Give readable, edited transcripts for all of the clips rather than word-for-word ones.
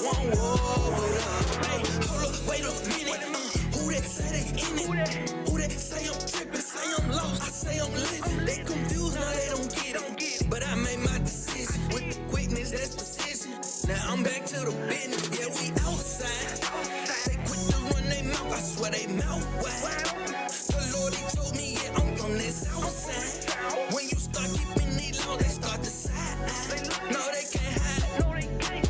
who want war with us. Hey, hold up, wait a minute. Who that say they in it? Who that say I'm tripping? Say I'm lost, I say I'm living. They confused, now they don't get it. But I made my decision with the quickness, that's precision. Now I'm back to the business, yeah, we outside. They quit to run their mouth, I swear they mouth wide. The Lord, he told me, yeah, I'm from this outside. When you start keeping these laws, they start to side. No, they can't hide.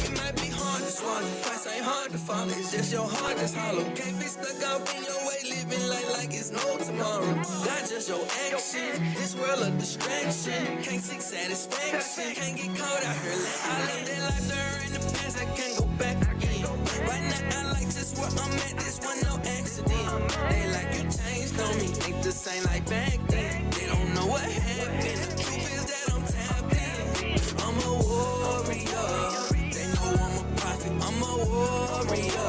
It might be hard to swallow. Price ain't hard to follow. It's just your heart that's hollow. Can't be stuck out in your way, living life like it's no tomorrow. Not just your action. This world a distraction. Can't seek satisfaction. Can't get caught out here. I live that life there in the past. I can't go back again. Right now I like just where I'm at. This one no accident. They like you changed on me. Ain't the same like back then. They don't know what happened. The truth is that I'm tapped in. I'm a warrior. They know I'm a prophet. I'm a warrior.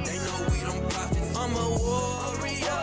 They know we don't profit. I'm a warrior.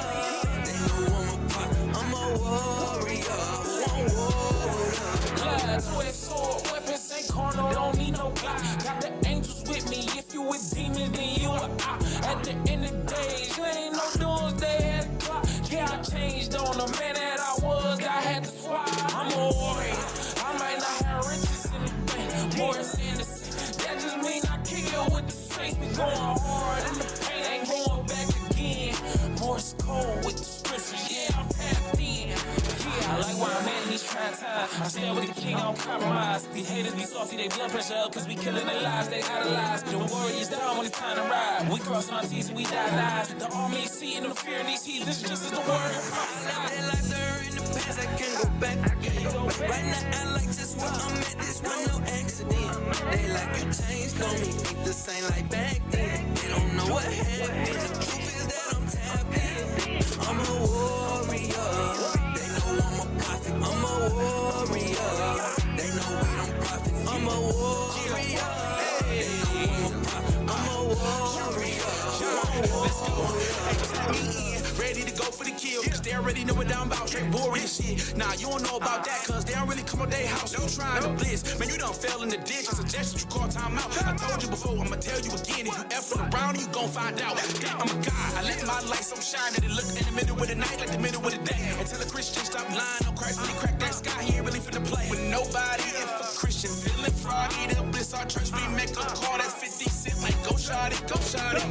They know I'm a prophet. I'm a warrior. I'm a warrior. Two-edged sword, weapons ain't carnal, don't need no clock. Got the angels with me. If you with demons, then you are out. At the end of the day, you ain't no doomsday at the clock. Yeah, I changed on the man that I was. I had to swap. I'm a warrior. I might not have riches in the bank, Morris innocent. That just mean I kill with the saints. We going hard in the paint, ain't going back again. Morris cold with the scriptures. Yeah, I'm tapped in. Yeah, I like where I'm at in these trying times. I stand with the king, I don't compromise. These haters be salty, they blood pressure up, cause we killing their lives, they idolize. The warriors down when it's time to ride. We crossing our T's and we die lies. The army is seeing them fear in these heathens, just as the word prophesied. That life there in the past, I can't go back again. Right now I like just where I'm at, this one no accident. They like you changed on me, ain't the same like back then. They don't know what happened. The truth is that I'm tapped in. I'm a warrior. They know I'm a prophet. I'm a warrior. They know we don't profit. I'm a warrior. They know I'm a prophet. I'm a warrior. Let's go. Hey, tap me in, ready to go for the kill. Cause they already know what I'm about, straight warrior shit. Nah, you don't know about that, cause they don't really come on their house. You trying to blitz, man, you done fell in the ditch. I suggest that you call time out. I told you before, I'ma tell you again. If you effing around, you gon' find out. I'm a god, I let my light so shine that it look in the middle of the night like the middle of the day. Until a Christian stop lying on Christ when he crack that sky, he ain't really finna play with nobody. If a Christian feeling froggy, they'll blitz our church. We make a call that's 50 cents, like go shawty, go shawty.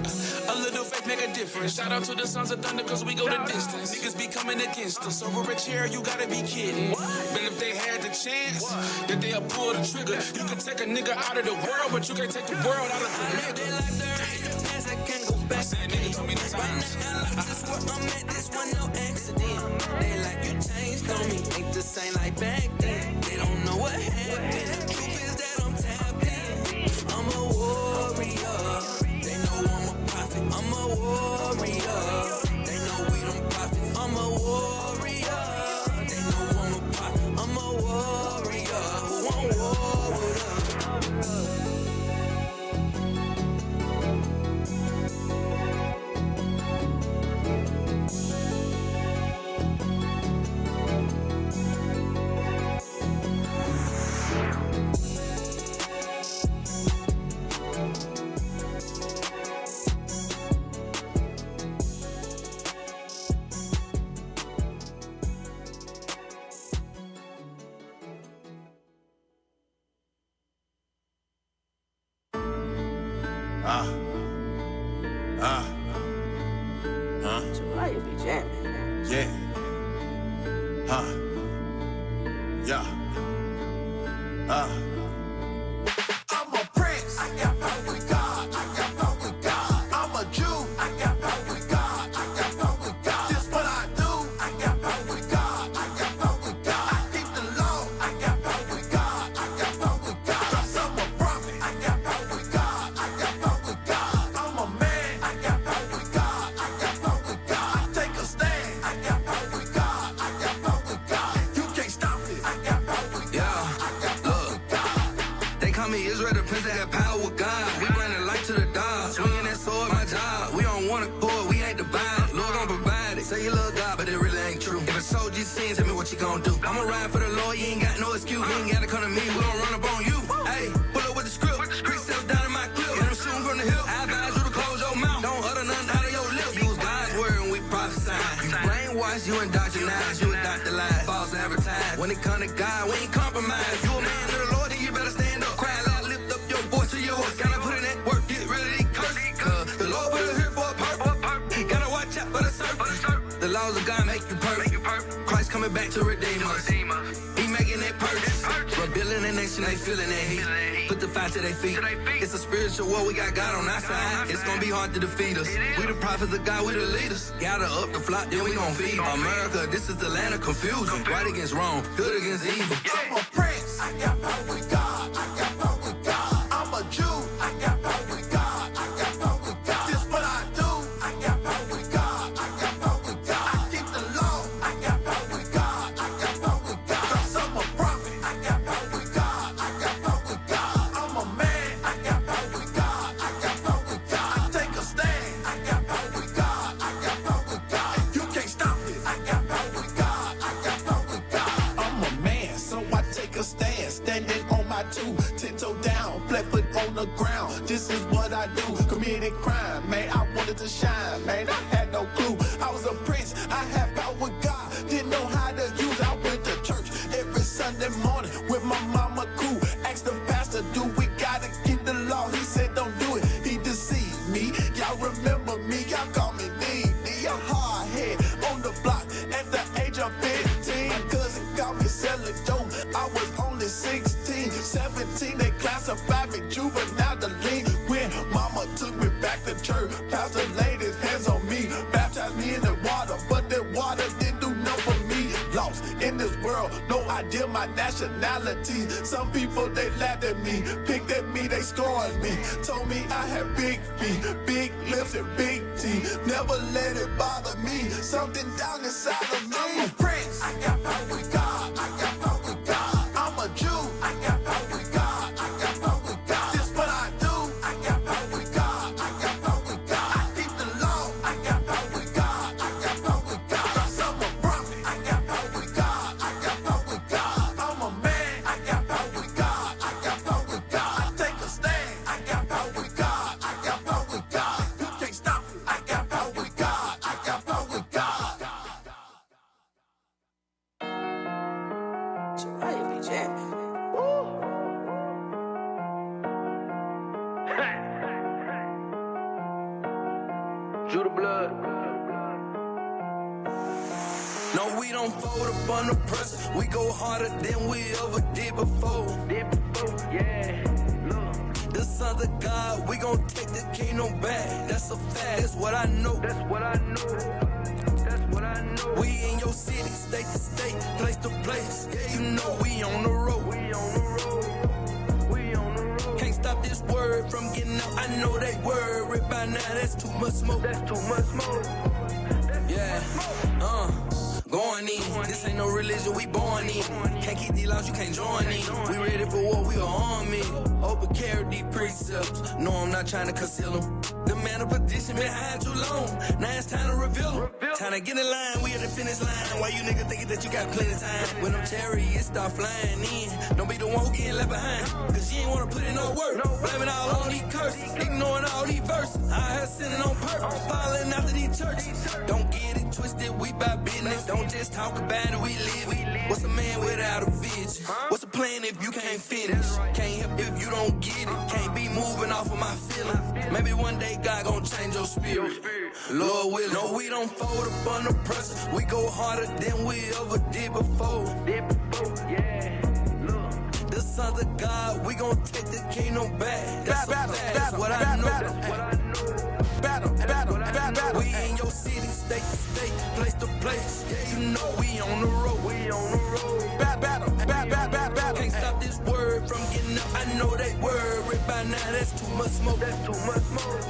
A little faith make a difference. Shout out to the sons of thunder, cause we go the distance. Niggas be coming against us. Over a chair, you gotta be kidding. But if they had the chance, that they'll pull the trigger. You can take a nigga out of the world, but you can't take the world out of the nigga. They like there in the past, I can't go back. Nigga told me the Right times. now I like just where I'm at, this one no accident. They like you changed on me, ain't the same like back then. They don't know what happened. The truth is that I'm tapped in. I'm a warrior. They know I'm a prophet. I'm a warrior. They know we don't profit. I'm a warrior. They know I'm a prophet. I'm a warrior. Who want war with us? Why you be jamming? Yeah. Yeah. I'm a prince, I got power with God, I got power with God. I'm a Jew, I got power with God, I got power with God. This what I do, I got power with God, I got power with God. I keep the law, I got power with God, I got power with God. Cause I'm a prophet, I got power with God, I got power with God. I'm a man, I got power lies, you ain't dodging eyes, you adopt the lies, false advertise. When it come to God, we ain't compromise. You a man of the Lord, then you better stand up. Cry loud, lift up your voice to yours. Gotta put in that work, get rid of these curses. Cause the Lord put us here for a purpose. Gotta watch out for the serpent. The laws of God make you perfect. Christ coming back to redeem us. He making that purchase. Rebuilding the nation, they feeling that heat. Put the fight to their feet. It's a spiritual war, we got God on our side. It's gonna be hard to defeat us. We the prophets of God, we the leaders. Gather up the flock, then we gon' feed America. This is the land of confusion. Right against wrong, good against evil. I'm a prince, I got power with God. I got power with God. I'm a Jew, I got power with God. I got power with God. This what I do, I got power with God. I got power with God. I keep the law, I got power with God. I got power with God. 'Cause I'm a prophet, I got power with God. I got power with God. I'm a man, I got power with God. I got power with God. I take a stand, I got power with God. I got power with God. You can't stop it, I got power with God. I got power with God. I'm a man, so I take a stand, standing on my two, 10 toe down, flat foot on the ground. This is what I do, committed crime, man. I wanted to shine, man. I had no clue. I was a prince, I had power with God, didn't know how to use. I went to church every Sunday morning with my mama cool. Asked the pastor, do we gotta keep the law? He said, don't do it. He deceived me. Y'all remember me? Y'all call me D. A hard head on the block at the age of 15. My cousin called me selling dope. I was only 16, 17. They classified me juvenile to lean. When mama took me back to church, pastor laid his hands on me, baptized me in the water, but that water didn't do nothing for me. Lost in this world, no idea my nationality. Some people they laughed at me, picked at me, they scorned me. Told me I had big feet, big lips and big teeth. Never let it bother me. Something down inside of me. I'm a prince, I got power with God. I got power with God. I'm a Jew, I got power with God. I got power with God. This what I do, I got power with God. I got power with God. I keep the law, I got power with God. I got power with God. 'Cause I'm a prophet, I got power with God. I got power with God. I'm a man, I got power with God. I got power with God. I take a stand, I got power with God. I got power with God. You can't stop it, I got power with God. I got power with God. So I be jamming. Drew the blood. No, we don't fold up on the pressure. We go harder than we ever did before. Yeah. Look. The sons of God, we gon' take the kingdom back. That's a fact. That's what I know. That's what I know. That's what I know. We in your city, state to state, place to place. Yeah, you know we on the road. We on the road. We on the road. Can't stop this word from getting out. I know they worried by now. That's too much smoke. That's too much smoke. Yeah. Going in. This ain't no religion, we born in. Can't keep these laws, you can't join in. We ready for war, we are army. Open carry these precepts. No, I'm not trying to conceal them. The man of position behind too long. Now it's time to reveal them. Time to get in line, we at the finish line. Why you niggas thinking that you got plenty of time? When them chariots start flying in, don't be the one who getting left behind. Cause you ain't wanna put in no work. Blaming all on these curses, ignoring all these verses. I had sinning on purpose, following after these churches. Don't get it twisted, we by business. Don't just talk about it, we live it. What's a man without a vision? What's a plan if you can't finish? Can't help if you don't get it. Can't be moving off of my feelings. Maybe one day God gon' change your spirit. Lord willing. No, we don't fold up under pressure. We go harder than we ever did before. Yeah. Look. The sons of God, we gon' take the kingdom back. That's what I know. Battle. We in your city, state to state, place to place. Yeah, you know we on the road. We on the road. Battle. Can't stop this word from getting up. I know they worried by now. That's too much smoke. That's too much smoke.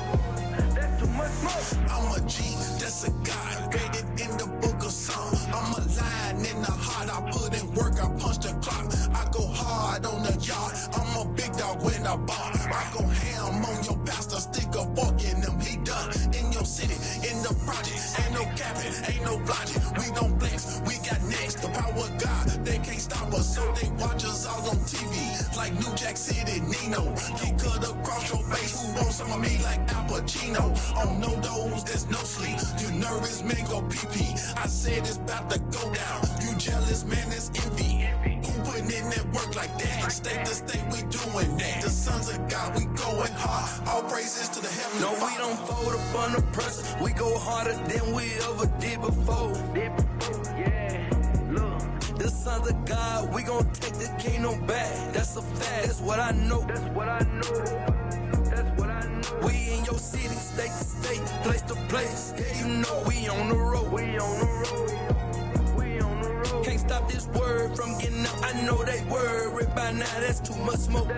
That's too much smoke. I'm a G, that's a God, created in the book of Psalms. I'm a lion in the heart, I put in work, I punch the clock. I go hard on the yard, I'm a big dog when I bar. I go ham on your pastor, stick a fork in him, he done. In your city, in the project, ain't no capping, ain't no blodging. We don't flex, we got next, the power of God, they can't stop us, so they watch us all on TV. Like New Jack City, Nino, he cut across your face, who wants some of me like Apple? cappuccino. On no dose, there's no sleep. You nervous, man, go pee-pee. I said it's about to go down. You jealous, man, it's envy. Who putting in that work like that? State to state, we doing that. The sons of God, we going hard. All praises to the heavenly No, we don't fold up under pressure. We go harder than we ever did before. The sons of God, we gon' take the kingdom back. That's a fact, that's what I know. We in your city, state to state, place to place. Yeah, you know we on the road. Can't stop this word from getting out. I know they worried by now. That's too much smoke.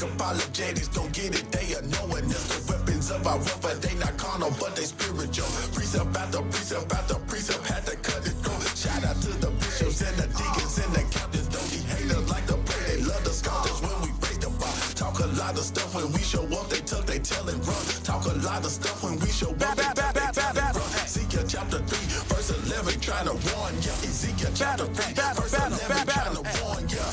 Apologetics, don't get it, they are knowing us. The weapons of our warfare, they not carnal, but they spiritual. Precept after precept after precept, had to cut it through. Shout out to the bishops and the deacons and the captains. Don't be haters like the play, they love the scholars when we raise the bar. Talk a lot of stuff when we show up, they tuck, they tell and run. Talk a lot of stuff when we show up, they tuck, they tell and run. Ezekiel chapter 3, verse 11, trying to warn ya. Ezekiel chapter 3, verse 11, trying to warn ya.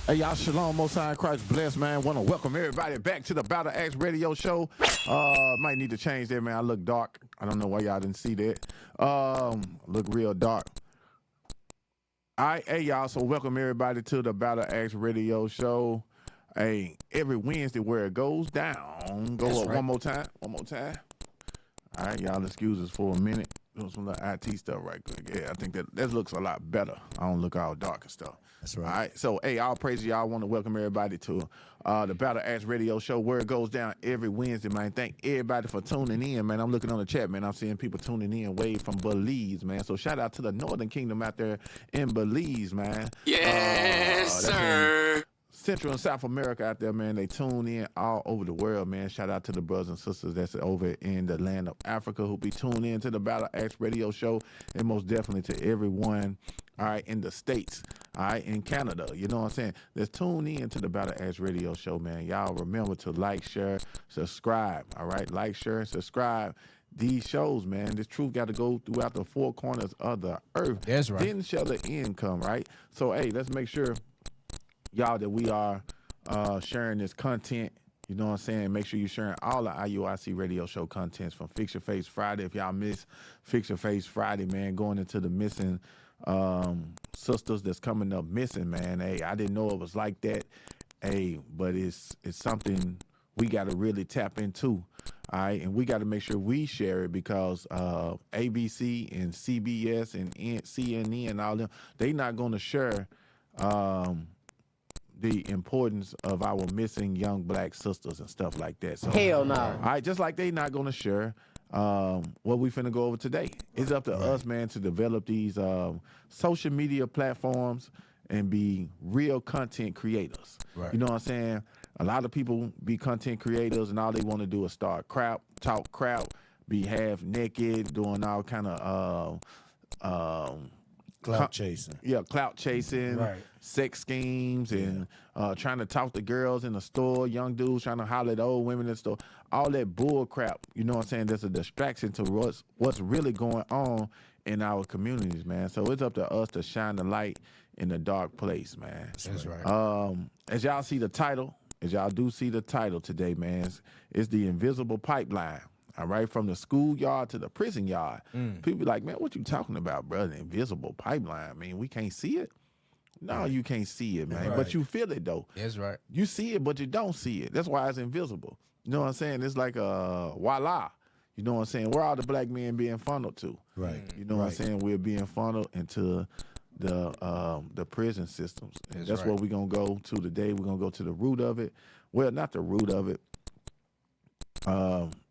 Hey, y'all, shalom, most high Christ bless, man. Want to welcome everybody back to the Battle Axe Radio Show. Might need to change that, man. I look dark. I don't know why y'all didn't see that. Look real dark. All right, hey, y'all, so welcome everybody to the Battle Axe Radio Show. Hey, every Wednesday where it goes down. Go That's up right. one more time. All right, y'all, excuse us for a minute. Doing some little IT stuff right quick. Yeah, I think that looks a lot better. I don't look all dark and stuff. That's right. All right, so, hey, all praise y'all. I want to welcome everybody to the Battle Axe Radio Show where it goes down every Wednesday, man. Thank everybody for tuning in, man. I'm looking on the chat, man. I'm seeing people tuning in way from Belize, man. So shout out to the Northern Kingdom out there in Belize, man. Yes, sir. Central and South America out there, man. They tune in all over the world, man. Shout out to the brothers and sisters that's over in the land of Africa who be tuned in to the Battle Axe Radio Show, and most definitely to everyone, all right, in the States, all right, in Canada. You know what I'm saying? Let's tune in to the Battle Axe Radio Show, man. Y'all remember to like, share, subscribe, all right? Like, share, and subscribe. these shows, man. This truth got to go throughout the four corners of the earth. That's right. Then shall the end come, right? So, hey, let's make sure, y'all, that we are sharing this content. You know what I'm saying? Make sure you're sharing all the IUIC radio show contents from Fix Your Face Friday. If y'all miss Fix Your Face Friday, man, going into the missing sisters that's coming up missing, man. Hey, I didn't know it was like that. Hey, but it's something we got to really tap into. All right, and we got to make sure we share it because ABC and CBS and CNN and all them, they not going to share the importance of our missing young black sisters and stuff like that. So, Hell no. All right, just like they not going to share what we finna go over today. It's up to us, man, to develop these social media platforms and be real content creators. Right. You know what I'm saying? A lot of people be content creators and all they want to do is talk crap, be half naked, doing all kind of Clout chasing. Yeah, clout chasing, Right. sex schemes, and trying to talk to girls in the store, young dudes trying to holler at old women in the store. All that bull crap, you know what I'm saying? There's a distraction to what's really going on in our communities, man. So it's up to us to shine the light in the dark place, man. That's right. As y'all see the title, as y'all do see the title today, man, it's the invisible pipeline. All right, from the schoolyard to the prison yard. People be like, man, what you talking about, bro? The invisible pipeline. I mean, we can't see it? No, you can't see it, man. Right. But you feel it, though. That's right. You see it, but you don't see it. That's why it's invisible. You know what I'm saying? It's like a voila. You know what I'm saying? Where are the black men being funneled to? Right. You know what I'm saying? We're being funneled into the prison systems. And that's right. what we're going to go to today. We're going to go to the root of it. Well, not the root of it.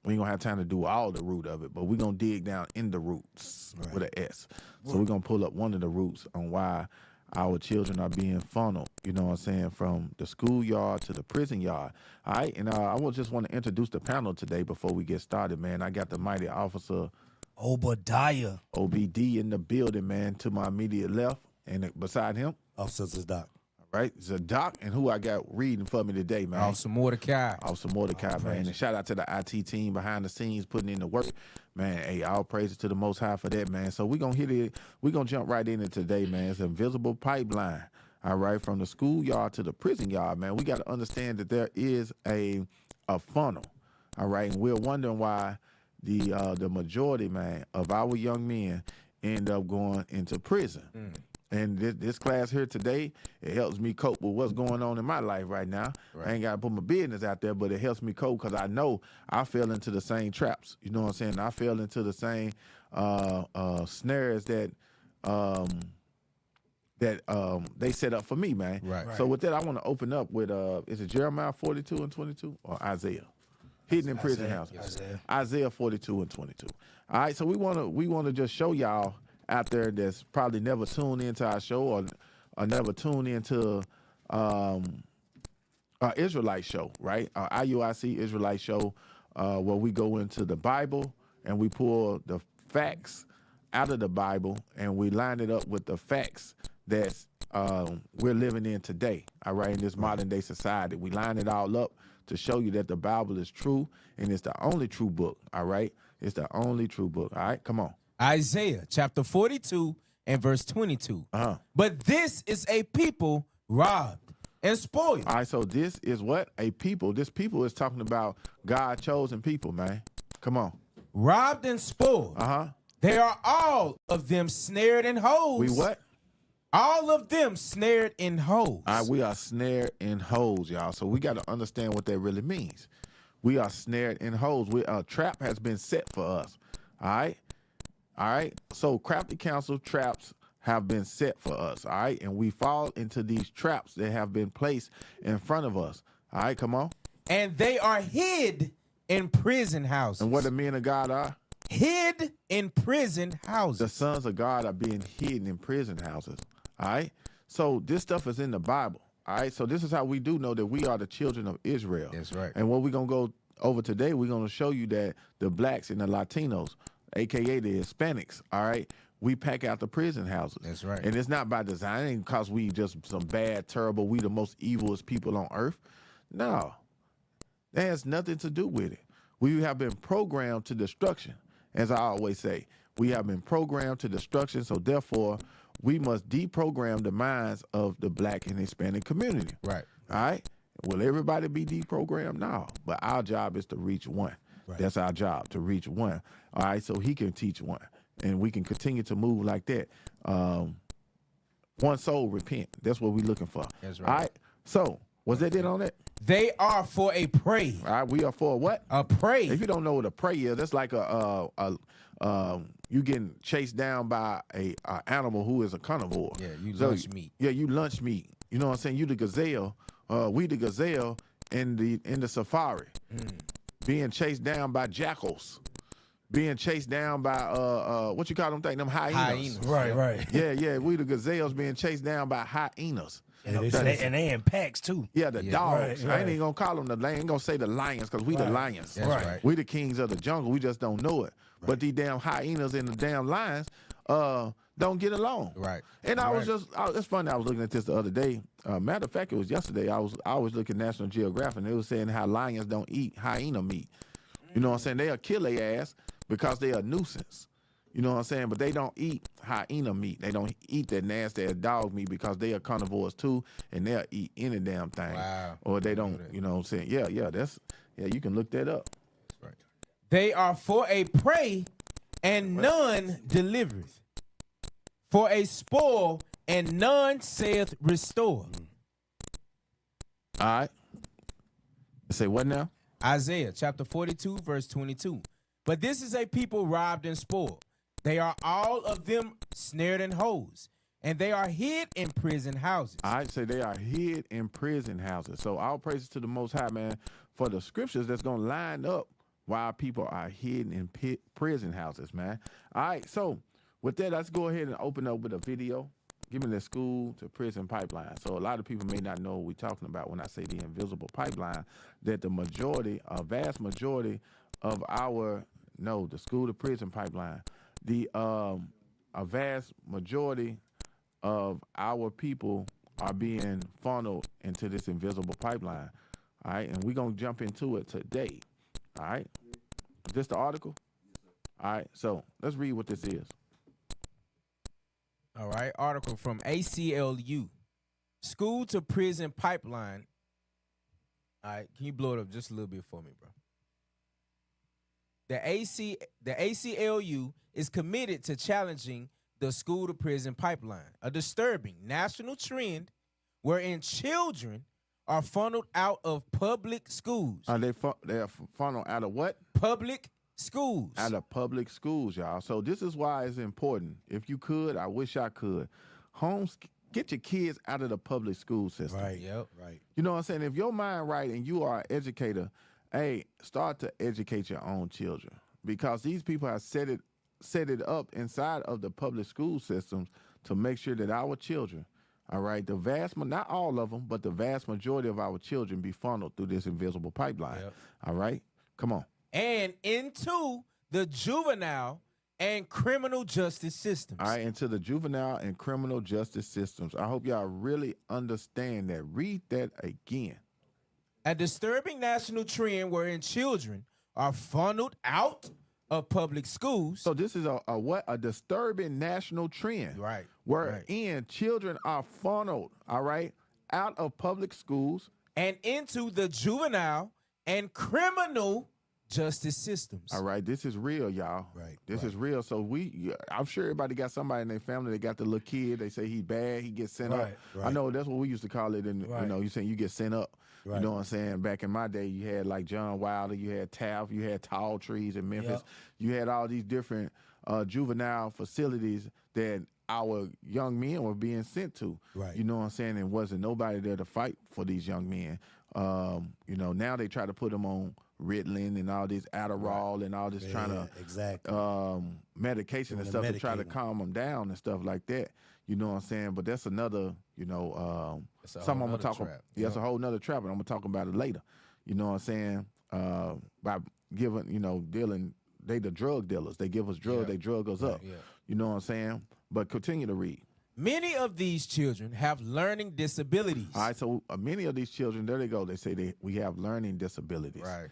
We ain't gonna have time to do all the root of it, but we're gonna dig down in the roots with an S. So we're gonna pull up one of the roots on why our children are being funneled, you know what I'm saying, from the schoolyard to the prison yard. All right, and I just want to introduce the panel today before we get started, man. I got the mighty officer Obadiah. OBD in the building, man, to my immediate left, and beside him, Officer Zadok. right, Zadok, and who I got reading for me today, man. Officer Mordecai. Officer Mordecai, man. And shout out to the IT team behind the scenes putting in the work. Man, hey, all praises to the Most High for that, man. So we're going to hit it. We're going to jump right into today, man. It's an invisible pipeline, all right, from the schoolyard to the prison yard, man. We got to understand that there is a funnel, all right, and we're wondering why the majority, man, of our young men end up going into prison. And this class here today, it helps me cope with what's going on in my life right now. I ain't got to put my business out there, but it helps me cope because I know I fell into the same traps. You know what I'm saying? I fell into the same snares that they set up for me, man. Right. So with that, I want to open up with, is it Jeremiah 42 and 22 or Isaiah? Hidden in prison house. Isaiah 42 and 22. All right, so we want to just show y'all out there that's probably never tuned into our show or never tuned into our Israelite show, right? Our IUIC Israelite show, where we go into the Bible and we pull the facts out of the Bible and we line it up with the facts that we're living in today, all right, in this modern day society. We line it all up to show you that the Bible is true and it's the only true book, all right? It's the only true book, all right? Come on. Isaiah chapter 42 and verse 22. But this is a people robbed and spoiled. All right, so this is what? A people. This people is talking about God chosen people, man. Come on. Robbed and spoiled. They are all of them snared in holes. We what? All of them snared in holes. All right, we are snared in holes, y'all. So we got to understand what that really means. We are snared in holes. A trap has been set for us. All right? All right, so crafty counsel traps have been set for us, all right? And we fall into these traps that have been placed in front of us, all right? Come on. And they are hid in prison houses. And what the men of God are? Hid in prison houses. The sons of God are being hidden in prison houses, all right? So this stuff is in the Bible, all right? So this is how we do know that we are the children of Israel. That's right. And what we're going to go over today, we're going to show you that the blacks and the Latinos, AKA the Hispanics, all right, we pack out the prison houses. That's right. And it's not by design. It ain't because we just some bad, terrible, we the most evilest people on earth. No, that has nothing to do with it. We have been programmed to destruction. as I always say, we have been programmed to destruction, so therefore we must deprogram the minds of the Black and Hispanic community. Right. All right? Will everybody be deprogrammed? No. But our job is to reach one. Right. That's our job, to reach one. All right? So he can teach one. And we can continue to move like that. One soul repent. That's what we're looking for. That's right. All right? So, was that it on that? They are for a prey. All right, we are for what? A prey. If you don't know what a prey is, that's like you getting chased down by a animal who is a carnivore. Yeah, you lunch meat. Yeah, you lunch meat. You know what I'm saying? You the gazelle. We the gazelle in the safari, being chased down by jackals, being chased down by what you call them thing? Them hyenas. Right, right. Yeah. We the gazelles being chased down by hyenas. And they in packs too. Yeah, the dogs. Right. I ain't even gonna call them I ain't gonna say the lions because we the lions. That's right. We the kings of the jungle. We just don't know it. Right. But these damn hyenas and the damn lions don't get along. Right. And it's funny. I was looking at this the other day. Matter of fact, it was yesterday. I was looking at National Geographic, and they was saying how lions don't eat hyena meat. You know what I'm saying? They'll kill their ass because they're a nuisance. You know what I'm saying? But they don't eat hyena meat. They don't eat that nasty ass dog meat because they are carnivores too, and they'll eat any damn thing. Wow. Or they don't, you know what I'm saying? Yeah, you can look that up. That's right. They are for a prey, and none delivereth. For a spoil, and none saith restore. All right. Say what now? Isaiah chapter 42, verse 22. But this is a people robbed and spoiled. They are all of them snared in holes, and they are hid in prison houses. I say they are hid in prison houses. So all praises to the Most High, man, for the scriptures that's going to line up why people are hidden in prison houses, man. All right, so with that, let's go ahead and open up with a video. Give me the school to prison pipeline. So a lot of people may not know what we're talking about when I say the invisible pipeline, that a vast majority of the school to prison pipeline, a vast majority of our people are being funneled into this invisible pipeline. All right, and we're going to jump into it today. All right, is this the article? All right, so let's read what this is. All right, article from ACLU. School to prison pipeline. All right, can you blow it up just a little bit for me, bro? The ACLU is committed to challenging the school to prison pipeline, a disturbing national trend wherein children are funneled out of public schools. They're funneled out of what? Public schools. Out of public schools, y'all. So this is why it's important. If you could, I wish I could. Get your kids out of the public school system. Right. Yep. Right. You know what I'm saying? If your mind right and you are an educator, hey, start to educate your own children, because these people have set it up inside of the public school systems to make sure that our children, all right, not all of them, but the vast majority of our children be funneled through this invisible pipeline. Yep. All right, come on. And into the juvenile and criminal justice systems. All right, into the juvenile and criminal justice systems. I hope y'all really understand that. Read that again. A disturbing national trend wherein children are funneled out of public schools. So this is a disturbing national trend. Right. Wherein children are funneled, all right, out of public schools. And into the juvenile and criminal justice systems. All right, this is real, y'all. Right. This is real. So I'm sure everybody got somebody in their family that got the little kid. They say he bad, he gets sent up. Right. I know that's what we used to call it. And you saying you get sent up. Right. You know what I'm saying? Back in my day, you had like John Wilder, you had Taft, you had Tall Trees in Memphis. Yep. You had all these different juvenile facilities that our young men were being sent to. Right. You know what I'm saying? And wasn't nobody there to fight for these young men. Now they try to put them on Ritalin and all this Adderall and all this trying to medication and stuff to try to calm them down and stuff like that. You know what I'm saying? But that's another, something I'm gonna talk about. Yeah, it's a whole nother trap, and I'm gonna talk about it later. You know what I'm saying? By giving, they the drug dealers. They give us drugs, they drug us up. Yeah. You know what I'm saying? But continue to read. Many of these children have learning disabilities. All right, so many of these children, there they go. They say we have learning disabilities. Right.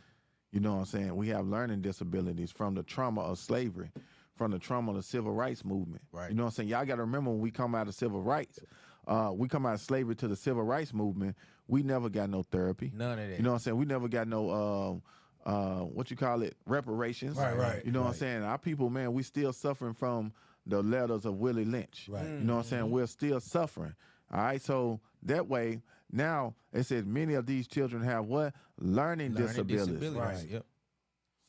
You know what I'm saying? We have learning disabilities from the trauma of slavery, from the trauma of the civil rights movement. Right. You know what I'm saying? Y'all got to remember when we come out of civil rights, we come out of slavery to the civil rights movement, we never got no therapy. None of that. You know what I'm saying? We never got no, what you call it, reparations. Right. You know what I'm saying? Our people, man, we still suffering from the letters of Willie Lynch. Right. You know what I'm saying? We're still suffering. All right. So that way, now it says many of these children have what? Learning disabilities. Right. Yep.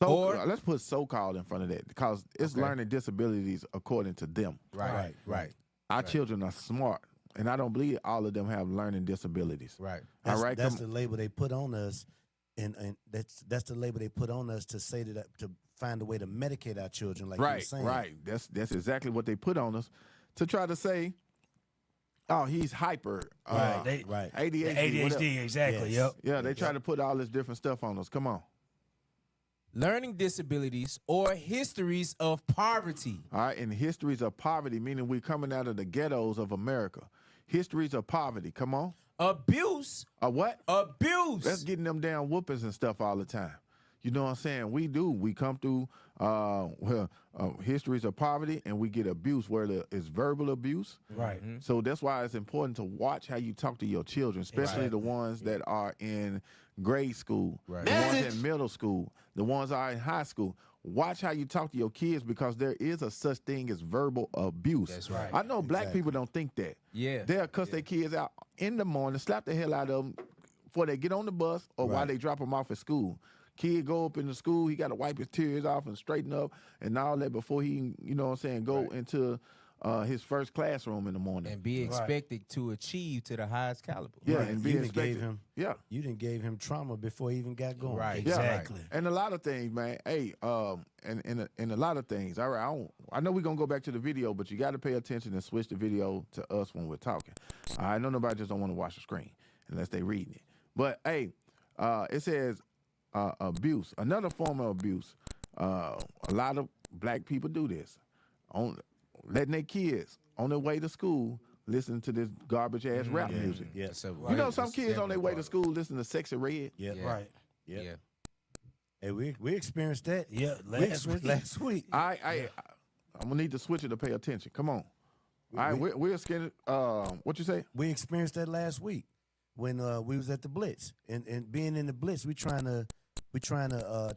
So, Or- let's put so-called in front of that because it's learning disabilities according to them. Right. Our children are smart, and I don't believe all of them have learning disabilities. Right. All right. That's the label they put on us, and that's the label they put on us to say that to find a way to medicate our children, like you were saying. Right. That's exactly what they put on us to try to say, oh, he's hyper. Right. ADHD. ADHD, whatever. exactly. Yes. Yep. Yeah, they try to put all this different stuff on us. Come on. Learning disabilities or histories of poverty. All right, and histories of poverty, meaning we're coming out of the ghettos of America. Histories of poverty, come on. Abuse. What? Abuse. That's getting them damn whoopings and stuff all the time. You know what I'm saying? We do. We come through histories of poverty, and we get abuse where it's verbal abuse. Right. So that's why it's important to watch how you talk to your children, especially the ones that are in grade school, the ones in middle school, the ones that are in high school. Watch how you talk to your kids because there is a such thing as verbal abuse. That's right. I know black people don't think that. Yeah. They'll cuss their kids out in the morning, slap the hell out of them before they get on the bus or while they drop them off at school. Kid go up in the school, he got to wipe his tears off and straighten up and all that before he, you know what I'm saying, go into his first classroom in the morning. And be expected to achieve to the highest caliber. Yeah, and be You done expected. gave him. Yeah. You didn't gave him trauma before he even got going. Right. Yeah. Exactly. And a lot of things, man. Hey, and a lot of things. All right, I know we're gonna go back to the video, but you got to pay attention and switch the video to us when we're talking. I know nobody just don't want to watch the screen unless they reading it. But hey, it says abuse. Another form of abuse. A lot of black people do this. Letting their kids on their way to school listen to this garbage ass rap music. Yeah. So, You know, some kids on their way to school listen to Sexy Red. Yeah. Yeah. Right. Yeah. Hey, we experienced that. Yeah. Last week. I'm gonna need to switch it to pay attention. Come on. All right, we're scared. What you say? We experienced that last week when we was at the Blitz, and being in the Blitz, we trying to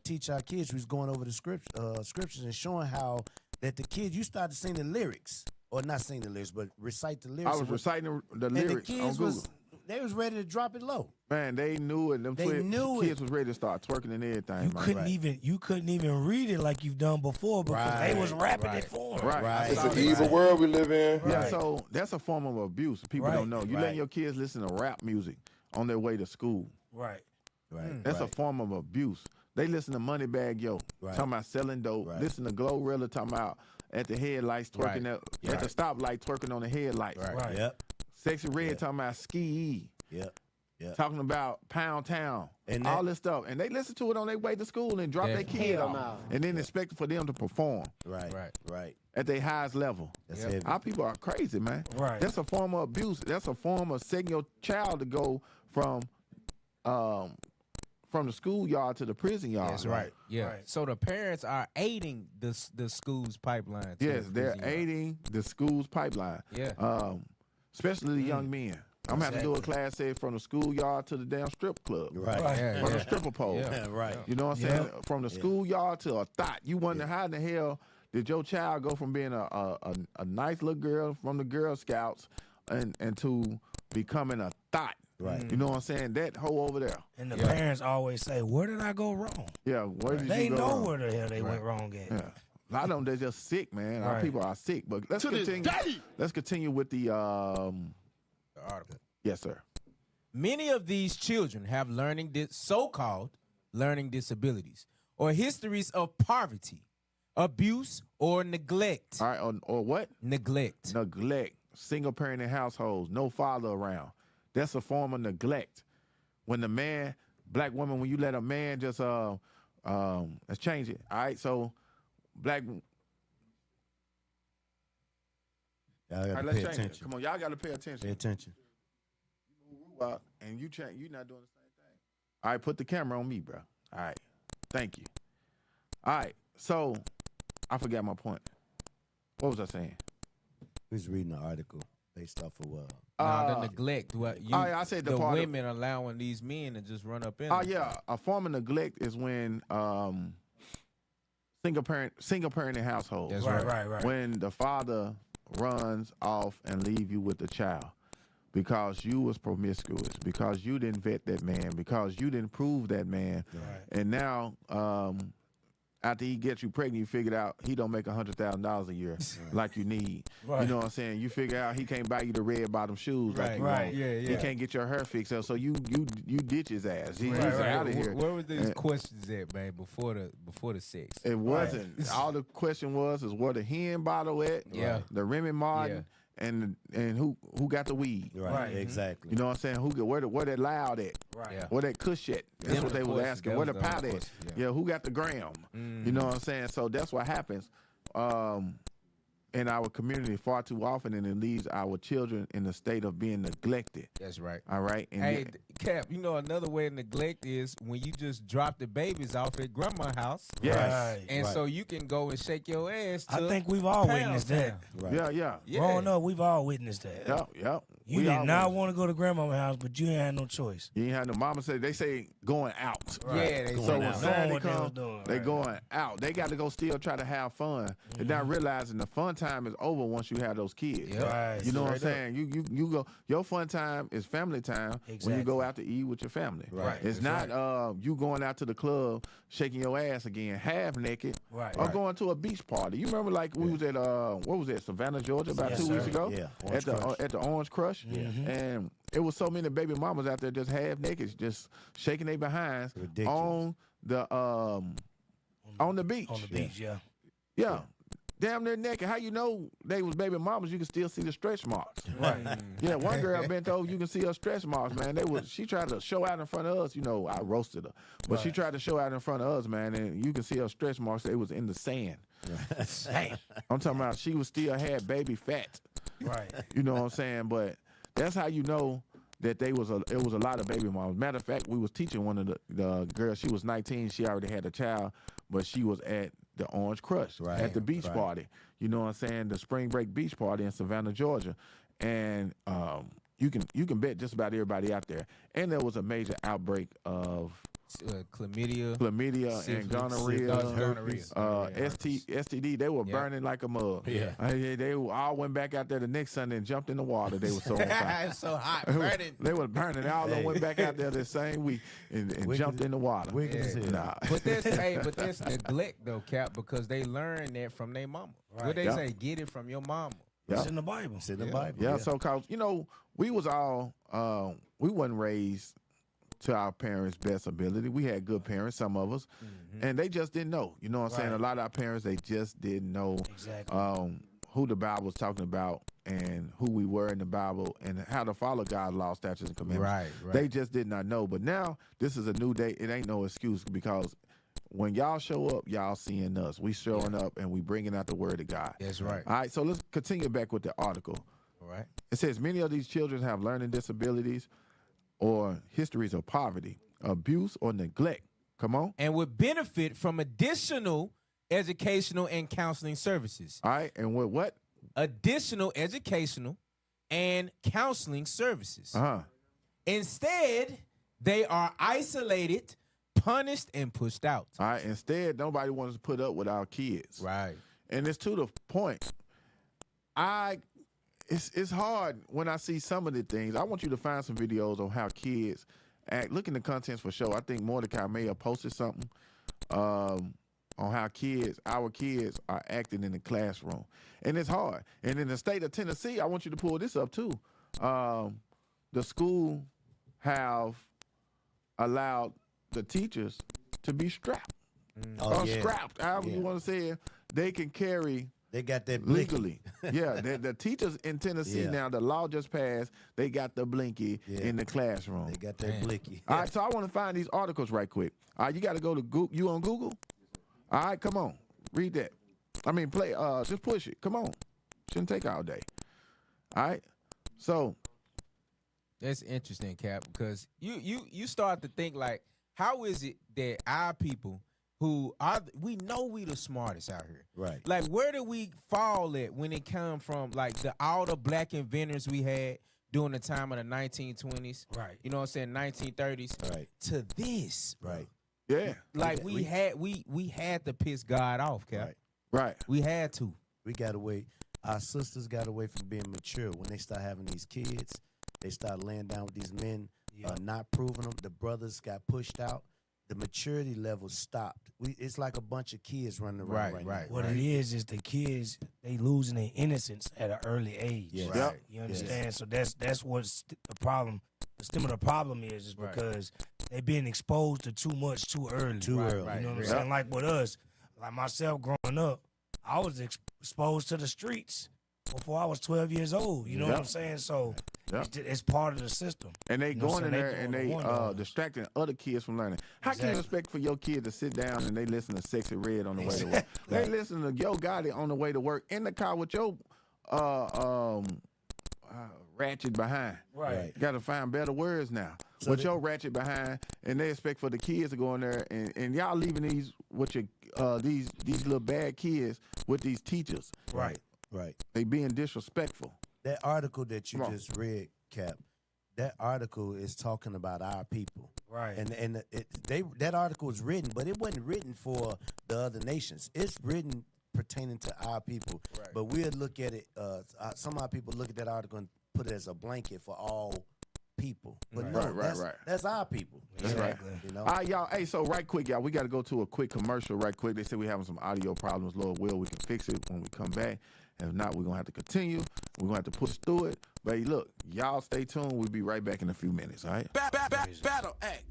teach our kids. We was going over the scriptures and showing how that the kids, you start to sing the lyrics, or not sing the lyrics, but recite the lyrics. I was reciting the and lyrics the on kids Google. they was ready to drop it low. Man, they knew it. Them kids was ready to start twerking and everything. You couldn't even read it like you've done before because they was rapping it for them. Right. It's an evil world we live in. Yeah, so that's a form of abuse. People don't know. You letting Right. your kids listen to rap music on their way to school. Right. That's a form of abuse. They listen to Moneybag Yo, talking about selling dope. Listen to Glorilla talking about at the headlights twerking at the stoplight twerking on the headlights. Right. Yep. Sexy Red talking about Ski. Yep. Talking about Pound Town And all this stuff. And they listen to it on their way to school and drop their kid off. And then expect for them to perform Right. at their highest level. That's heavy. Our people are crazy, man. Right. That's a form of abuse. That's a form of setting your child to go from the schoolyard to the prison yard. That's right. Yeah. Right. So the parents are aiding the school's pipeline. to Yes, the they're prison yard. aiding the school's pipeline. Yeah. Especially the young men. I'm gonna have to do a class say from the schoolyard to the damn strip club. Right. From the stripper pole. Yeah. Right. You know what I'm saying? From the schoolyard to a thought. You wonder how in the hell did your child go from being a nice little girl from the Girl Scouts and to becoming a thought. Right. You know what I'm saying? That hoe over there. And the parents always say, "Where did I go wrong?" Yeah, where did They you go know wrong? where the hell they went wrong at. Yeah. A lot of them, they're just sick, man. Our Right. people are sick. But let's continue. Let's continue with the article. Yes, sir. Many of these children have so-called learning disabilities or histories of poverty, abuse, or neglect. All right, or what? Neglect. Neglect. Single parenting households, no father around. That's a form of neglect. When the man, black woman, when you let a man just let's change it. All right, so black. Y'all All got right, to let's pay change it. attention. Come on, y'all got to pay attention. Pay attention. And you not doing the same thing. All right, put the camera on me, bro. All right. Thank you. All right. So I forgot my point. What was I saying? We was reading an article based off of The neglect. What you? I said the the part of- women allowing these men to just run up in. Oh them. yeah, a form of neglect is when single parenting household. That's Right. When the father runs off and leave you with the child because you was promiscuous, because you didn't vet that man, because you didn't prove that man, and now after he gets you pregnant, you figured out he don't make $100,000 a year like you need. Right. You know what I'm saying? You figure out he can't buy you the red bottom shoes like you Right. want. Yeah. He can't get your hair fixed, so you ditch his ass. He's Right. out of here. Where was these And questions at, man? Before the sex. It wasn't. All the question was where the hen bottle at? Yeah. The Remy Martin and who got the weed? Right. Exactly. You know what I'm saying? Where that loud at? Right. Yeah. Where that cush at? That's Them what the they was questions. asking. That Where was the the pot only at? question, Yeah. Who got the gram? You know what I'm saying? So that's what happens in our community far too often, and it leaves our children in a state of being neglected. That's right. All right? And Hey, Cap, you know another way to neglect is when you just drop the babies off at grandma's house. yes. Right. And so you can go and shake your ass to I think we've all Pound witnessed that. Right. Yeah. Growing up, we've all witnessed that. Yep. You We did all not was. want to go to grandma's house, but you ain't had no choice. You ain't had no mama say they say going out. Yeah, they So say when out. Saturday Knowing what they come, was doing, they right. going out. They got to go still try to have fun. They're not realizing the fun time is over once you have those kids. Yeah. Right. You know what I'm Straight saying? You go. Your fun time is family time when you go out to eat with your family. Right. It's not you going out to the club shaking your ass again half naked. Right. Or going to a beach party. You remember like we was at what was that, Savannah, Georgia, about Yes, 2 weeks sir. ago? Yeah, At the Orange Crush. And it was so many baby mamas out there just half naked, just shaking their behinds Ridiculous. on the beach. On the beach, yeah. Yeah. Damn near naked. How you know they was baby mamas? You can still see the stretch marks. Right. Yeah, one girl bent over, you can see her stretch marks, man. She tried to show out in front of us. You know, I roasted her. But she tried to show out in front of us, man, and you can see her stretch marks. They was in the sand. Damn. I'm talking about she was still had baby fat. Right. You know what I'm saying? But that's how you know that it was a lot of baby mamas. Matter of fact, we was teaching one of the girls. She was 19. She already had a child, but she was at the Orange Crush at the beach party. You know what I'm saying? The spring break beach party in Savannah, Georgia. And you can bet just about everybody out there. And there was a major outbreak of chlamydia, and syphilis, gonorrhea, herpes, STD. They were burning like a mug. Yeah. They all went back out there the next Sunday and jumped in the water. They were so on fire. It's so hot, burning. They were burning. They all went back out there the same week and jumped in the water. Wicked as hell. Nah. But that's neglect though, Cap, because they learn that from their mama. What they Yeah. say, get it from your mama. It's in the Bible. It's in the Bible. Yeah, so cause we was all we wasn't raised to our parents' best ability. We had good parents, some of us, and they just didn't know. You know what I'm saying? A lot of our parents, they just didn't know Exactly. who the Bible was talking about and who we were in the Bible and how to follow God's law, statutes, and commandments. Right. They just did not know. But now this is a new day. It ain't no excuse because when y'all show up, y'all seeing us. We showing up and we bringing out the word of God. That's right. All right, so let's continue back with the article. All right. It says many of these children have learning disabilities or histories of poverty, abuse, or neglect. Come on. And would benefit from additional educational and counseling services. All right, and what? Additional educational and counseling services. Uh-huh. Instead, they are isolated, punished, and pushed out. All right, instead, nobody wants to put up with our kids. Right. And it's to the point. It's hard when I see some of the things. I want you to find some videos on how kids act. Look in the contents for show. I think Mordecai may have posted something on how our kids are acting in the classroom. And it's hard. And in the state of Tennessee, I want you to pull this up too. The school have allowed the teachers to be strapped. Or scrapped, however you want to say it. They can carry They got that legally. Yeah, the teachers in Tennessee now, the law just passed, they got the blinky in the classroom. They got that blicky. All right, so I want to find these articles right quick. All right, you got to go to Google. You on Google? All right, come on. Read that. I mean, just push it. Come on. Shouldn't take all day. All right? So. That's interesting, Cap, because you start to think like, how is it that our people who are we know we the smartest out here. Right. Like, where do we fall at when it come from, like, all the black inventors we had during the time of the 1920s, Right. you know what I'm saying, 1930s, Right. to this, Right. Yeah. like we had to piss God off, Cap. Right. Right. We had to. We got away. Our sisters got away from being mature when they start having these kids. They start laying down with these men, not proving them. The brothers got pushed out. The maturity level stopped. It's like a bunch of kids running around right now. What it is the kids, they losing their innocence at an early age. Yes. Right. Yep. You understand? So that's what's the problem. The stem of the problem is because they being exposed to too much too early. Too early. right. You know what I'm Yeah. saying? Like with us, like myself growing up, I was exposed to the streets before I was 12 years old. You know what I'm saying? So it's part of the system. And they You know what going in I'm saying? there They and doing they the one on us. distracting other kids from learning. How can you expect for your kid to sit down and they listen to Sexy Red on the way to work? They listen to Yo Gotti on the way to work in the car with your ratchet behind. Right. You got to find better words now. So With your ratchet behind, and they expect for the kids to go in there and y'all leaving these with your these little bad kids with these teachers. Right. Right. They being disrespectful. That article that you Come on. just read, Cap, that article is talking about our people. Right. And that article was written, but it wasn't written for the other nations. It's written pertaining to our people. Right. But we'll look at it. Some of our people look at that article and put it as a blanket for all people. But no, Right. that's our people. That's right. You know? All right, y'all. Hey, so right quick, y'all, we got to go to a quick commercial right quick. They said we having some audio problems. Lord will, we can fix it when we come back. If not, we're going to have to continue. We're going to have to push through it. But hey, look, y'all stay tuned. We'll be right back in a few minutes, all right? Battle X.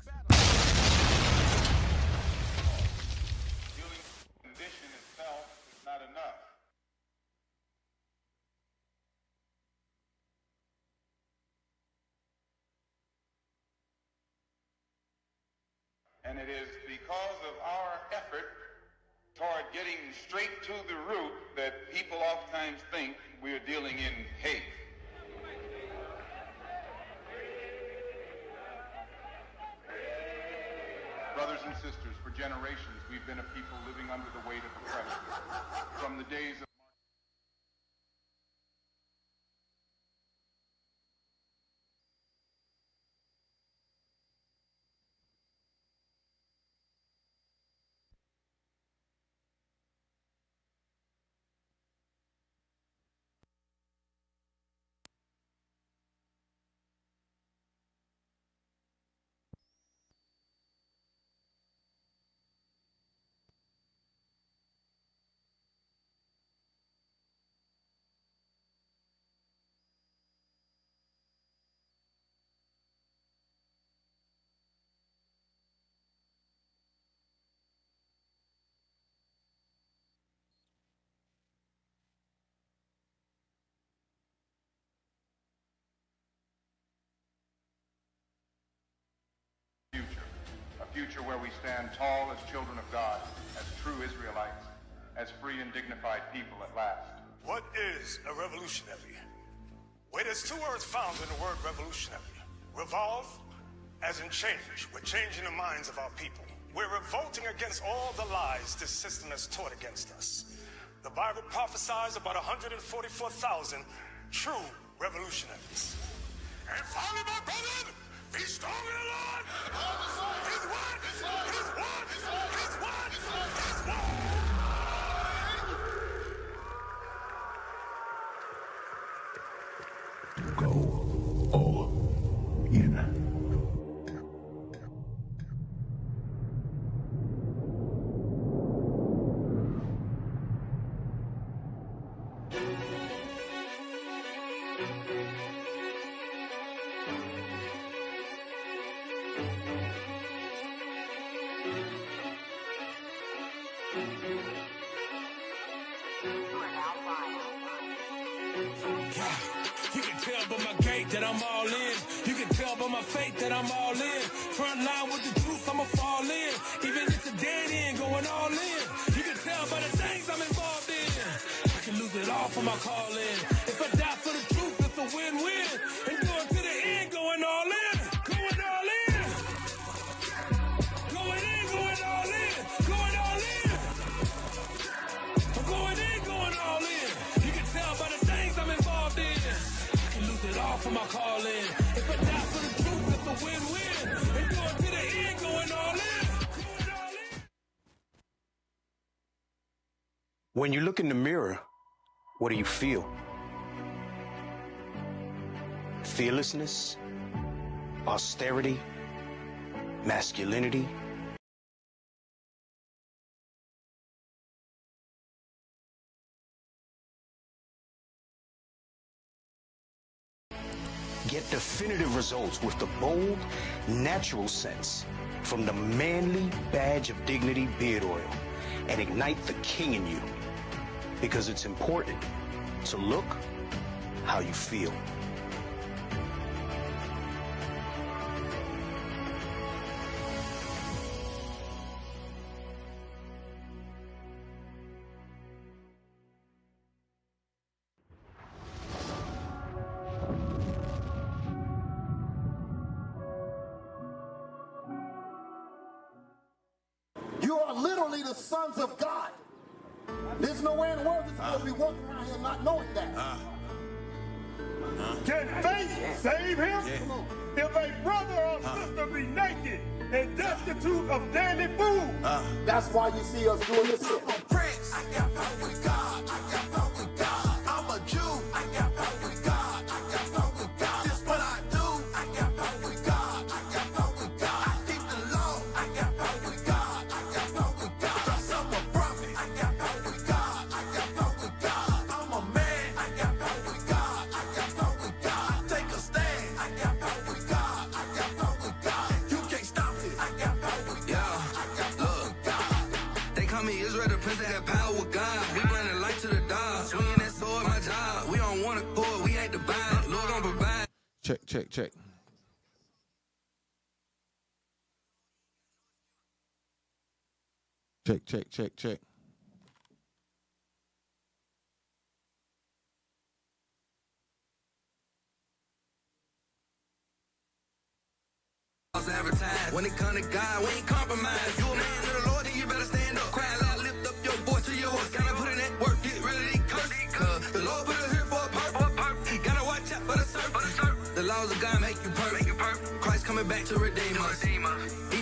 Healing condition itself is not enough. And it is because of our effort toward getting straight to the root that people oftentimes think we are dealing in hate. Brothers and sisters, for generations we've been a people living under the weight of oppression. From the days of a future where we stand tall as children of God, as true Israelites, as free and dignified people at last. What is a revolutionary? Well, there's two words found in the word revolutionary. Revolve, as in change. We're changing the minds of our people. We're revolting against all the lies this system has taught against us. The Bible prophesies about 144,000 true revolutionaries. And finally, my brother, be strong in the Lord. His word, his word, his word, his word. Go all in. You can tell by my gait that I'm all in. You can tell by my faith that I'm all in. Front line with the truth, I'ma fall in. Even if it's a dead end, going all in. You can tell by the things I'm involved in. I can lose it all for my calling. If I die for the truth, it's a win-win. And going to the end, going all in. Going all in. Going in, going all in. Going all for my calling. If I die for the truth, it's a win-win. And going to the end, going all in. When you look in the mirror, what do you feel? Fearlessness, austerity, masculinity. Get definitive results with the bold, natural sense from the manly badge of dignity beard oil and ignite the king in you, because it's important to look how you feel. You are literally the sons of God. There's no way in the world you're supposed to be walking around here not knowing that. Can faith save him? If a brother or sister be naked and destitute of daily food. That's why you see us doing this here. I'm a prince. I got power with God. I got power with God. I'm a Jew. I got power with God. I got power with God. This what I do. I got power with God. I got power with God. I keep the law. I got power with God. I got power with God. Cause I'm a prophet. I got power with God. I got power with God. I'm a man. I got power with God. I got power with God. Take a stand. I got power with God. I got power with God. You can't stop it. I got power with God. I got power with God. They call me Israel, the prince that got power with God. We bring the light to the dark. Swinging that sword, my job. We don't want to accord, we ain't divine. Lord don't provide. Check, check, check. Check, check, check, check. Advertise. When it come to God, we ain't compromise. You a man of the Lord, then you better stand up. Cry loud, lift up your voice to yours. Gotta put in that work, get rid of these curses. Cause the Lord put us here for a purpose. Gotta watch out for the serpent. The laws of God make you perfect. Christ coming back to redeem us. He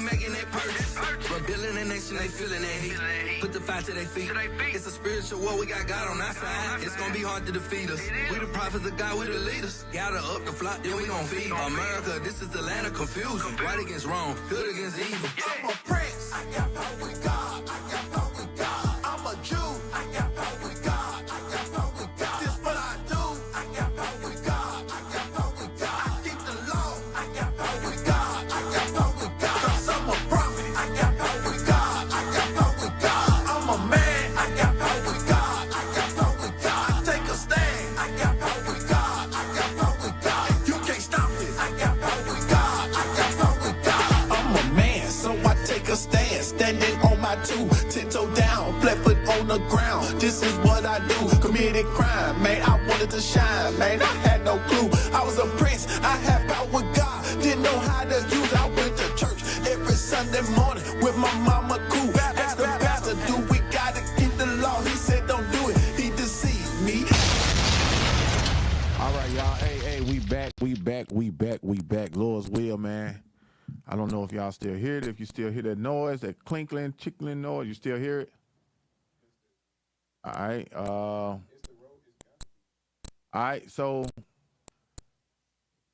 making that purchase. Rebuilding the nation, they feeling that heat. Put the fire to their feet. It's a spiritual war, we got God on our side. It's gonna be hard to defeat us. We the prophets of God, we the leaders. Gather up the flock, then we gon' feed America. This is the land of confusion. Right against wrong, good against evil. I'm a prince. I got power with God. I got power with God. I'm a Jew. I got power with God. I got power with God. This what I do. I got power with God. I got power with God. I keep the law. I got power with God. I got power with God. Cause I'm a prophet. I got power with God. I got power with God. I'm a man. I got power with God. I got power with God. Take a stand. I got power with God. I got power with God. You can't stop this. I got power with God. I got power with God. I'm a man, so I take a stand, standing on my two, 10 toe down, flat foot on the ground. This is what I do, committed crime, man. I wanted to shine, man. I had no clue. I was a prince, I had power with God, didn't know how to use it. I went to church every Sunday morning with my mama cool. Asked the pastor, do we gotta keep the law? He said, don't do it. He deceived me. All right, y'all. Hey, we back. Lord's will, man. I don't know if y'all still hear it. If you still hear that noise, that clinkling, chickling noise, you still hear it? All right. All right. So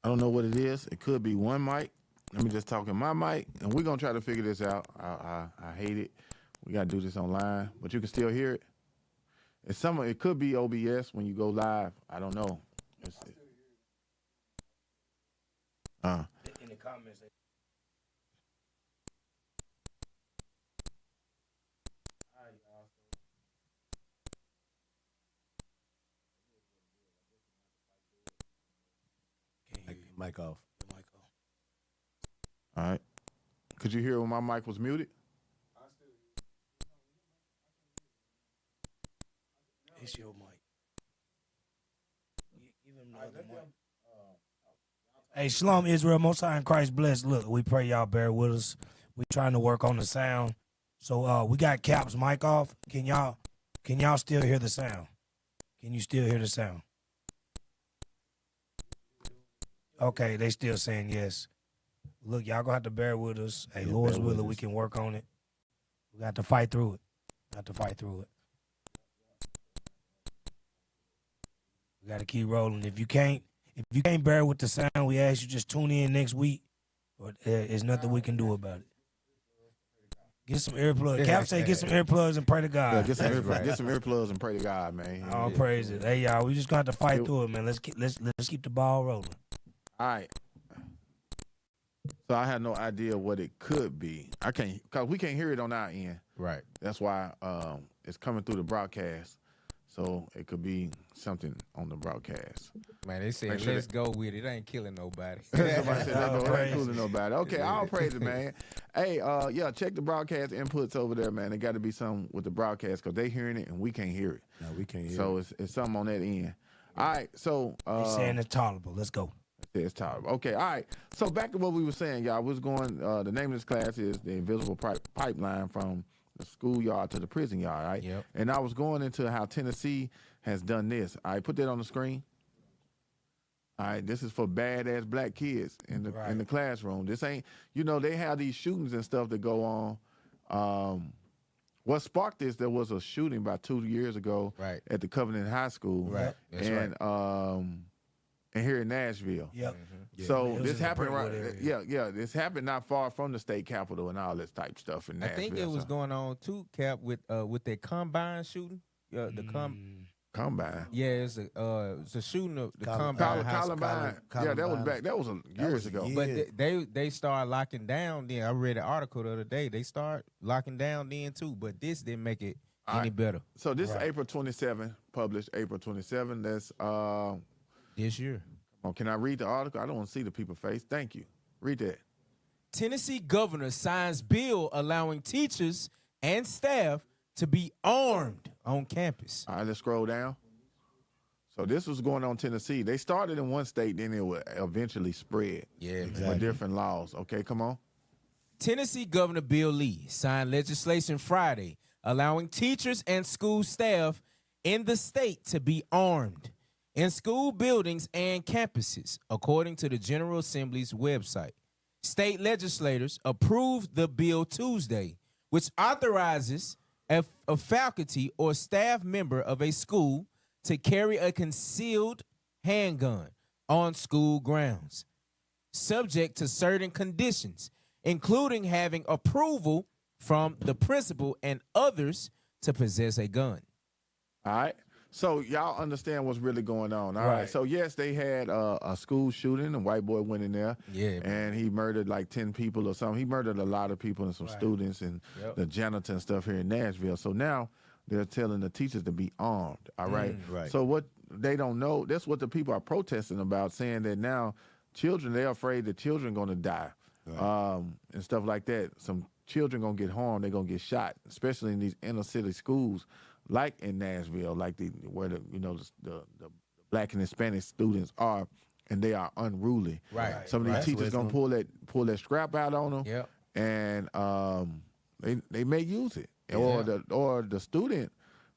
I don't know what it is. It could be one mic. Let me just talk in my mic, and we're gonna try to figure this out. I hate it. We gotta do this online, but you can still hear it. It could be OBS when you go live. I don't know. In the comments. Mic off. All right. Could you hear when my mic was muted? It's your mic. Even another mic. Hey, Shalom, Israel, Most High in Christ bless. Look, we pray y'all bear with us. We trying to work on the sound. So we got Cap's mic off. Can y'all still hear the sound? Can you still hear the sound? Okay, they still saying yes. Look, y'all gonna have to bear with us. Hey, Lord's willing, we can work on it. We got to fight through it. We got to keep rolling. If you can't bear with the sound, we ask you just tune in next week. Or there's nothing we can do about it. Get some earplugs. Cap say get some earplugs and pray to God. Yeah, get some earplugs and pray to God, man. All praises. Hey y'all, we just gonna have to fight through it, man. Let's keep the ball rolling. All right. So I had no idea what it could be. I can't, cause we can't hear it on our end. Right. That's why it's coming through the broadcast. So it could be something on the broadcast. Man, they said let's go with it. It ain't killing nobody. Somebody said it ain't killing nobody. Okay, all praise it, man. Hey, yeah, check the broadcast inputs over there, man. There got to be something with the broadcast because they hearing it and we can't hear it. No, we can't hear it. So it's something on that end. All right, so they saying it's tolerable. Let's go. It's tolerable. Okay, all right. So back to what we were saying, y'all. Was going. The name of this class is the invisible pipeline from the schoolyard to the prison yard, right? Yep. And I was going into how Tennessee has done this. I put that on the screen. All right, this is for badass black kids in the classroom. This ain't, they have these shootings and stuff that go on. What sparked this? There was a shooting about 2 years ago at the Covenant High School, right? That's and here in Nashville. Yep. Yeah. So this happened this happened not far from the state capitol and all this type stuff in Nashville. I think it was going on too, Cap, with that combine shooting. Combine. Yeah, it's a shooting of the Combine. Columbine. Yeah, that was back. That was years ago. But they started locking down then. I read an article the other day. They start locking down then too. But this didn't make it any better. So this is April 27, published April 27. That's this year. Come on, can I read the article? I don't want to see the people's face. Thank you. Read that. Tennessee governor signs bill allowing teachers and staff to be armed on campus. All right, let's scroll down. So this was going on in Tennessee. They started in one state, then it would eventually spread. Yeah, exactly. With different laws. Okay, come on. Tennessee Governor Bill Lee signed legislation Friday allowing teachers and school staff in the state to be armed in school buildings and campuses, according to the General Assembly's website. State legislators approved the bill Tuesday, which authorizes a faculty or staff member of a school to carry a concealed handgun on school grounds, subject to certain conditions, including having approval from the principal and others to possess a gun. All right. So y'all understand what's really going on. All right. So yes, they had a school shooting. A white boy went in there. Yeah. And he murdered like 10 people or something. He murdered a lot of people and some students and the janitor and stuff here in Nashville. So now they're telling the teachers to be armed. All right. Right. So what they don't know, that's what the people are protesting about, saying that now children, they're afraid that children are going to die and stuff like that. Some children going to get harmed. They're going to get shot, especially in these inner city schools. Like in Nashville, like where the black and Hispanic students are, and they are unruly. Right. Some of these teachers gonna pull that scrap out on them. Yep. And they may use it, or the student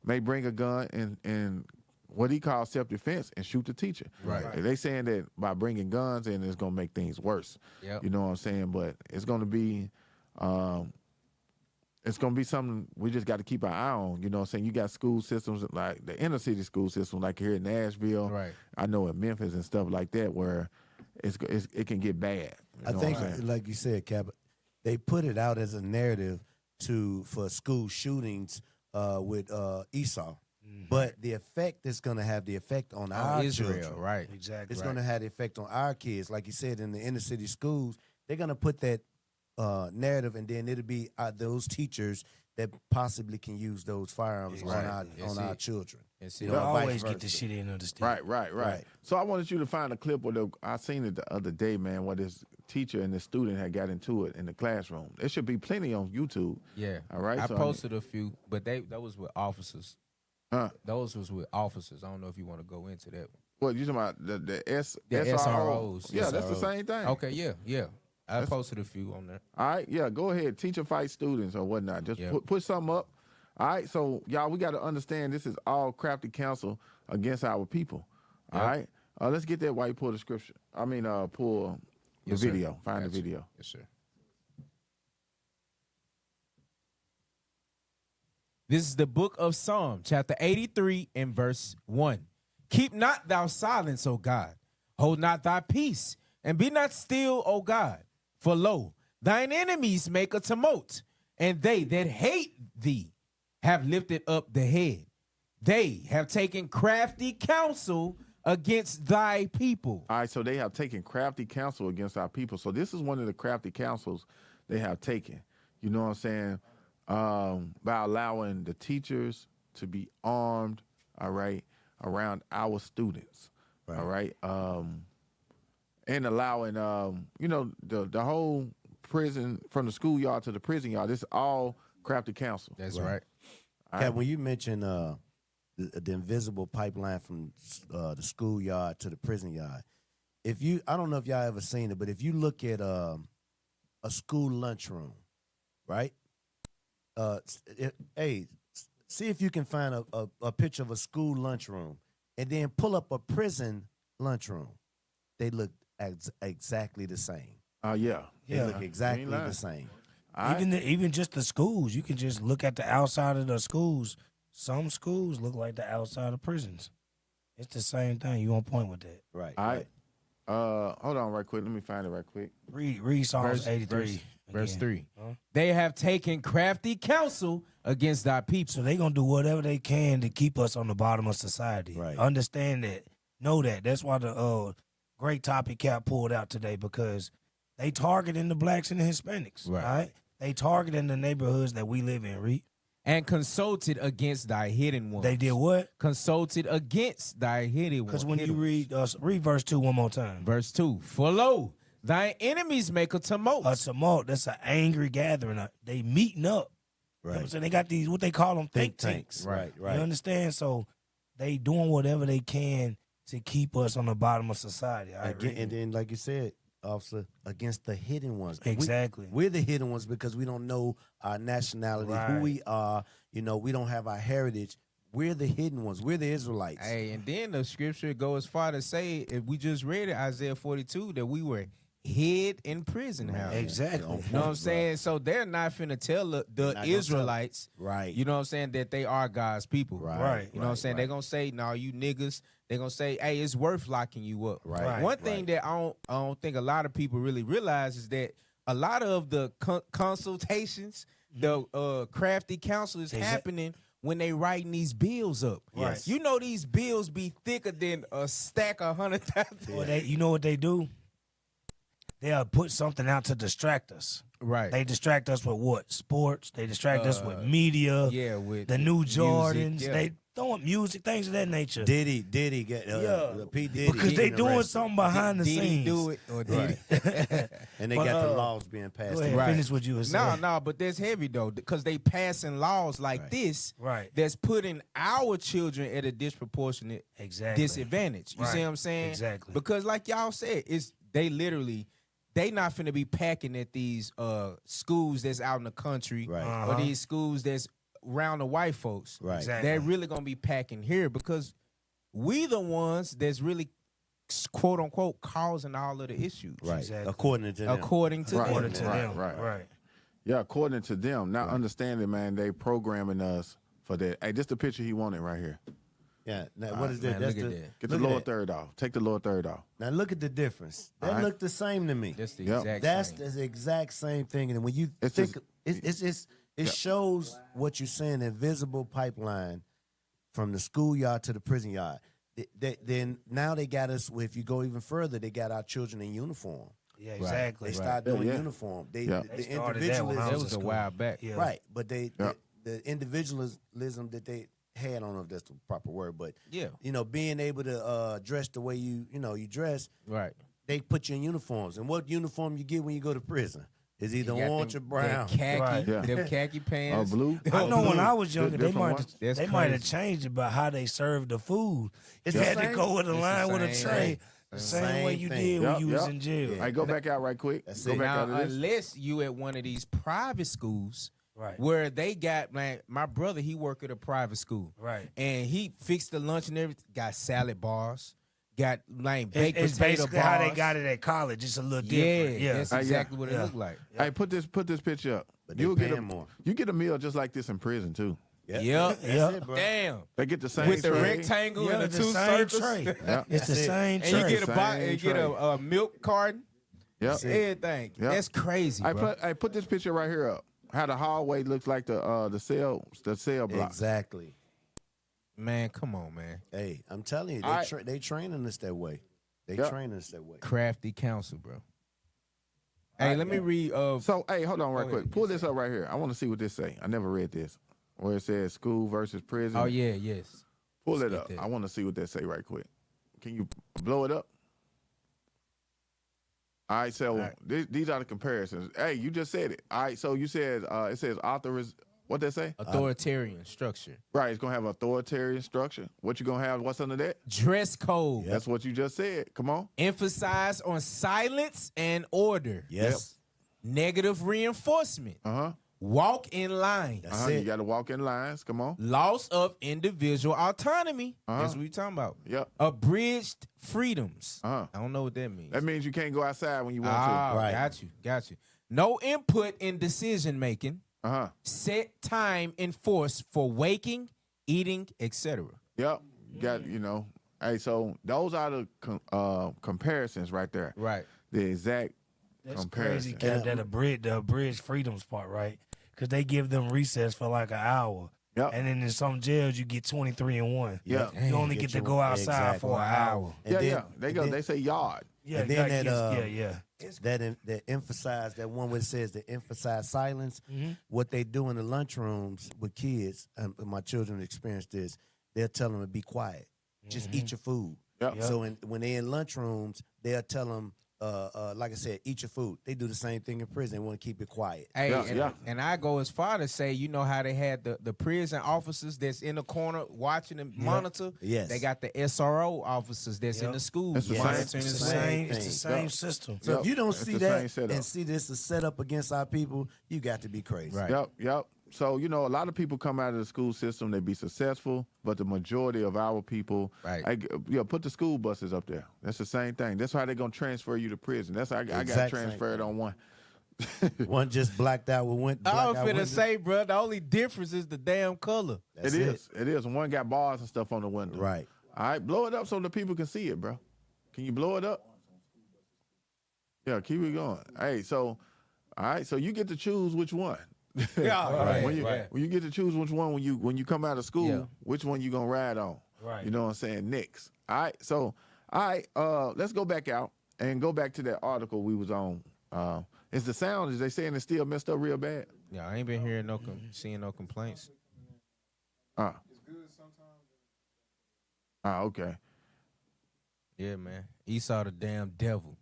may bring a gun and what he calls self-defense and shoot the teacher. Right. They saying that by bringing guns in, it's gonna make things worse. Yep. You know what I'm saying? But it's gonna be. It's going to be something we just got to keep our eye on. You know what I'm saying? You got school systems like the inner city school system, like here in Nashville. Right. I know in Memphis and stuff like that, where it can get bad. I think, like you said, Cap, they put it out as a narrative for school shootings with Esau. But the effect is going to have the effect on our Israel, children. right? Exactly. It's going to have the effect on our kids. Like you said, in the inner city schools, they're going to put that narrative, and then it'll be those teachers that possibly can use those firearms on our children. You know, always get the shit in of the state. Right. So I wanted you to find a clip where I seen it the other day, man, where this teacher and the student had got into it in the classroom. There should be plenty on YouTube. Yeah. All right. I posted a few, but that was with officers. Those was with officers. I don't know if you want to go into that. What you talking about? The SROs. Yeah, that's the same thing. Okay. Yeah. I posted a few on there. All right, yeah, go ahead. Teacher fight students or whatnot. Just put something up. All right, so y'all, we got to understand this is all crafty counsel against our people. All right, Let's get that while you pull the scripture. I mean, pull the Yes, sir. video. Find the Gotcha. video. Yes, sir. This is the book of Psalm, chapter 83 and verse 1. Keep not thou silence, O God. Hold not thy peace, and be not still, O God. For lo, thine enemies make a tumult, and they that hate thee have lifted up the head. They have taken crafty counsel against thy people. All right, so they have taken crafty counsel against our people. So this is one of the crafty counsels they have taken. You know what I'm saying? By allowing the teachers to be armed, all right, around our students, all right, and allowing, you know, the whole prison, from the schoolyard to the prison yard, this is all crafty counsel. That's right. Cat, when you mention the invisible pipeline from the schoolyard to the prison yard, I don't know if y'all ever seen it, but if you look at a school lunchroom, right? See if you can find a picture of a school lunchroom, and then pull up a prison lunchroom. They look exactly the same. Yeah. They look exactly the same. Even just the schools, you can just look at the outside of the schools. Some schools look like the outside of prisons. It's the same thing. You on point with that, right? All right. Hold on, right quick. Let me find it right quick. Read Psalms 83. Verse again. 3. Huh? They have taken crafty counsel against thy people. So they gonna do whatever they can to keep us on the bottom of society. Right. Understand that. Know that. That's why the great topic Cap pulled out today, because they targeting the blacks and the Hispanics. Right. They targeting the neighborhoods that we live in. Read. And consulted against thy hidden ones. They did what? Consulted against thy hidden ones. Because when you read verse 2 one more time. Verse 2. For lo, thy enemies make a tumult. A tumult. That's an angry gathering. They meeting up. You know what I'm saying? They got these, what they call them, think tanks. Right. You understand? So they doing whatever they can to keep us on the bottom of society. And then, like you said, officer, against the hidden ones. Exactly. We're the hidden ones because we don't know our nationality, who we are. You know, we don't have our heritage. We're the hidden ones. We're the Israelites. Hey, and then the scripture goes as far to say, if we just read it, Isaiah 42, that we were hid in prison house. Exactly. You know what I'm saying? So they're not finna tell the Israelites, right? You know what I'm saying, that they are God's people. Right. You know what I'm saying? They're gonna say, no, you niggas. They're gonna say, hey, it's worth locking you up. Right. One thing that I don't think a lot of people really realize is that a lot of the consultations, the crafty counsel is happening when they writing these bills up. Yes. You know these bills be thicker than a stack of 100,000. Well, you know what they do? They'll put something out to distract us. Right. They distract us with what? Sports. They distract us with media. Yeah, with the new music, Jordans. yeah. They throwing music, things of that nature. Diddy get P. Diddy because they getting doing arrested. something behind the Did he scenes. do it or did he? And they got the laws being passed. Go ahead, finish what you were saying. No, but that's heavy though, because they passing laws like this, that's putting our children at a disproportionate disadvantage. You see what I'm saying? Exactly. Because like y'all said, they not finna be packing at these schools that's out in the country, or these schools that's around the white folks. Right. Exactly. They're really gonna be packing here because we the ones that's really quote unquote causing all of the issues. Right. Exactly. According to them. According to them. Right. Yeah, according to them. Not understanding, man, they programming us for that. Hey, this the picture he wanted right here. Yeah. Now, what is that? Man, That's look at the that. Get the lower third off. Take the lower third off. Now look at the difference. That looked the same to me. That's the Yep. exact That's same. the exact same thing. And when you It's think just- it shows what you're saying, invisible pipeline from the schoolyard to the prison yard. Then now they got us. If you go even further, they got our children in uniform. Yeah, exactly. They start doing uniform. They The started that when I individualism. was That in was a school. while back. Yeah. Right, but the individualism that they had, I don't know if that's the proper word, but Yeah. you know, being able to dress the way you dress, Right. they put you in uniforms. And what uniform you get when you go to prison is either You got orange them- or brown. Them khaki, Right. Yeah. them khaki pants. Blue. I know when Blue. I was younger, they Different might ones. That's they might have crazy. changed about how they served the food. It's You the had to same. go with a It's the line with a same tray, thing. the same way you Same did thing. when Yep, you was yep. in jail. Hey, go back out right quick. That's Go it. back Now, out of this. unless you at one of these private schools, Right. where they got, man, my brother, he worked at a private school, Right. and he fixed the lunch and everything. Got salad bars, got like baked It's potato basically bars. how they got it at college. It's a little different. Yeah, that's exactly what it looked like. Hey, put this picture up. But they You'll get paying more. You get a meal just like this in prison too. Yep. That's it, bro. Damn. They get the same With the tray. rectangle and the it's two the same circles. tray. Yeah. It's the same And tray. you get a box, Same you get tray. a milk carton. Yep. Everything. Yep. That's crazy, bro. I put this picture right here up. How the hallway looks like the cell block. Exactly. Man, come on, man. Hey, I'm telling you, they training us that way. They training us that way. Crafty counsel, bro. Hey, let me read. So, hey, hold on right Go quick. ahead. Pull this up right here. I want to see what this say. I never read this. Where it says school versus prison. Oh yeah, yes. Pull Let's it get up. that. I want to see what that say right quick. Can you blow it up? All right, so these are the comparisons. Hey, you just said it. All right, so you said it says what they say? Authoritarian structure. Right, it's gonna have authoritarian structure. What you gonna have? What's under that? Dress code. That's what you just said. Come on. Emphasize on silence and order. Yes. Negative reinforcement. Walk in line. You got to walk in lines. Come on. Loss of individual autonomy. That's what we talking about. Yep. Abridged freedoms. I don't know what that means. That means you can't go outside when you want to. Right. Got you. No input in decision making. Set time enforced for waking, eating, etc. Yep. Got Hey, so those are the comparisons right there. Right. The exact That's comparison. crazy, Cap, that the abridged freedoms part, right? Because they give them recess for like an hour. Yep. And then in some jails, you get 23 and 1. Yeah. You only get to go outside for an hour. They say yard. Yeah, and then that emphasize that one where it says to emphasize silence. What they do in the lunchrooms with kids, my children experienced this. They'll tell them to be quiet, just eat your food. Yep. So when they're in lunchrooms, they'll tell them, like I said, eat your food. They do the same thing in prison. They want to keep it quiet. Hey, and I go as far to say, you know how they had the prison officers that's in the corner watching and monitor? Yes. They got the SRO officers that's in the schools. It's the monitoring same. It's the same system. So if you don't It's see the that same and see this is set up against our people, you got to be crazy. Right. Yep. So, a lot of people come out of the school system, they be successful, but the majority of our people, put the school buses up there. That's the same thing. That's how they're going to transfer you to prison. That's how I got transferred on one. One just blacked out with went. I was finna say, bro, the only difference is the damn color. It is. One got bars and stuff on the window. Right. All right, blow it up so the people can see it, bro. Can you blow it up? Yeah, keep it going. Hey, so, all right, so you get to choose which one. Right. When you get to choose which one when you come out of school, which one you gonna ride on? Right. You know what I'm saying? Next. All right. So, let's go back out and go back to that article we was on. Is the sound? Is they saying it's still messed up real bad? Yeah, I ain't been hearing seeing no complaints. It's good sometimes. Okay. Yeah, man. Esau the damn devil.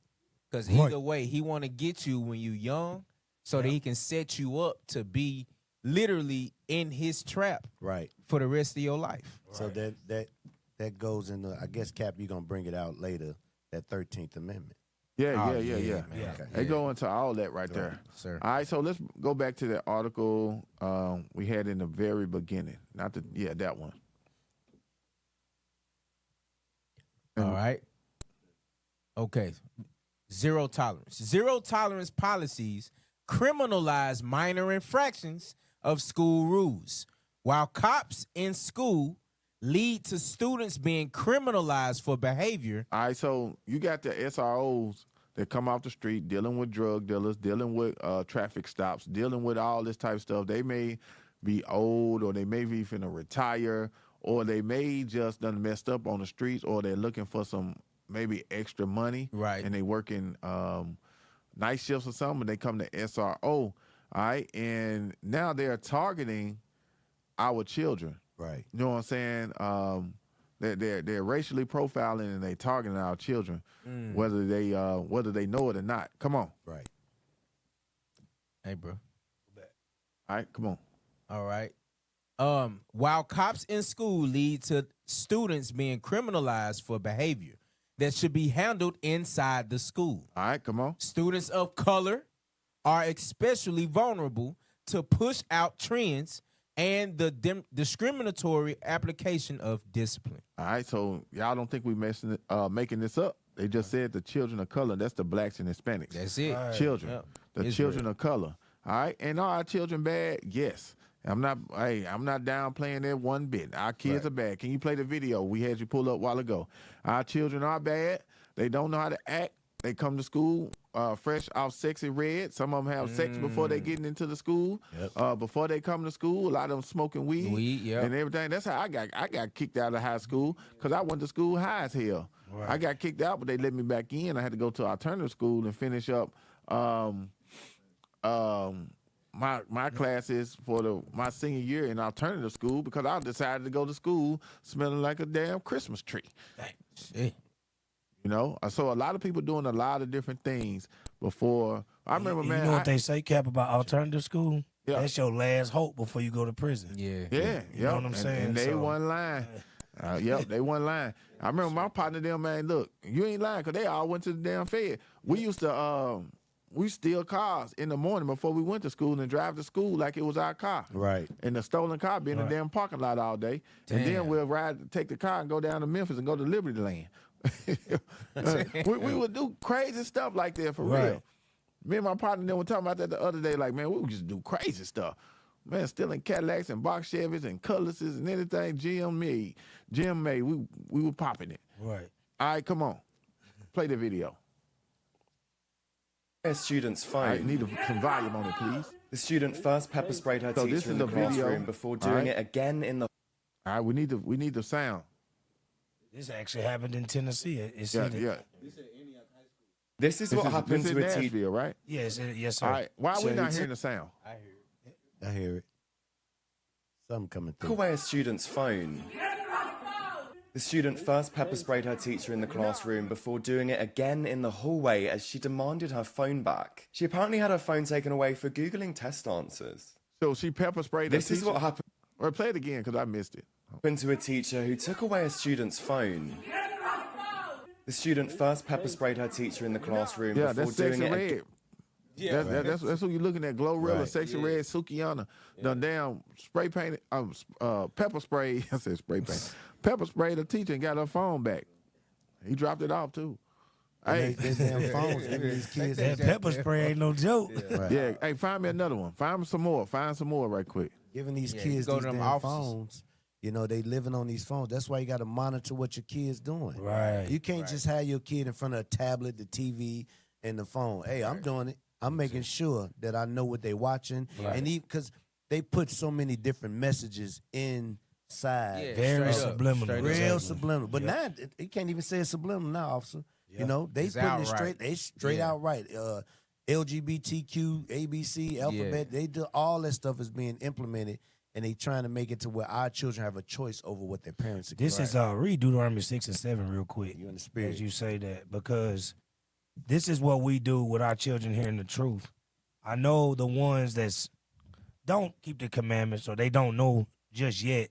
Because either way, he want to get you when you young so that he can set you up to be literally in his trap for the rest of your life. Right. So that goes into, I guess, Cap, you're going to bring it out later, that 13th Amendment. Yeah. Man. They go into all that right there. Sir. All right, so let's go back to that article we had in the very beginning. That one. All right. Okay. Zero tolerance. Zero tolerance policies criminalize minor infractions of school rules, while cops in school lead to students being criminalized for behavior. All right, so you got the SROs that come off the street dealing with drug dealers, dealing with traffic stops, dealing with all this type of stuff. They may be old, or they may be finna retire, or they may just done messed up on the streets, or they're looking for some maybe extra money. Right. And they working night shifts or something, and they come to SRO. All right. And now they're targeting our children. Right. You know what I'm saying? They're racially profiling, and they targeting our children, whether they know it or not. Come on. Right. Hey, bro. All right, come on. All right. While cops in school lead to students being criminalized for behavior that should be handled inside the school. All right, come on. Students of color are especially vulnerable to push out trends and the discriminatory application of discipline. All right, so y'all don't think we making this up? They just said the children of color. That's the blacks and Hispanics. That's it. Right. Children. Yep. The children of color. All right, and are our children bad? Yes. I'm not downplaying that one bit. Our kids are bad. Can you play the video we had you pull up a while ago? Our children are bad. They don't know how to act. They come to school fresh off Sexy Red. Some of them have sex before they getting into the school. Yep. Before they come to school, a lot of them smoking weed and everything. That's how I got kicked out of high school because I went to school high as hell. Right. I got kicked out, but they let me back in. I had to go to alternative school and finish up my classes for my senior year in alternative school because I decided to go to school smelling like a damn Christmas tree. Shit. You know, so a lot of people doing a lot of different things before. I remember, man. You know what they say, Cap, about alternative school? Yeah. That's your last hope before you go to prison. Yeah. You know what I'm saying? And they wasn't lying. They wasn't lying. I remember my partner, them, man, look, you ain't lying because they all went to the damn Fed. We used to, we steal cars in the morning before we went to school and drive to school like it was our car. Right. And the stolen car be in the damn parking lot all day. Damn. And then we'll take the car and go down to Memphis and go to Liberty Land. We would do crazy stuff like that for real. Me and my partner then were talking about that the other day. Like, man, we would just do crazy stuff. Man, stealing Cadillacs and box Chevys and Cutlasses and anything GM made. We were popping it. Right. All right, come on. Play the video. A student's phone. I need some volume on it, please. The student first pepper sprayed her teacher in the classroom before doing it again in the. All right, we need the sound. This actually happened in Tennessee. This is what happened to a teacher, right? Yes, yes, sir. All right, why are we not hearing the sound? I hear it. Something coming through. Took away a student's phone. The student first pepper sprayed her teacher in the classroom before doing it again in the hallway as she demanded her phone back. She apparently had her phone taken away for Googling test answers. So she pepper sprayed her teacher? This is what happened. Or play it again because I missed it. Happened to a teacher who took away a student's phone. The student first pepper sprayed her teacher in the classroom before that's doing Sexy it Red. Yeah, that's who you're looking at. Glorilla, Sexy Red, Sukiana. The damn spray painted, pepper spray. I said spray paint. Pepper sprayed the teacher and got her phone back. He dropped it off too. Hey, they damn phones giving these kids that pepper spray ain't no joke. Yeah. Hey, find me another one. Find some more. Find some more right quick. Giving these kids these damn phones. You know, they living on these phones. That's why you got to monitor what your kid's doing. Right. You can't just have your kid in front of a tablet, the TV, and the phone. Hey, I'm doing it. I'm making sure that I know what they're watching. Right. And because they put so many different messages inside. Very subliminal. Real subliminal. But now, you can't even say it's subliminal now, officer. You know, they put it straight. They straight out right. LGBTQ, ABC, alphabet. They do all that stuff is being implemented. And they trying to make it to where our children have a choice over what their parents are. This is read Deuteronomy 6 and 7 real quick. You in the spirit. As you say that, because this is what we do with our children hearing the truth. I know the ones that don't keep the commandments or they don't know just yet,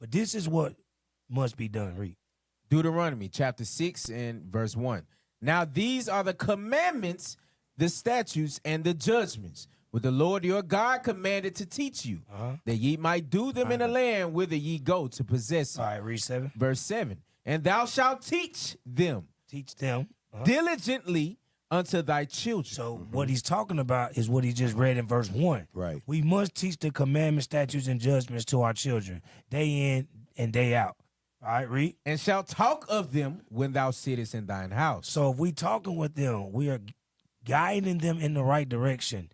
but this is what must be done. Read. Deuteronomy chapter 6 and verse 1. Now these are the commandments, the statutes, and the judgments which the Lord your God commanded to teach you, that ye might do them in the land whither ye go to possess it. All right, read 7. Verse 7. And thou shalt teach them. Teach them. Diligently unto thy children. So what he's talking about is what he just read in verse 1. Right. We must teach the commandments, statutes, and judgments to our children, day in and day out. All right, read. And shall talk of them when thou sittest in thine house. So if we talking with them, we are guiding them in the right direction,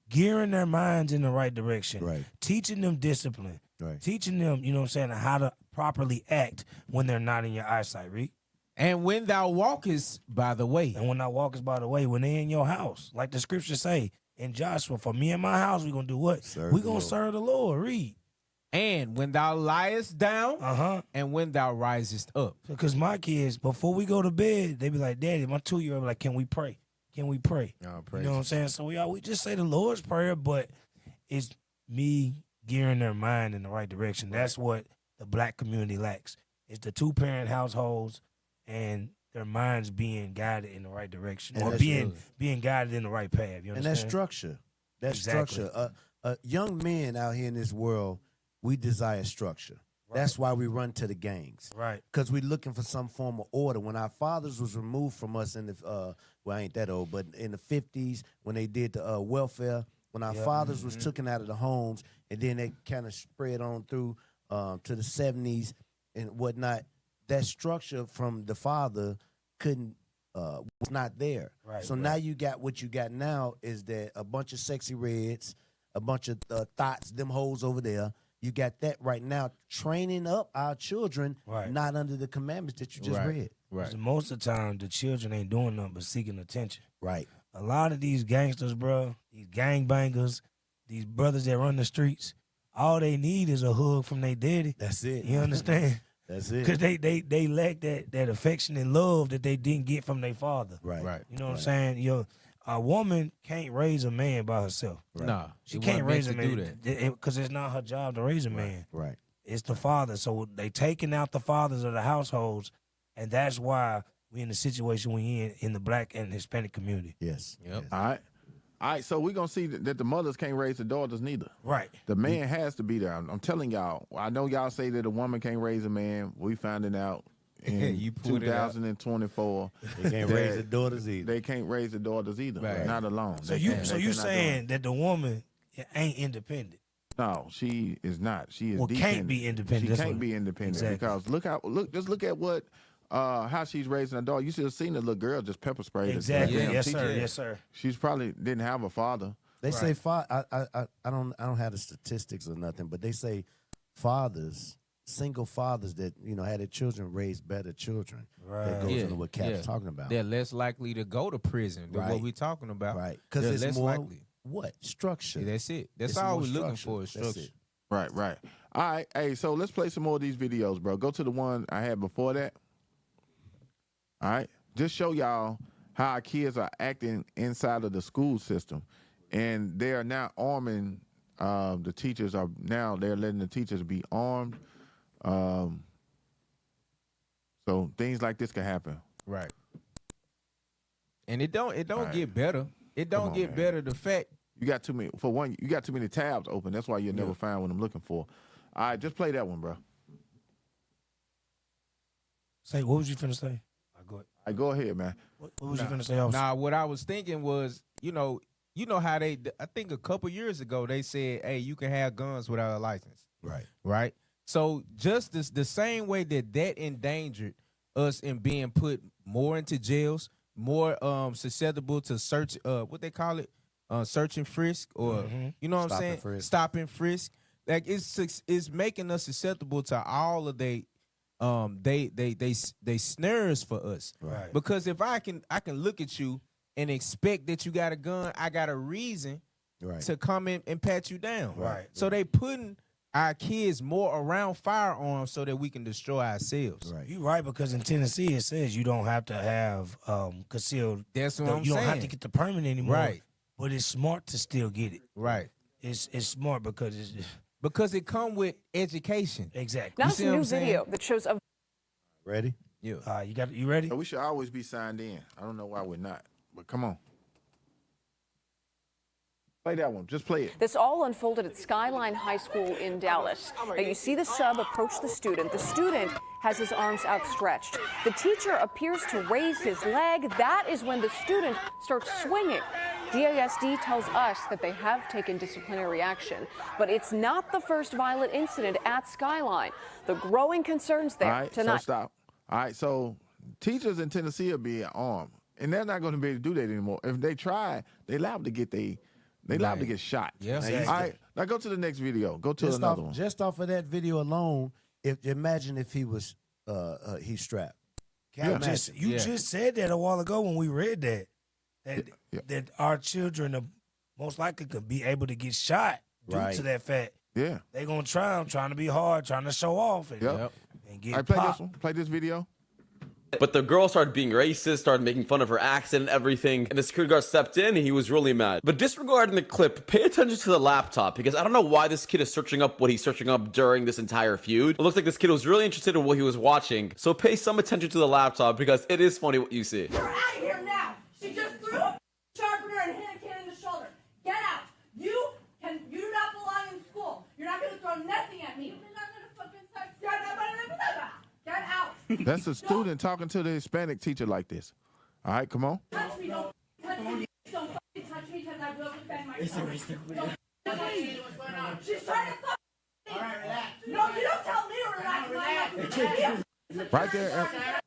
gearing their minds in the right direction, right, teaching them discipline, right, teaching them, you know what I'm saying, how to properly act when they're not in your eyesight, read. And when thou walkest by the way. And when thou walkest by the way, when they in your house, like the scriptures say in Joshua, for me and my house, we're going to do what? We're going to serve the Lord, read. And when thou liest down, and when thou risest up. Because my kids, before we go to bed, they be like, Daddy, my 2-year-old be like, can we pray? Can we pray? Oh, you know what I'm saying? So we just say the Lord's Prayer, but it's me gearing their mind in the right direction. That's what the black community lacks. It's the 2-parent households and their minds being guided in the right direction, and or being guided in the right path. You understand? And that structure. That structure. Young men out here in this world, we desire structure. That's why we run to the gangs. Right. Because we're looking for some form of order. When our fathers was removed from us in the, well, I ain't that old, but in the 50s, when they did the welfare, when our fathers was taken out of the homes, and then they kind of spread on through to the 70s and whatnot, that structure from the father was not there. Right, so now you got what you got now is that a bunch of sexy reds, a bunch of thoughts, them hoes over there. You got that right now, training up our children, not under the commandments that you just read. Right. Most of the time, the children ain't doing nothing but seeking attention. Right. A lot of these gangsters, bro, these gangbangers, these brothers that run the streets, all they need is a hug from their daddy. That's it. You understand? That's it. Because they lack that affection and love that they didn't get from their father. Right. You know what I'm saying? A woman can't raise a man by herself. Right. Nah, she can't raise a man because it's not her job to raise a man. Right. It's the father. So they taking out the fathers of the households, and that's why we in the situation we in the black and Hispanic community. Yes. Yep. All right. So we're gonna see that the mothers can't raise the daughters neither. Right. The man has to be there. I'm telling y'all. I know y'all say that a woman can't raise a man. We finding out in You pulled it out. 2024. They can't raise the daughters either. They can't raise the daughters either. Right. Not alone. So They you can't- so they you cannot do saying it. that the woman ain't independent? No, she is not. She is Well, dependent. can't be independent. She That's can't what- be independent Exactly. because just look at what how she's raising her daughter. You should have seen the little girl just pepper sprayed. Exactly. Damn Yes, teacher. sir. Yes, sir. She's probably didn't have a father. They say I don't have the statistics or nothing, but they say single fathers that had their children raise better children. That goes into what Cap's talking about. They're less likely to go to prison than what we're talking about. Right. Because They're it's less more likely. what? Structure. Yeah, that's it. That's It's all more we're looking for is That's structure. it. Right. All right. Hey, so let's play some more of these videos, bro. Go to the one I had before that. All right. Just show y'all how our kids are acting inside of the school system. And they are now arming the teachers they're letting the teachers be armed. So things like this can happen. Right. And it don't Right. get better. It don't on, get man. better. The fact You got too many tabs open. That's why you'll never find what I'm looking for. All right, just play that one, bro. Say, what was you finna say? Go ahead. All right, go ahead, man. What was you finna say? Officer? Nah, what I was thinking was, you know how I think a couple years ago they said, hey, you can have guns without a license. Right. Right. So just the same way that endangered us in being put more into jails, more susceptible to search, what they call it, search and frisk, or you know what I'm saying, stop and frisk. Like it's making us susceptible to all of they snares for us. Right. Because if I can look at you and expect that you got a gun, I got a reason to come in and pat you down. Right. So they putting our kids more around firearms so that we can destroy ourselves. Right. You right, because in Tennessee it says you don't have to have concealed. That's what I'm You don't have saying. to get the permit anymore. Right. But it's smart to still get it. Right. It's smart because it come with education. Exactly. Now it's a new video that shows a Ready? Yeah. You ready? We should always be signed in. I don't know why we're not, but come on. Play that one. Just play it. This all unfolded at Skyline High School in Dallas. Now you see the sub approach the student. The student has his arms outstretched. The teacher appears to raise his leg. That is when the student starts swinging. DASD tells us that they have taken disciplinary action, but it's not the first violent incident at Skyline. The growing concerns there All right, tonight. so stop. All right, so teachers in Tennessee are being armed, and they're not going to be able to do that anymore. If they try, they're liable to get liable to get shot. Yeah. All right, now go to the next video. Go to another one. Just off of that video alone, imagine if he was he's strapped. You just said that a while ago when we read that that our children are most likely could be able to get shot due to that fact. Yeah. They're going to try. I'm trying to be hard, trying to show off and get All right, play popped. this one. Play this video. But the girl started being racist, started making fun of her accent and everything, and the security guard stepped in and he was really mad. But disregarding the clip, pay attention to the laptop, because I don't know why this kid is searching up what he's searching up during this entire feud. It looks like this kid was really interested in what he was watching, so pay some attention to the laptop, because it is funny what you see. You're out of here now! She just threw a sharpener and hit a kid in the shoulder. Get out! You do not belong in school. You're not going to throw throw nothing at me. You're not gonna fucking touch. Get out. That's a student talking to the Hispanic teacher like this. All right, come on. Touch me, don't touch me. Don't fucking touch me because I will defend myself. Don't touch me. She's trying to fuck me. All right, relax. No, you don't tell me to relax. Right there.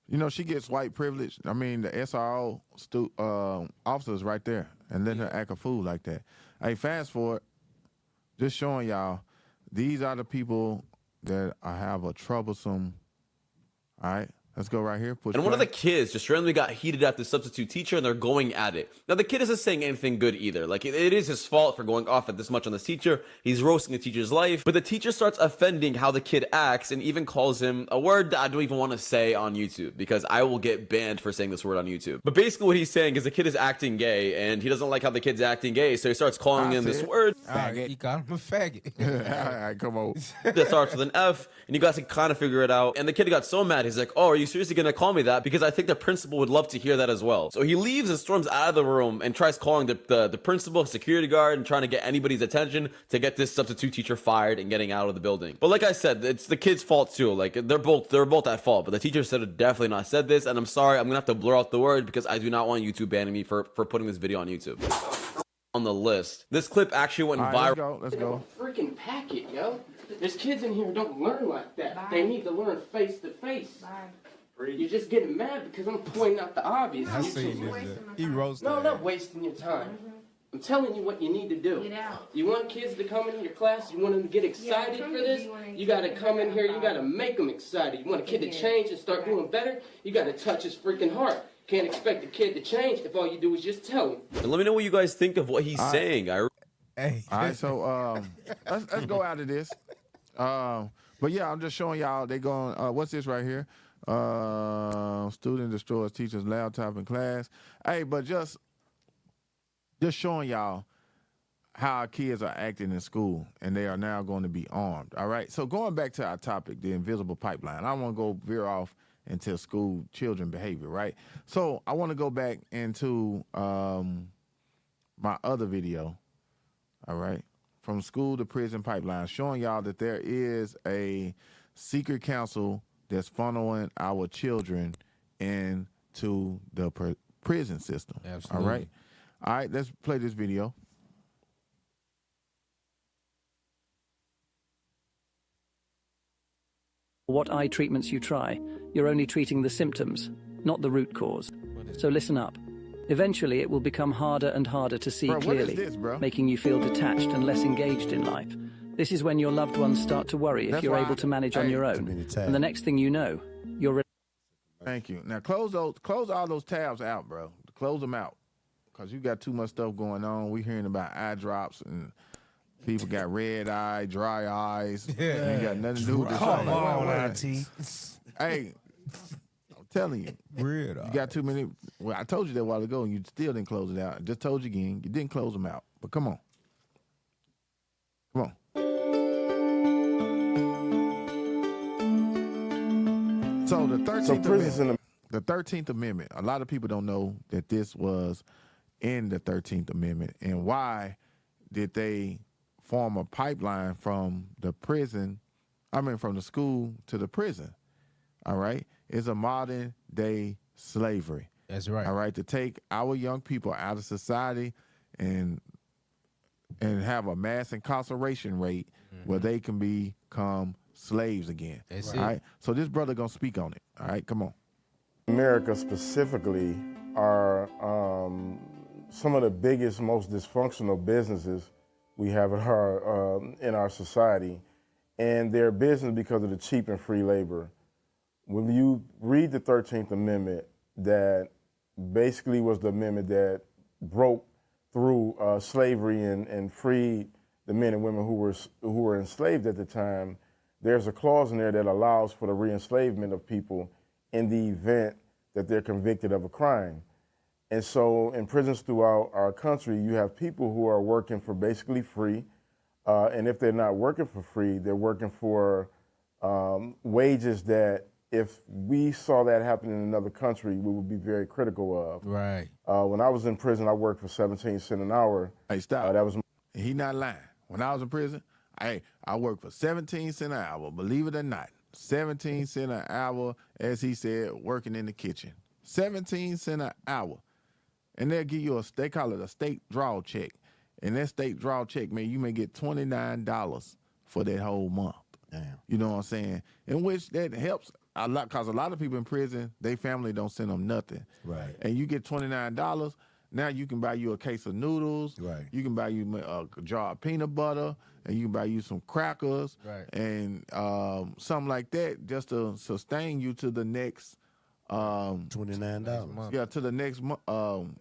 You know, she gets white privilege. I mean, the SRO officers right there and letting her act a fool like that. Hey, fast forward, just showing y'all, these are the people that have a troublesome, all right? Let's go right here. And one of the kids just randomly got heated at the substitute teacher, and they're going at it. Now, the kid isn't saying anything good either. Like, it is his fault for going off at this much on this teacher. He's roasting the teacher's life. But the teacher starts offending how the kid acts and even calls him a word that I don't even want to say on YouTube because I will get banned for saying this word on YouTube. But basically what he's saying is the kid is acting gay, and he doesn't like how the kid's acting gay, so he starts calling him this word. Faggot. He called him a faggot. All right, come on. That starts with an F, and you guys can kind of figure it out. And the kid got so mad. He's like, oh, are you seriously going to call me that? Because I think the principal would love to hear that as well. So he leaves and storms out of the room and tries calling the principal, security guard, and trying to get anybody's attention to get this substitute teacher fired and getting out of the building. But like I said, it's the kid's fault too. Like they're both at fault. But the teacher should have definitely not said this. And I'm sorry, I'm gonna have to blur out the word because I do not want YouTube banning me for putting this video on YouTube. On the list, this clip actually went viral. Let's go. Freaking packet, yo. There's kids in here who don't learn like that. Bye. They need to learn face to face. You're just getting mad because I'm pointing out the obvious. I seen this. He roasted. No, I'm not wasting your time. I'm telling you what you need to do. Get out. You want kids to come in your class? You want them to get excited for this? You got to come in here. You got to make them excited. You want a kid to change and start doing better? You got to touch his freaking heart. Can't expect a kid to change if all you do is just tell him. And let me know what you guys think of what he's saying. Hey. All right, so let's go out of this. But yeah, I'm just showing y'all. They going. What's this right here? Student destroys teacher's laptop in class. Hey, but just showing y'all how our kids are acting in school, and they are now going to be armed. All right. So going back to our topic, the invisible pipeline. I want to go veer off into school children behavior. Right. So I want to go back into my other video. All right. From school to prison pipeline, showing y'all that there is a secret council that's funneling our children into the prison system. Absolutely. All right. All right, let's play this video. What eye treatments you try, you're only treating the symptoms, not the root cause. So listen up. Eventually, it will become harder and harder to see clearly, making you feel detached and less engaged in life. This is when your loved ones start to worry if you're able to manage on your own. And the next thing you know, you're... Thank you. Now, close all those tabs out, bro. Close them out. Because you got too much stuff going on. We hearing about eye drops and people got red eye, dry eyes. Yeah. Ain't got nothing to do with this. Come on, Auntie. Hey, I'm telling you. Red you got too many. Well, I told you that a while ago, and you still didn't close it out. I just told you again. You didn't close them out. But come on. Come on. So the 13th Amendment, a lot of people don't know that this was in the 13th Amendment. And why did they form a pipeline from the from the school to the prison? All right. It's a modern day slavery. That's right. All right. To take our young people out of society and have a mass incarceration rate where they can become slaves again. That's all right. So this brother gonna speak on it. All right, come on. America specifically are some of the biggest, most dysfunctional businesses we have in our society, and they're business because of the cheap and free labor. When you read the 13th Amendment, that basically was the amendment that broke through slavery and freed the men and women who were enslaved at the time. There's a clause in there that allows for the re-enslavement of people in the event that they're convicted of a crime. And so in prisons throughout our country, you have people who are working for basically free. And if they're not working for free, they're working for wages that if we saw that happen in another country, we would be very critical of. Right. When I was in prison, I worked for 17 cents an hour. Hey, stop. That was. He not lying. When I was in prison, Hey, I work for 17 cents an hour, believe it or not. 17 cents an hour, as he said, working in the kitchen. 17 cents an hour. And they'll give you they call it a state draw check. And that state draw check, man, you may get $29 for that whole month. Damn. You know what I'm saying? In which that helps a lot, because a lot of people in prison, their family don't send them nothing. Right. And you get $29, now you can buy you a case of noodles. Right. You can buy you a jar of peanut butter, and you can buy you some crackers. Right. And something like that just to sustain you to the next $29. Yeah, to the next month.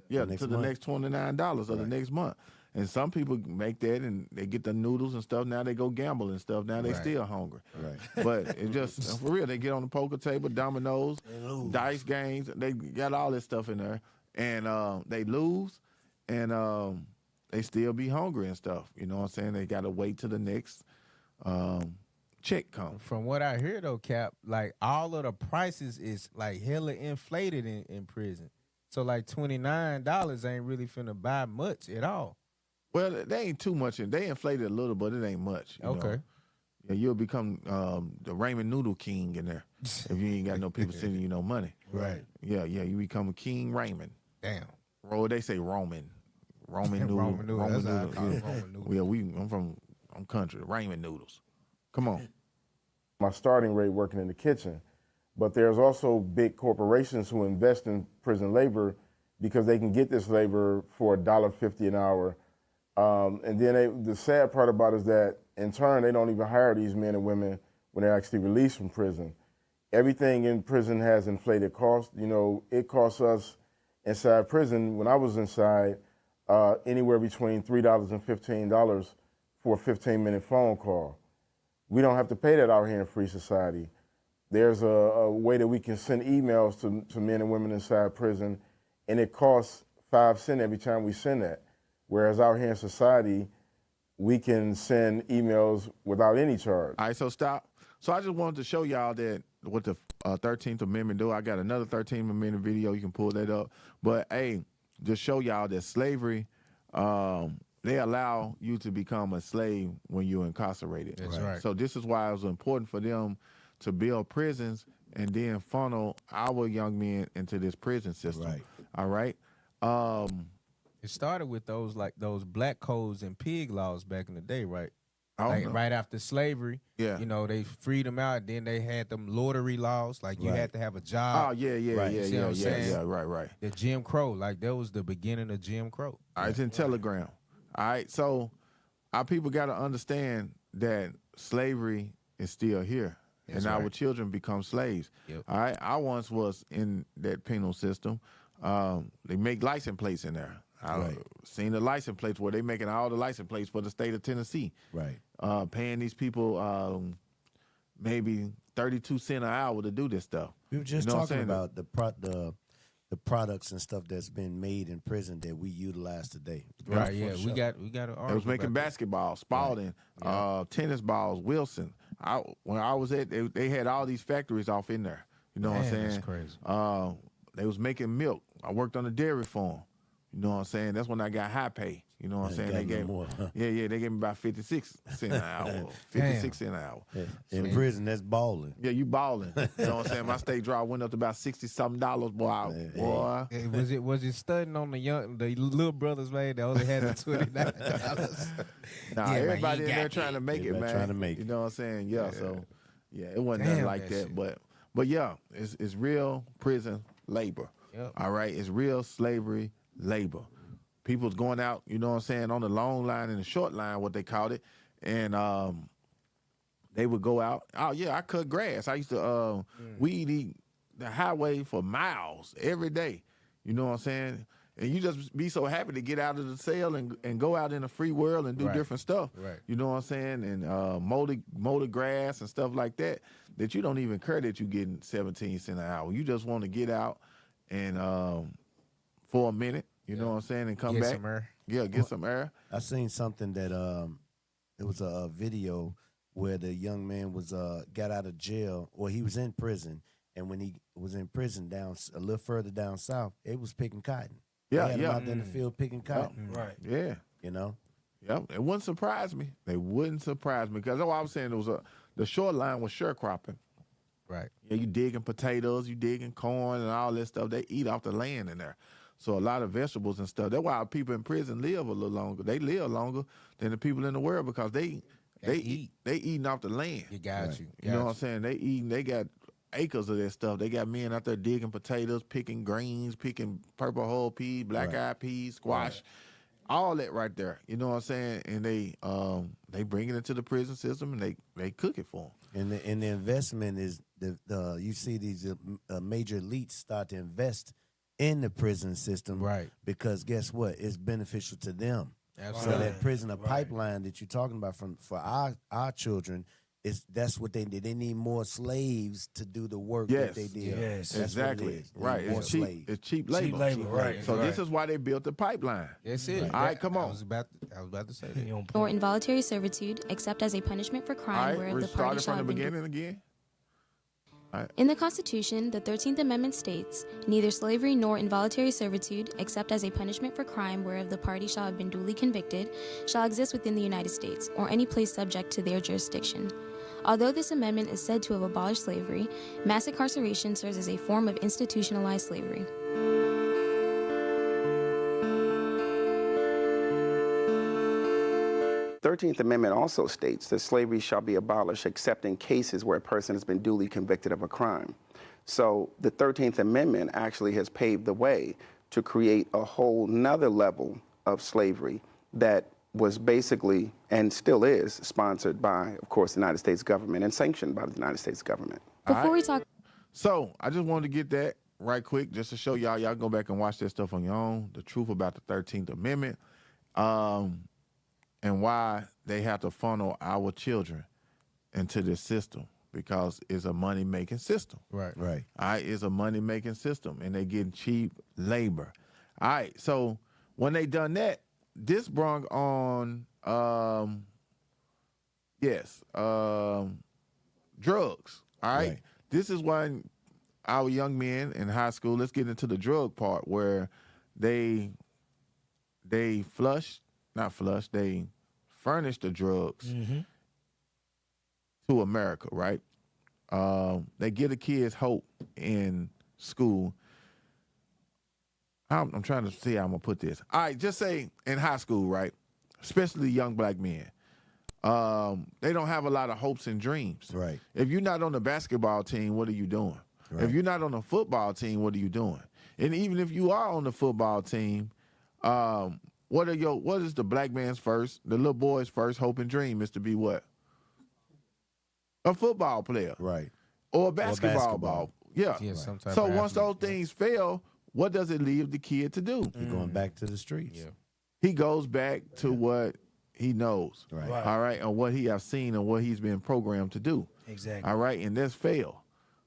Next $29 of the next month. And some people make that and they get the noodles and stuff. Now they go gamble and stuff. Now they still hungry. Right. But it just, for real, they get on the poker table, dominoes, dice games. They got all this stuff in there. And they lose and they still be hungry and stuff. You know what I'm saying? They got to wait till the next check come. From what I hear though, Cap, like all of the prices is like hella inflated in prison. So like $29 ain't really finna buy much at all. Well, they ain't too much. They inflated a little, but it ain't much. You know? Yeah, you'll become the ramen noodle king in there if you ain't got no people sending you no money. Right. Yeah, you become a king ramen. Damn. They say Roman noodle. Roman noodle. That's how I call it, Roman noodle. Yeah, I'm country. Ramen noodles. Come on. My starting rate working in the kitchen, but there's also big corporations who invest in prison labor because they can get this labor for $1.50 an hour. And then the sad part about it is that in turn, they don't even hire these men and women when they're actually released from prison. Everything in prison has inflated costs. You know, it costs us inside prison, when I was inside, anywhere between $3 and $15 for a 15-minute phone call. We don't have to pay that out here in free society. There's a way that we can send emails to men and women inside prison, and it costs 5 cents every time we send that. Whereas out here in society, we can send emails without any charge. All right, so stop. So I just wanted to show y'all that what the 13th Amendment do. I got another 13th Amendment video. You can pull that up. But, hey, just show y'all that slavery, they allow you to become a slave when you're incarcerated. That's right. So this is why it was important for them to build prisons and then funnel our young men into this prison system. Right. All right? It started with those black codes and pig laws back in the day, right? Like right after slavery, yeah, you know, they freed them out. Then they had them lottery laws, like you had to have a job. Oh yeah, right. The Jim Crow, like that was the beginning of Jim Crow. All right, it's in Telegram. All right, so our people got to understand that slavery is still here, and our children become slaves. Yep. All right, I once was in that penal system. They make license plates in there. I've seen the license plates where they making all the license plates for the state of Tennessee. Right. Paying these people maybe 32 cents an hour to do this stuff. We were just talking about the products and stuff that's been made in prison that we utilize today. Right. Yeah. We got an They was making basketball, Spalding, tennis balls, Wilson. When I was at, they had all these factories off in there. You know what I'm saying? That's crazy. They was making milk. I worked on a dairy farm. You know what I'm saying? That's when I got high pay. You know what I'm saying? They gave more. They gave me about 56 cents an hour. 56 cents an hour. Yeah. In prison, that's balling. Yeah, you balling. You know what I'm saying? My state draw went up to about $60-something, boy. Boy. Hey, was it studying on the little brothers, man? They only had the $29. Nah, everybody in there trying to make it, man. Trying to make it. You know what I'm saying? Yeah. So yeah, it wasn't nothing like that. But yeah, it's real prison labor. Yep. All right, it's real slavery labor. People's going out, you know what I'm saying, on the long line and the short line, what they called it, and they would go out. Oh yeah, I cut grass. I used to weed eat the highway for miles every day. You know what I'm saying? And you just be so happy to get out of the cell and go out in the free world and do different stuff. Right. You know what I'm saying? And mow the grass and stuff like that you don't even care that you're getting 17 cents an hour. You just want to get out and for a minute, you know what I'm saying, and come back. Get some air. Yeah, get some air. I seen something that it was a video where the young man was got out of jail, or he was in prison, and when he was in prison down a little further down south, it was picking cotton. Yeah, they had him out there in the field picking cotton. Right. Yeah. You know? Yep, it wouldn't surprise me. They wouldn't surprise me because all I was saying it was the shoreline was sharecropping. Right. Yeah, you digging potatoes, you digging corn and all this stuff. They eat off the land in there. So a lot of vegetables and stuff. That's why people in prison live a little longer. They live longer than the people in the world because they eating off the land. You got you. You know what I'm saying? They got acres of that stuff. They got men out there digging potatoes, picking greens, picking purple whole peas, black-eyed peas, squash, all that right there. You know what I'm saying? And they bring it into the prison system and they cook it for them. And the investment is you see these major elites start to invest in the prison system, right? Because guess what? It's beneficial to them. Absolutely. So that prisoner pipeline that you're talking about for our children. That's what they need. They need more slaves to do the work that they did. Yes, that's exactly. What it is. Right. More It's cheap. slaves. It's cheap labor. Right. So this is why they built the pipeline. That's it. All right, come on. I was about to say that. Or involuntary servitude, except as a punishment for crime, All right, where we the party started shall from the have been beginning again. All right. In the Constitution, the 13th Amendment states, neither slavery nor involuntary servitude, except as a punishment for crime whereof the party shall have been duly convicted, shall exist within the United States, or any place subject to their jurisdiction. Although this amendment is said to have abolished slavery, mass incarceration serves as a form of institutionalized slavery. The 13th Amendment also states that slavery shall be abolished except in cases where a person has been duly convicted of a crime. So the 13th Amendment actually has paved the way to create a whole nother level of slavery that was basically, and still is, sponsored by, of course, the United States government and sanctioned by the United States government. Before we talk... So I just wanted to get that right quick just to show y'all. Y'all go back and watch that stuff on your own. The truth about the 13th Amendment and why they have to funnel our children into this system because it's a money-making system. Right. All right, it's a money-making system, and they getting cheap labor. All right, so when they done that, this brought on, drugs, all right? This is when our young men in high school, let's get into the drug part where they furnish the drugs to America, right? They give the kids hope in school. I'm trying to see how I'm gonna put this. All right, just say in high school, right? Especially young black men. They don't have a lot of hopes and dreams. Right. If you're not on the basketball team, what are you doing? If you're not on the football team, what are you doing? And even if you are on the football team, what is the black man's first, the little boy's first hope and dream is to be what? A football player. Right. Or a basketball ball. Yeah. Some type So of once those athlete, things fail, what does it leave the kid to do? You're going back to the streets. Yeah. He goes back to what he knows. Right. All right. And what he has seen and what he's been programmed to do. Exactly. All right. And that's fail.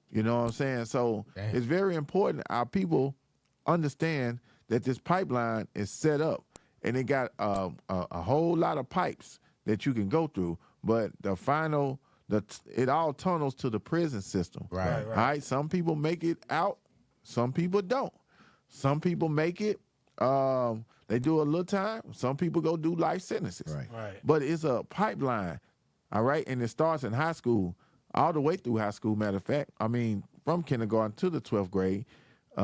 You know what I'm saying? So it's very important our people understand that this pipeline is set up and it got a whole lot of pipes that you can go through. But it all tunnels to the prison system. Right. All right. Some people make it out. Some people don't. Some people make it. They do a little time. Some people go do life sentences. Right. But it's a pipeline. All right. And it starts in high school, all the way through high school, matter of fact. I mean, from kindergarten to the 12th grade,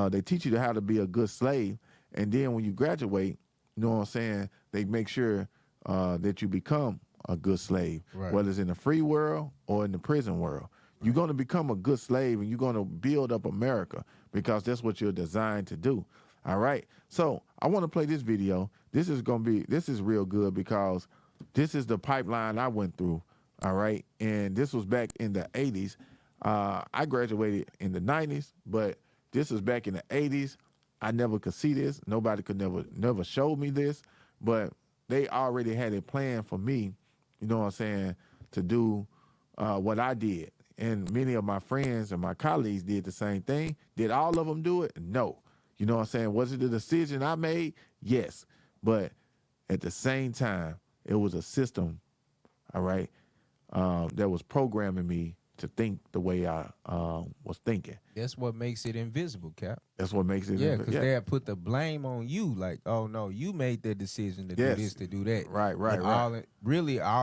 they teach you how to be a good slave. And then when you graduate, you know what I'm saying, they make sure that you become a good slave, whether it's in the free world or in the prison world. You're going to become a good slave and you're going to build up America because that's what you're designed to do. All right. So I want to play this video. This is real good because this is the pipeline I went through. All right. And this was back in the 80s. I graduated in the 90s, but this was back in the 80s. I never could see this. Nobody could never show me this, but they already had a plan for me, you know what I'm saying, to do what I did. And many of my friends and my colleagues did the same thing. Did all of them do it? No. You know what I'm saying? Was it a decision I made? Yes. But at the same time, it was a system, all right, that was programming me to think the way I was thinking. That's what makes it invisible, Cap. That's what makes it. Yeah, because they put the blame on you. Like, oh no, you made the decision to do this, to do that. Right. All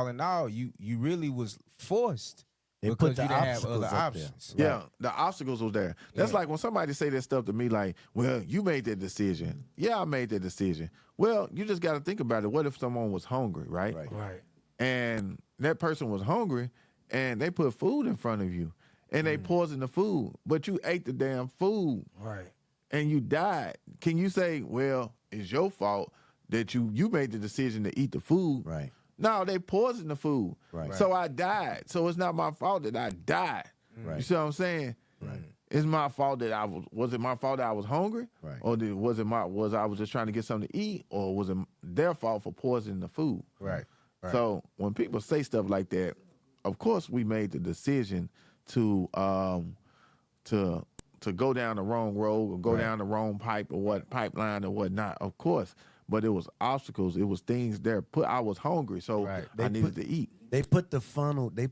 in all, you really was forced. They because put the you didn't have obstacles other up options. there. Yeah, the obstacles was there. That's like when somebody say that stuff to me, like, well, you made that decision. Yeah, I made that decision. Well, you just got to think about it. What if someone was hungry, right? Right. And that person was hungry, and they put food in front of you, and they poisoned the food, but you ate the damn food. Right. And you died. Can you say, well, it's your fault that you made the decision to eat the food? Right. No, they poisoned the food. Right. So I died. So it's not my fault that I died. Right. You see what I'm saying? Right. It's my fault that was it my fault that I was hungry? Right. Or was I was just trying to get something to eat? Or was it their fault for poisoning the food? Right. So when people say stuff like that, of course we made the decision to go down the wrong road or go down the wrong pipeline or whatnot, of course. But it was obstacles. It was things there. I was hungry, so I needed to eat. They put the funnel. They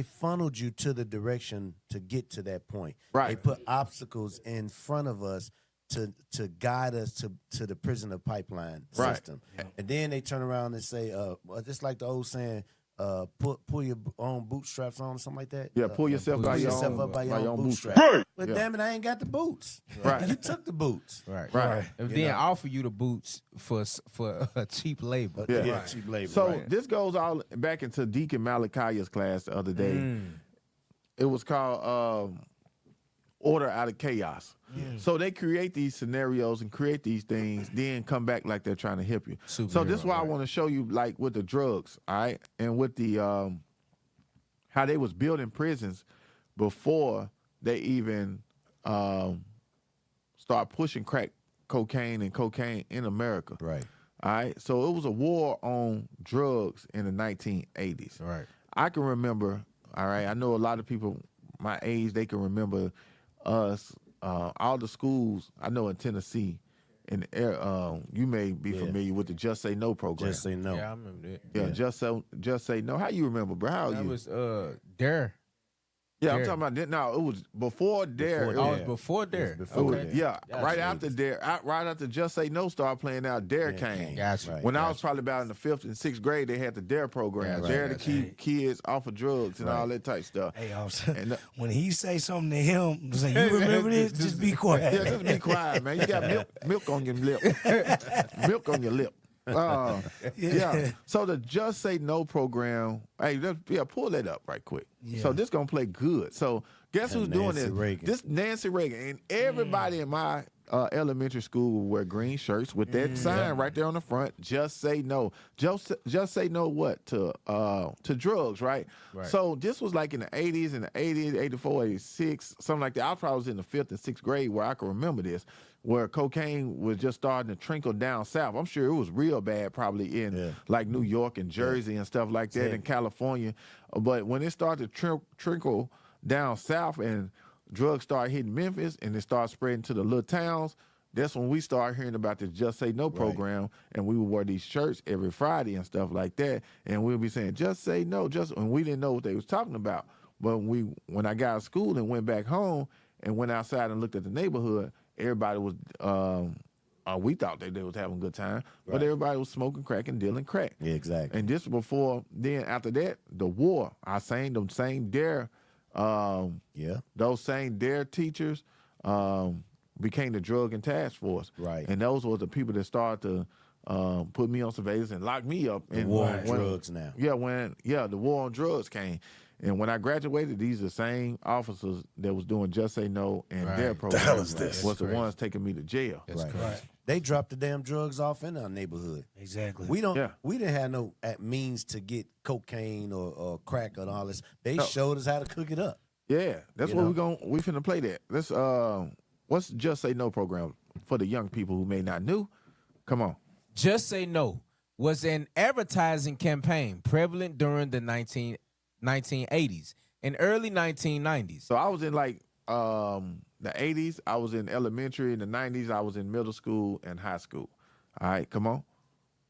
funneled you to the direction to get to that point. Right. They put obstacles in front of us to guide us to the prisoner pipeline system. And then they turn around and say, just like the old saying, pull your own bootstraps on or something like that. Yeah, pull yourself up by your own bootstraps. Right. But Yeah. damn it, I ain't got the boots. Right. You took the boots. Right. And then offer you the boots for a cheap labor. Yeah. Cheap labor. So this goes all back into Deacon Malachia's class the other day. It was called Order Out of Chaos. So they create these scenarios and create these things, then come back like they're trying to help you. So this is why I want to show you, like with the drugs, all right, and with the how they was building prisons before they even start pushing crack cocaine in America. Right. All right. So it was a war on drugs in the 1980s. Right. I can remember, all right, I know a lot of people my age, they can remember us, all the schools, I know in Tennessee, and you may be familiar with the Just Say No program. Just Say No. Yeah, I remember that. Yeah, Just Say No. How you remember, bro? How old That you? was Dare. Yeah, I'm Dare. talking about that. No, it was before Dare. It was before Dare. Okay. Yeah, right after Dare, right after Just Say No started playing out, Dare came. Gotcha. When I was probably about in the 5th and 6th grade, they had the Dare program. Dare to keep kids off of drugs and all that type stuff. Hey, when he say something to him, say, you remember this? Just be quiet. Yeah, just be quiet, man. You got milk on your lip. Milk on your lip. Yeah. So the Just Say No program, hey, pull that up right quick. Yeah. So this gonna play good. So guess who's doing Nancy this? Reagan. This Nancy Reagan. And everybody in my elementary school would wear green shirts with that sign right there on the front. Just say no. Just say no what? To drugs, right? So this was like in the 80s, 84, 86, something like that. I probably was in the 5th and 6th grade where I can remember this, where cocaine was just starting to trickle down south. I'm sure it was real bad probably in like New York and Jersey and stuff like that, in California. But when it started to trickle down south and drugs started hitting Memphis and it started spreading to the little towns, that's when we started hearing about the Just Say No program, and we would wear these shirts every Friday and stuff like that, and we would be saying, just say no, and we didn't know what they was talking about. But when I got out of school and went back home and went outside and looked at the neighborhood, everybody was, we thought that they was having a good time, but everybody was smoking crack and dealing crack. Yeah, exactly. And this before, then after that, the war, I sang them same Dare, those same Dare teachers became the drug and task force. Right. And those were the people that started to put me on surveillance and lock me up. The war on drugs now. Yeah, the war on drugs came. And when I graduated, these are the same officers that was doing Just Say No and their program was the ones taking me to jail. Right. They dropped the damn drugs off in our neighborhood. Exactly. We didn't have no means to get cocaine or crack and all this. They showed us how to cook it up. Yeah, that's what we finna play that. Let's what's Just Say No program for the young people who may not know? Come on. Just Say No was an advertising campaign prevalent during the 1980s and early 1990s. So I was in like the 80s, I was in elementary. In the 90s, I was in middle school and high school. All right, come on.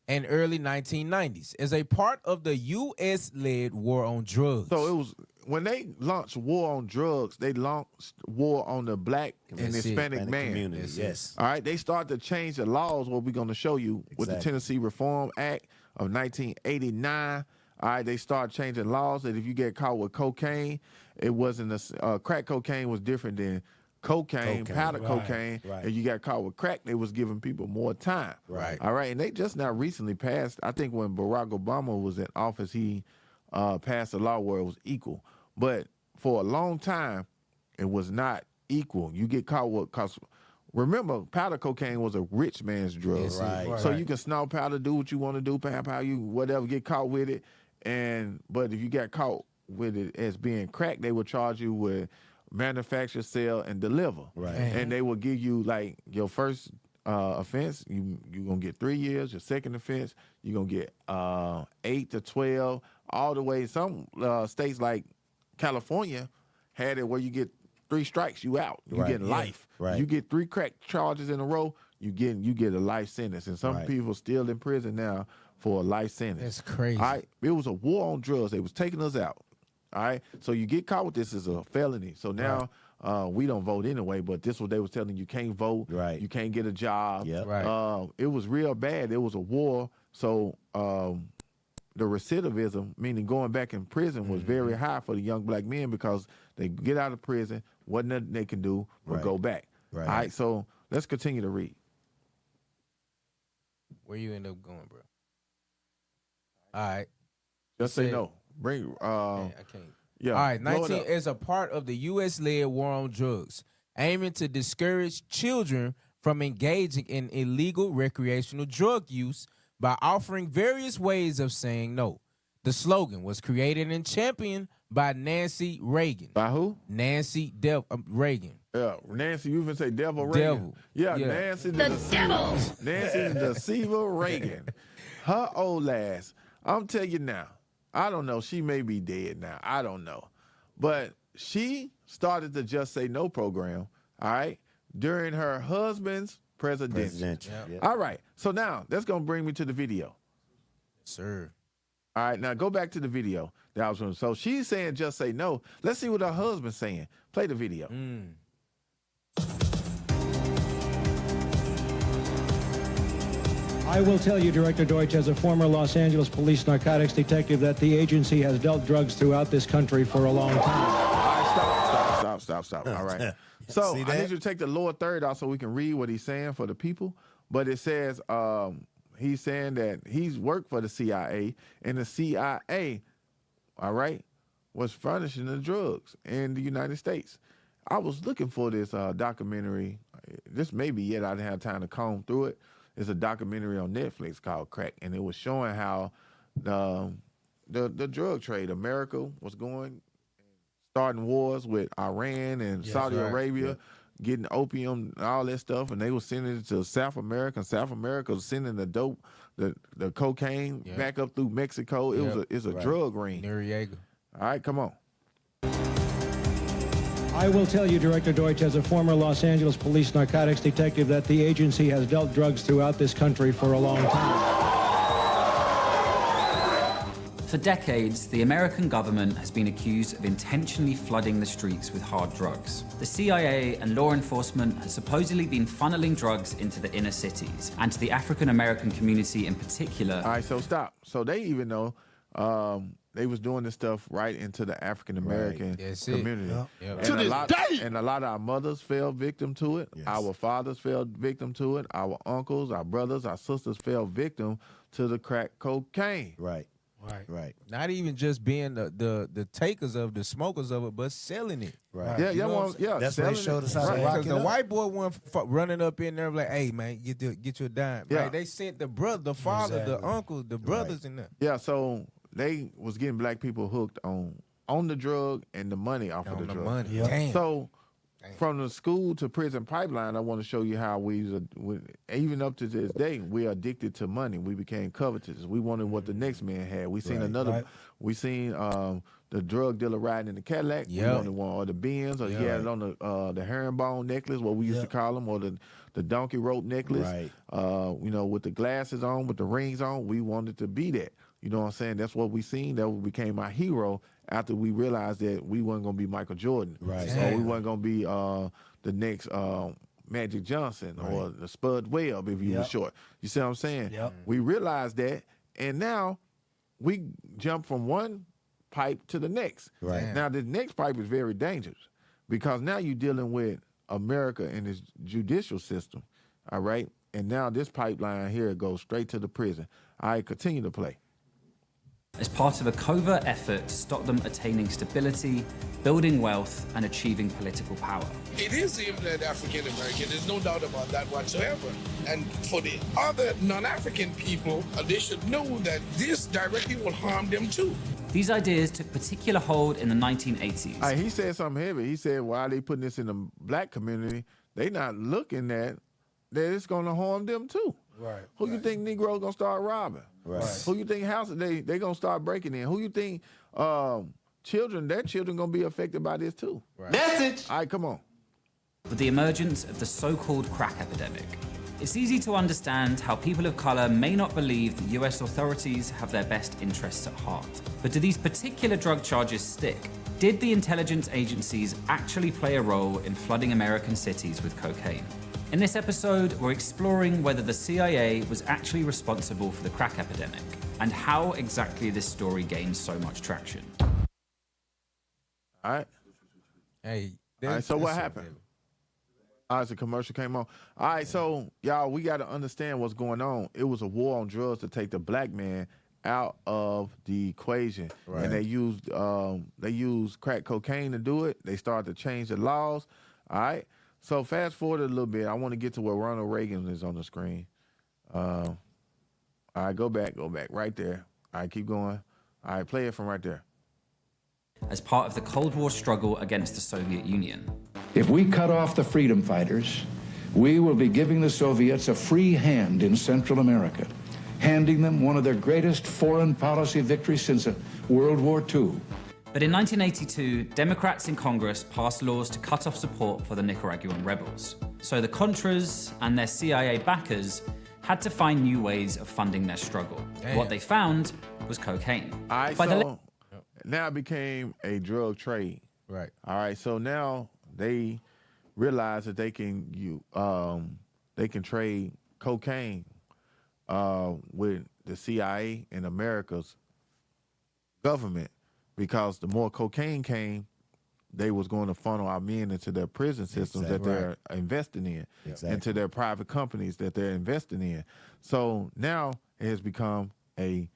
And early 1990s as a part of the U.S.-led war on drugs. So it was when they launched war on drugs, they launched war on the black and Hispanic man. Community, yes. All right, they started to change the laws. What we're going to show you with the Exactly. Tennessee Reform Act of 1989. All right, they started changing laws that if you get caught with cocaine, it wasn't crack cocaine was different than cocaine, powder cocaine, and you got caught with crack, they was giving people more time. Right. All right, and they just now recently passed, I think when Barack Obama was in office, he passed a law where it was equal. But for a long time, it was not equal. You get caught with, because remember, powder cocaine was a rich man's drug. Yes, right. So you can snort powder, do what you want to do, how you, whatever, get caught with it. But if you got caught with it as being crack, they would charge you with manufacture, sell, and deliver. Right. And they will give you, like, your first offense, you're going to get 3 years. Your second offense, you're going to get 8 to 12, all the way. Some states like California had it where you get 3 strikes, you out. You get life. Right. You get 3 crack charges in a row, you get a life sentence. And some people still in prison now for a life sentence. That's crazy. All right? It was a war on drugs. They was taking us out. All right, so you get caught with this as a felony. So now we don't vote anyway, but this what they was telling you can't vote. Right. You can't get a job. Yep. Right. It was real bad. It was a war. So the recidivism, meaning going back in prison, was very high for the young black men because they get out of prison, wasn't nothing they can do but go back. Right. All right, so let's continue to read. Where you end up going, bro? All right. Just say no. Bring I can't. Yeah. All right. blow it 19 up. is a part of the U.S.-led war on drugs, aiming to discourage children from engaging in illegal recreational drug use by offering various ways of saying no. The slogan was created and championed by Nancy Reagan. By who? Nancy Reagan. Yeah, Nancy, you even say Devil Reagan. Devil. Yeah, Yeah. Nancy the Deceiver. Nancy the Deceiver Reagan. Her old ass. I'm telling you now, I don't know. She may be dead now. I don't know. But she started the Just Say No program, all right, during her husband's presidency. Yep. All right. So now that's going to bring me to the video. Sir. All right. Now go back to the video that I was doing. So she's saying Just Say No. Let's see what her husband's saying. Play the video. I will tell you, Director Deutsch, as a former Los Angeles police narcotics detective, that the agency has dealt drugs throughout this country for a long time. All right, stop. All right. So See I that? need you to take the lower third out so we can read what he's saying for the people. But it says he's saying that he's worked for the CIA, and the CIA, all right, was furnishing the drugs in the United States. I was looking for this documentary. This may be yet. I didn't have time to comb through it. It's a documentary on Netflix called Crack, and it was showing how the drug trade, America was starting wars with Iran and Saudi Arabia, getting opium and all that stuff, and they were sending it to South America, and South America was sending the dope, the cocaine back up through Mexico. It's a drug ring. Noriega. All right, come on. I will tell you, Director Deutsch, as a former Los Angeles police narcotics detective, that the agency has dealt drugs throughout this country for a long time. For decades, the American government has been accused of intentionally flooding the streets with hard drugs. The CIA and law enforcement have supposedly been funneling drugs into the inner cities, and to the African American community in particular. All right, so stop. So they even know they was doing this stuff right into the African American community. Yep. And a lot of our mothers fell victim to it. Yes. Our fathers fell victim to it. Our uncles, our brothers, our sisters fell victim to the crack cocaine. Right. Right. Not even just being the takers of, the smokers of it, but selling it. Right. Yeah, You know what I'm saying? That's why they showed us how to rock Because it the up. white boy went running up in there like, "Hey man, get you a dime." Yeah. Right? They sent the brother, the father, the Exactly. uncle, the brothers in there. Yeah, so they was getting black people hooked on the drug and the money off of the drug. money. Yep. Damn. So from the school to prison pipeline, I want to show you how even up to this day, we are addicted to money. We became covetous. We wanted what the next man had. We seen we seen the drug dealer riding in the Cadillac. Yep. We wanted one, or the Benz, or he had it on the herringbone necklace, what we used to call them, or the donkey rope necklace, you know, with the glasses on, with the rings on. We wanted to be that. You know what I'm saying? That's what we seen. That became our hero after we realized that we weren't going to be Michael Jordan. Right. So we weren't going to be the next Magic Johnson or the Spud Webb if you were short. You see what I'm saying? Yep. We realized that, and now we jump from one pipe to the next. Right. Now, the next pipe is very dangerous because now you're dealing with America and its judicial system, all right? And now this pipeline here goes straight to the prison. I continue to play. As part of a covert effort to stop them attaining stability, building wealth, and achieving political power. It is aimed at African American. There's no doubt about that whatsoever. And for the other non-African people, they should know that this directly will harm them too. These ideas took particular hold in the 1980s. He said something heavy. He said, why are they putting this in the black community? They not looking at that it's going to harm them too. Right. Who you think Negroes going to start robbing? Right. Who you think houses they going to start breaking in? Who you think their children going to be affected by this too? Right. Message. All right, come on. With the emergence of the so-called crack epidemic, it's easy to understand how people of color may not believe the US authorities have their best interests at heart. But do these particular drug charges stick? Did the intelligence agencies actually play a role in flooding American cities with cocaine? In this episode, we're exploring whether the CIA was actually responsible for the crack epidemic and how exactly this story gained so much traction. All right. Hey. All right, so what happened? All right, the commercial came on. All right, so y'all, we got to understand what's going on. It was a war on drugs to take the black man out of the equation. Right. And they used crack cocaine to do it. They started to change the laws. All right. So fast forward a little bit. I want to get to where Ronald Reagan is on the screen. All right, go back right there. All right, keep going. All right, play it from right there. As part of the Cold War struggle against the Soviet Union. If we cut off the freedom fighters, we will be giving the Soviets a free hand in Central America, handing them one of their greatest foreign policy victories since World War II. But in 1982, Democrats in Congress passed laws to cut off support for the Nicaraguan rebels. So the Contras and their CIA backers had to find new ways of funding their struggle. Damn. What they found was cocaine. All right, so now it became a drug trade. Right. All right, so now they realize that they can trade cocaine with the CIA and America's government, because the more cocaine came, they was going to funnel our men into their prison systems that they're investing in, into their private companies that they're investing in. So now it has become a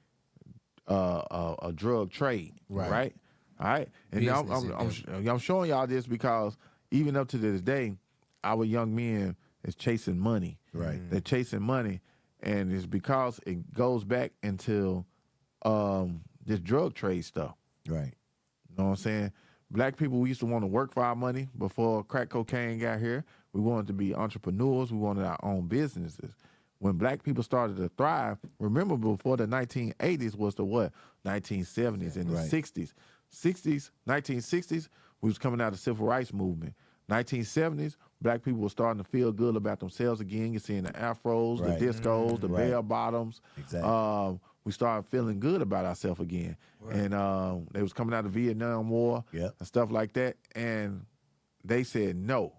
drug trade, right? All right, and now I'm showing y'all this because even up to this day, our young men is chasing money. Right. They're chasing money, and it's because it goes back into this drug trade stuff. Right. You know what I'm saying? Black people, we used to want to work for our money before crack cocaine got here. We wanted to be entrepreneurs. We wanted our own businesses. When black people started to thrive, remember before the 1980s was the what? 1970s and the 60s. 1960s, we was coming out of the civil rights movement. 1970s, black people were starting to feel good about themselves again. You're seeing the afros, the discos, the bell bottoms. Exactly. We started feeling good about ourselves again. And they was coming out of the Vietnam War and stuff like that. And they said, no,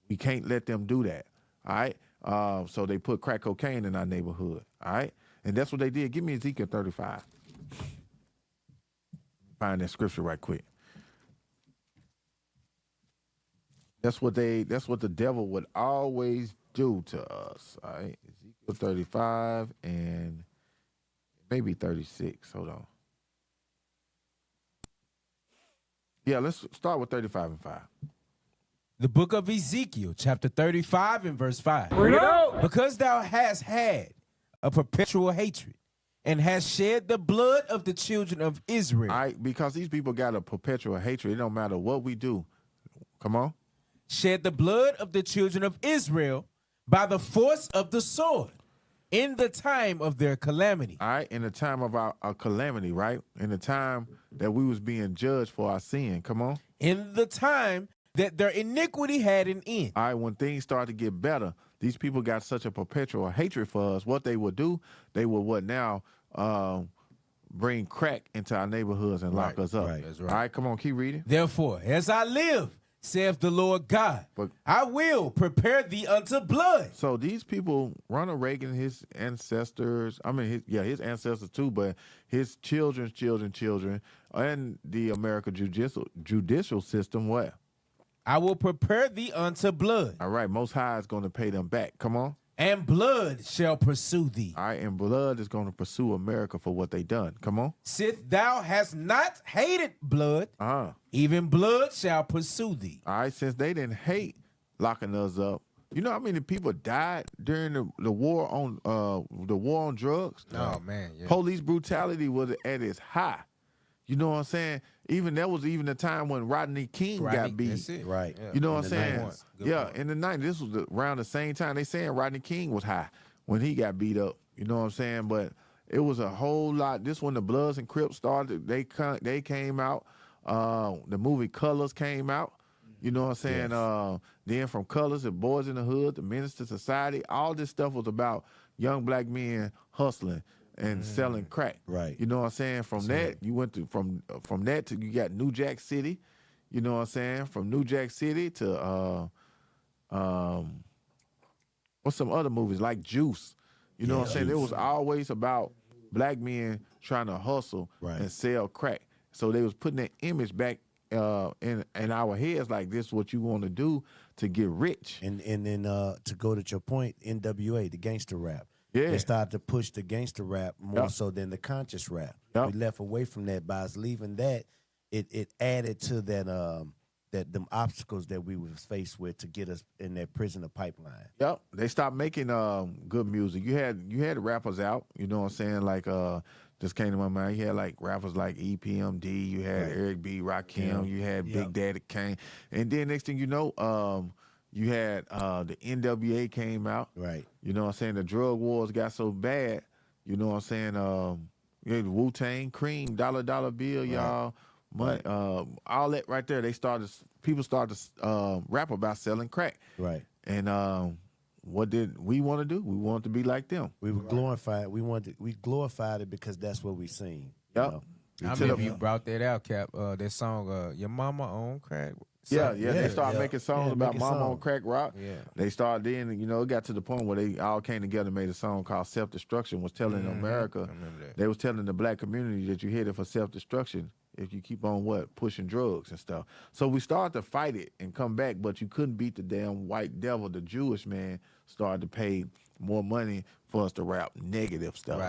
we can't let them do that. All right. So they put crack cocaine in our neighborhood. All right. And that's what they did. Give me Ezekiel 35. Find that scripture right quick. That's what the devil would always do to us. All right. Ezekiel 35 and maybe 36. Hold on. Yeah, let's start with 35 and 5. The book of Ezekiel, chapter 35 and verse 5. Bring it out. Because thou hast had a perpetual hatred and hast shed the blood of the children of Israel. All right, because these people got a perpetual hatred. It don't matter what we do. Come on. Shed the blood of the children of Israel by the force of the sword in the time of their calamity. All right, in the time of our calamity, right? In the time that we was being judged for our sin. Come on. In the time that their iniquity had an end. All right, when things started to get better, these people got such a perpetual hatred for us. What they would do, they would bring crack into our neighborhoods and lock us up. That's right. All right, come on, keep reading. Therefore, as I live, saith the Lord God, I will prepare thee unto blood. So these people, Ronald Reagan, his ancestors, his ancestors too, but his children's children, and the American judicial system, what? I will prepare thee unto blood. All right, Most High is going to pay them back. Come on. And blood shall pursue thee. All right, and blood is going to pursue America for what they done. Come on. Sith thou hast not hated blood, even blood shall pursue thee. All right, since they didn't hate locking us up, you know how many people died during the war on drugs? Oh man, yeah. Police brutality was at its high. You know what I'm saying? There was even a time when Rodney King got beat. That's it. Right. You know what I'm saying? Good in the 90s. This was around the same time they saying Rodney King was high when he got beat up. You know what I'm saying? But it was a whole lot. This when the Bloods and Crips started, they came out. The movie Colors came out. You know what I'm saying? Yes. Then from Colors, the Boys in the Hood, the Menace to Society, all this stuff was about young black men hustling and selling crack. Right. You know what I'm saying? From that, you went to from that to you got New Jack City. You know what I'm saying? From New Jack City to what's some other movies like Juice. You know what I'm saying? It was always about black men trying to hustle and sell crack. So they was putting that image back in our heads like this is what you want to do to get rich. And then to go to your point, NWA, the gangster rap. Yeah. They started to push the gangster rap more so than the conscious rap. We left away from that. By us leaving that, it added to that them obstacles that we was faced with to get us in that prisoner pipeline. Yep. They stopped making good music. You had rappers out, you know what I'm saying, like just came to my mind. You had like rappers like EP30, you had Eric B, Rakim, you had Big Daddy Kane. And then next thing you know, you had the NWA came out. Right. You know what I'm saying? The drug wars got so bad, you know what I'm saying? You had Wu-Tang, Cream, Dollar Bill, y'all. Money, all that right there, people started to rap about selling crack. Right. And what did we want to do? We wanted to be like them. We were glorified. We glorified it because that's what we seen. Yep. You know? I remember you brought that out, Cap. That song, Your Mama on Crack. Yeah. They started making songs about Mama on Crack Rock. Yeah. They started then, it got to the point where they all came together and made a song called Self-Destruction, was telling America, they was telling the black community that you headed for self-destruction if you keep on pushing drugs and stuff. So we started to fight it and come back, but you couldn't beat the damn white devil. The Jewish man started to pay more money for us to rap negative stuff.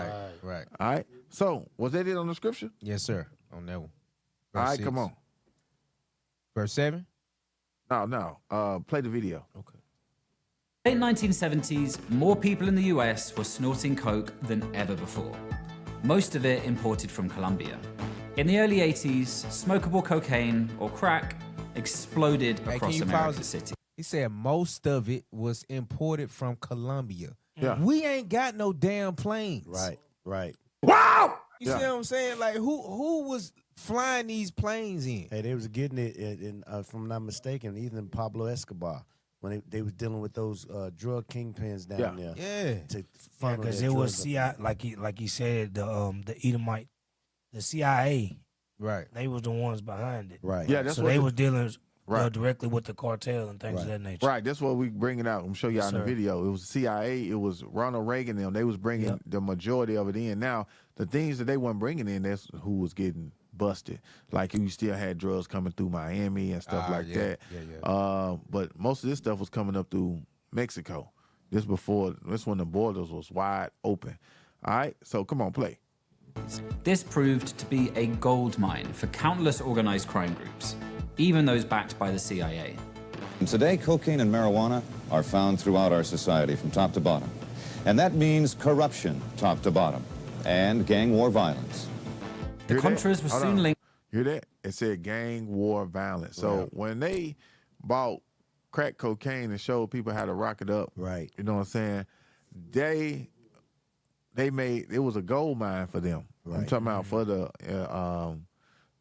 Right. All right. So was that it on the scripture? Yes, sir. On that one. All right, come on. Verse 7? No. Play the video. Okay. Late 1970s, more people in the US were snorting coke than ever before. Most of it imported from Colombia. In the early 80s, smokable cocaine, or crack, exploded across America's cities. He said most of it was imported from Colombia. Yeah. We ain't got no damn planes. Right. Wow! You see what I'm saying? Like, who was flying these planes in? Hey, they was getting it in if I'm not mistaken, even Pablo Escobar, when they was dealing with those drug kingpins down there. Yeah. To funnel Because that it was drugs up. CIA, like he said, the Edomite, the CIA. Right. They was the ones behind it. Right. Yeah, that's so what they was dealing Right. directly with the cartel and things of that nature. Right, that's what we bringing out. I'm gonna show y'all Yes, in the sir. video. It was CIA, it was Ronald Reagan and them. They was bringing the majority of it in. Now, the things that they weren't bringing in, that's who was getting busted. Like you still had drugs coming through Miami and stuff like that. But most of this stuff was coming up through Mexico. This when the borders was wide open. All right, so come on, play. This proved to be a gold mine for countless organized crime groups, even those backed by the CIA. Today, cocaine and marijuana are found throughout our society from top to bottom. And that means corruption top to bottom and gang war violence. The Contras were soon linked. Hear that? It said gang war violence. So when they bought crack cocaine and showed people how to rock it up, right? You know what I'm saying? They made it was a gold mine for them. I'm talking about for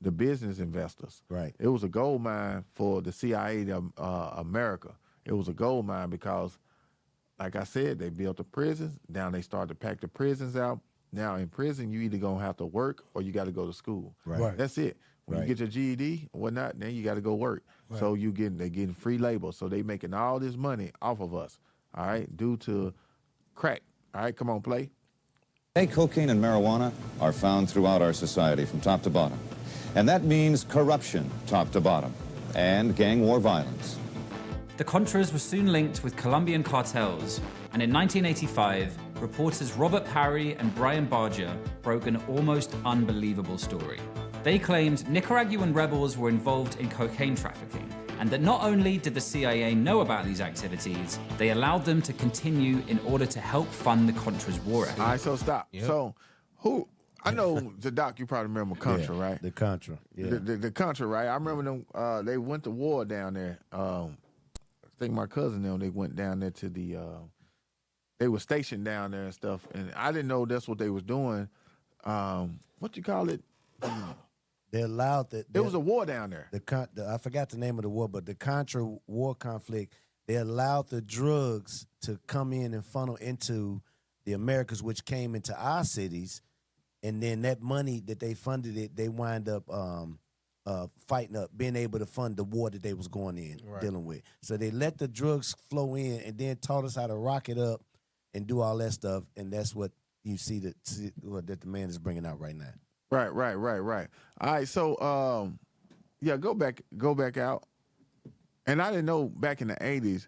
the business investors. Right. It was a gold mine for the CIA to America. It was a gold mine because, like I said, they built the prisons. Now they started to pack the prisons out. Now in prison, you either gonna have to work or you got to go to school. Right. That's it. When you get your GED or whatnot, then you got to go work. Right. So they're getting free labor. So they making all this money off of us. All right, due to crack. All right, come on, play. Today, cocaine and marijuana are found throughout our society from top to bottom. And that means corruption top to bottom and gang war violence. The Contras were soon linked with Colombian cartels, and in 1985, reporters Robert Parry and Brian Barger broke an almost unbelievable story. They claimed Nicaraguan rebels were involved in cocaine trafficking, and that not only did the CIA know about these activities, they allowed them to continue in order to help fund the Contras war effort. All right, so stop. Yep. So I know the doc, you probably remember Contra, right? The Contra. Yeah. The Contra, right? I remember them, they went to war down there. I think my cousin they went down there to the, they were stationed down there and stuff, and I didn't know that's what they was doing. What you call it? They allowed that. There was a war down there. I forgot the name of the war, but the Contra war conflict, they allowed the drugs to come in and funnel into the Americas, which came into our cities, and then that money that they funded it, they wind up fighting up, being able to fund the war that they was going in, dealing with. So they let the drugs flow in and then taught us how to rock it up and do all that stuff, and that's what you see that the man is bringing out right now. Right. All right, so go back out. And I didn't know back in the 80s,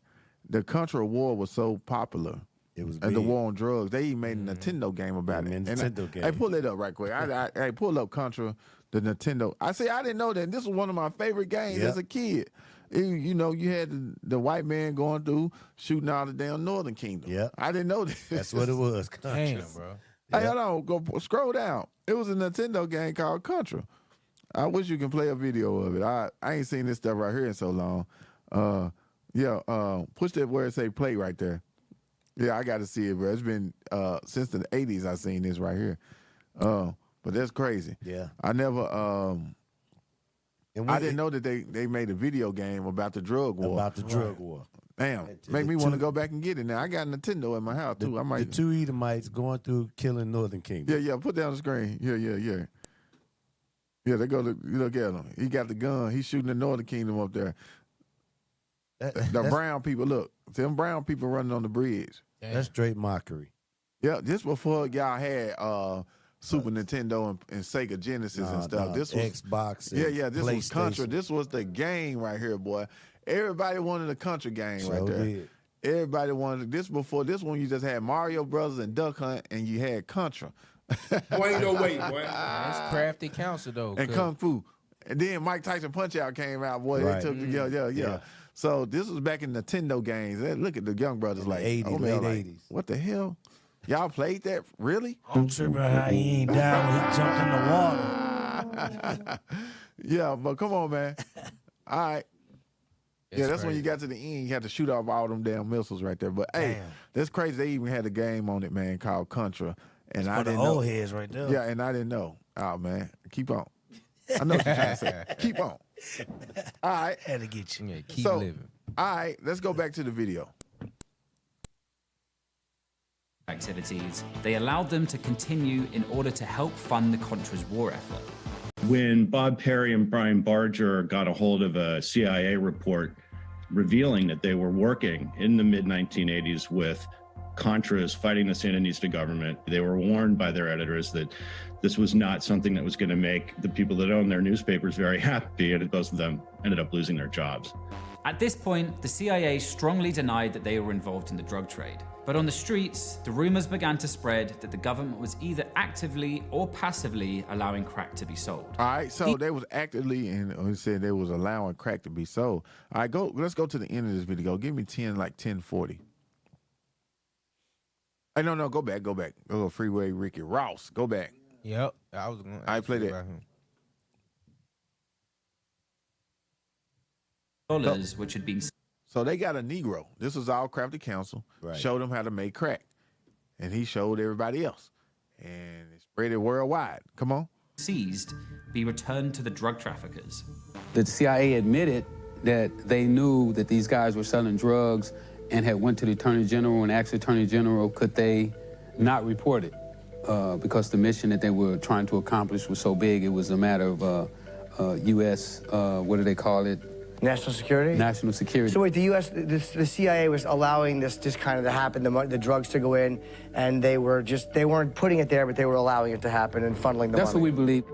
the Contra War was so popular. It was and the war on drugs. They even made a Nintendo game about it. Nintendo game. Hey, pull it up right quick. I pull up Contra, the Nintendo. I didn't know that. This was one of my favorite games as a kid. You had the white man going through shooting out the damn Northern Kingdom. Yeah, I didn't know this. That's what it was. Contra. Damn, bro. Hey, hold on. Go scroll down. It was a Nintendo game called Contra. I wish you can play a video of it. I ain't seen this stuff right here in so long. Push that where it say play right there. Yeah, I got to see it, bro. It's been since the 80s I seen this right here. But that's crazy. Yeah. I never I didn't know that they made a video game about the drug war. About the drug war. Damn, make me want to go back and get it now. I got Nintendo in my house too. I might. The two Edomites going through killing Northern Kingdom. Yeah. Put that on the screen. Yeah. Yeah, they go to look at him. He got the gun. He's shooting the Northern Kingdom up there. The brown people, look. Them brown people running on the bridge. That's straight mockery. Yeah, this before y'all had Super Nintendo and Sega Genesis and stuff. This was Xbox. Yeah. This was Contra. This was the game right here, boy. Everybody wanted a Contra game right there. Did. Everybody wanted this before. This one you just had Mario Brothers and Duck Hunt, and you had Contra. Boy, ain't no way, boy. That's crafty counsel though. And Kung Fu. And then Mike Tyson Punch Out came out, boy. Right. They took yeah. So this was back in Nintendo games. Look at the young brothers like 80s, late 80s. What the hell? Y'all played that? Really? I'm tripping how he ain't down when he jumped in the water. Yeah, but come on, man. All right. It's that's when crazy. you got to the end. You had to shoot off all them damn missiles right there. But hey, that's crazy. They even had a game on it, man, called Contra. And I didn't know. Old heads right there. Yeah, and I didn't know. Oh man, keep on. I know what you're trying to say. Keep on. All right. Had to get you. Yeah, keep So, living. All right, let's go back to the video. Activities, they allowed them to continue in order to help fund the Contras war effort. When Bob Perry and Brian Barger got a hold of a CIA report revealing that they were working in the mid-1980s with Contras fighting the Sandinista government, they were warned by their editors that this was not something that was going to make the people that own their newspapers very happy, and both of them ended up losing their jobs. At this point, the CIA strongly denied that they were involved in the drug trade. But on the streets, the rumors began to spread that the government was either actively or passively allowing crack to be sold. All right, so they was actively, and he said they was allowing crack to be sold. All right, let's go to the end of this video. Give me 10:40. Hey, no, go back. Go Freeway Ricky Ross. Go back. Yep, I was going. I play that. Dollars, which had been. So they got a Negro. This was all crafty counsel. Right. Showed him how to make crack, and he showed everybody else, and it spread it worldwide. Come on. seized be returned to the drug traffickers. The CIA admitted that they knew that these guys were selling drugs and had went to the Attorney General and asked the Attorney General could they not report it because the mission that they were trying to accomplish was so big. It was a matter of U.S., what do they call it? National security? National security. So wait, the CIA was allowing this just kind of to happen, the drugs to go in, and they weren't putting it there, but they were allowing it to happen and funneling the money. That's what we believe.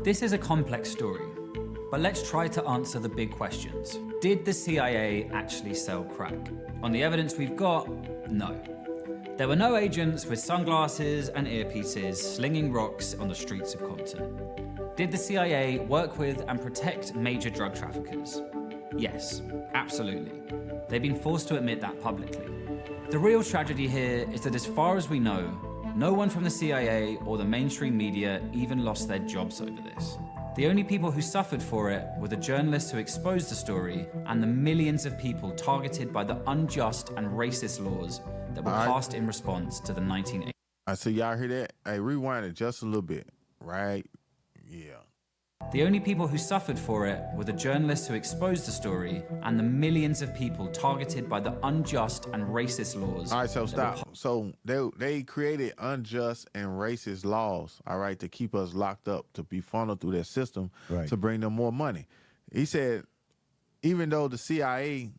This is a complex story, but let's try to answer the big questions. Did the CIA actually sell crack? On the evidence we've got, no. There were no agents with sunglasses and earpieces slinging rocks on the streets of Compton. Did the CIA work with and protect major drug traffickers? Yes, absolutely. They've been forced to admit that publicly. The real tragedy here is that as far as we know, no one from the CIA or the mainstream media even lost their jobs over this. The only people who suffered for it were the journalists who exposed the story and the millions of people targeted by the unjust and racist laws that were passed in response to the 1980s. I see y'all hear that? Hey, rewind it just a little bit, right? Yeah. The only people who suffered for it were the journalists who exposed the story and the millions of people targeted by the unjust and racist laws. All right, so stop. So they created unjust and racist laws, all right, to keep us locked up, to be funneled through their system, to bring them more money. He said, even though the CIA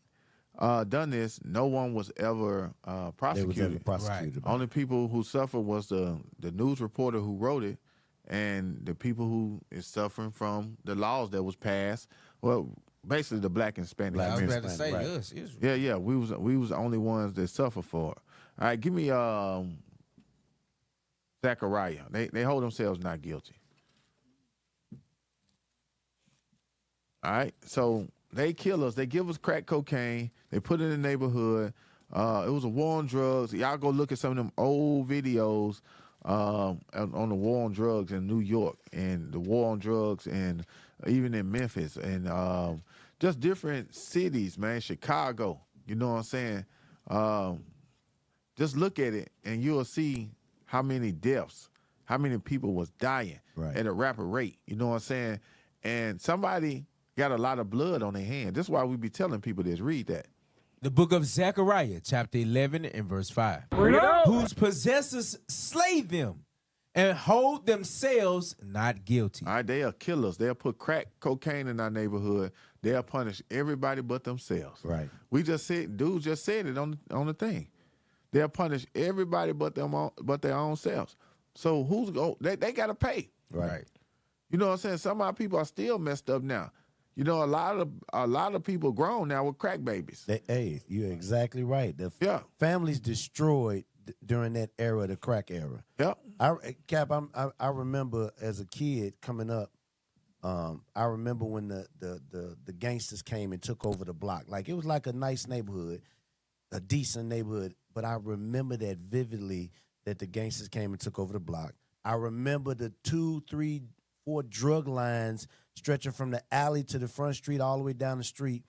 done this, no one was ever prosecuted. They was ever prosecuted. Only people who suffered was the news reporter who wrote it, and the people who is suffering from the laws that was passed. Well, basically the black and Hispanic community. I was about to say us. Yeah, we was the only ones that suffer for it. All right, give me Zachariah. They hold themselves not guilty. All right, so they kill us. They give us crack cocaine. They put it in the neighborhood. It was a war on drugs. Y'all go look at some of them old videos on the war on drugs in New York and the war on drugs and even in Memphis and just different cities, man, Chicago, you know what I'm saying? Just look at it and you'll see how many deaths, how many people was dying at a rapid rate, you know what I'm saying? And somebody got a lot of blood on their hand. That's why we be telling people this, read that. The book of Zechariah, chapter 11 and verse 5. Whose possessors slay them and hold themselves not guilty. All right, they'll kill us. They'll put crack cocaine in our neighborhood. They'll punish everybody but themselves. Right. We just said, dude just said it on the thing. They'll punish everybody but their own selves. So who's going? They got to pay. Right. You know what I'm saying? Some of our people are still messed up now. You know, a lot of people grown now with crack babies. Hey, you're exactly right. The families destroyed during that era, the crack era. Yep. I remember as a kid coming up. I remember when the gangsters came and took over the block. Like it was like a nice neighborhood, a decent neighborhood. But I remember that vividly, that the gangsters came and took over the block. I remember the 2, 3, 4 drug lines stretching from the alley to the front street all the way down the street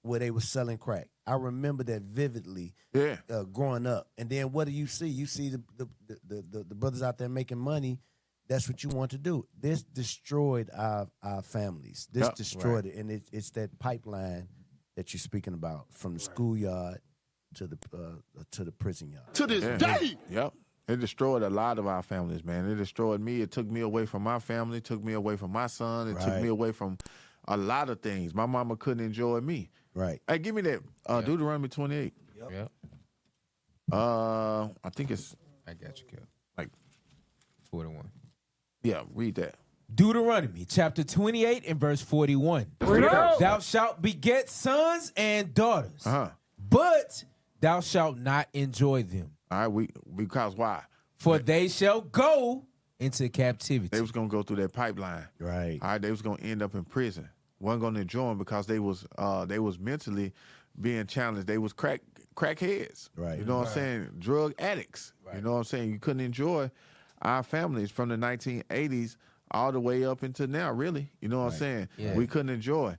where they were selling crack. I remember that vividly growing up. And then what do you see? You see the brothers out there making money. That's what you want to do. This destroyed our families. This destroyed it. And it's that pipeline that you're speaking about, from the schoolyard to the prison yard. To this day! Yep. It destroyed a lot of our families, man. It destroyed me. It took me away from my family. It took me away from my son. It took me away from a lot of things. My mama couldn't enjoy me. Right. Hey, give me that Deuteronomy 28. Yep. I think it's... I got you, Kel. Like 41. Yeah, read that. Deuteronomy chapter 28 and verse 41. Thou shalt beget sons and daughters, but thou shalt not enjoy them. All right, because why? For they shall go into captivity. They was going to go through that pipeline. Right. All right, they was going to end up in prison. Wasn't going to enjoy them because they was mentally being challenged. They was crackheads. Right. You know what I'm saying? Drug addicts. Right. You know what I'm saying? You couldn't enjoy our families from the 1980s all the way up into now, really. You know what I'm saying? Yeah. We couldn't enjoy.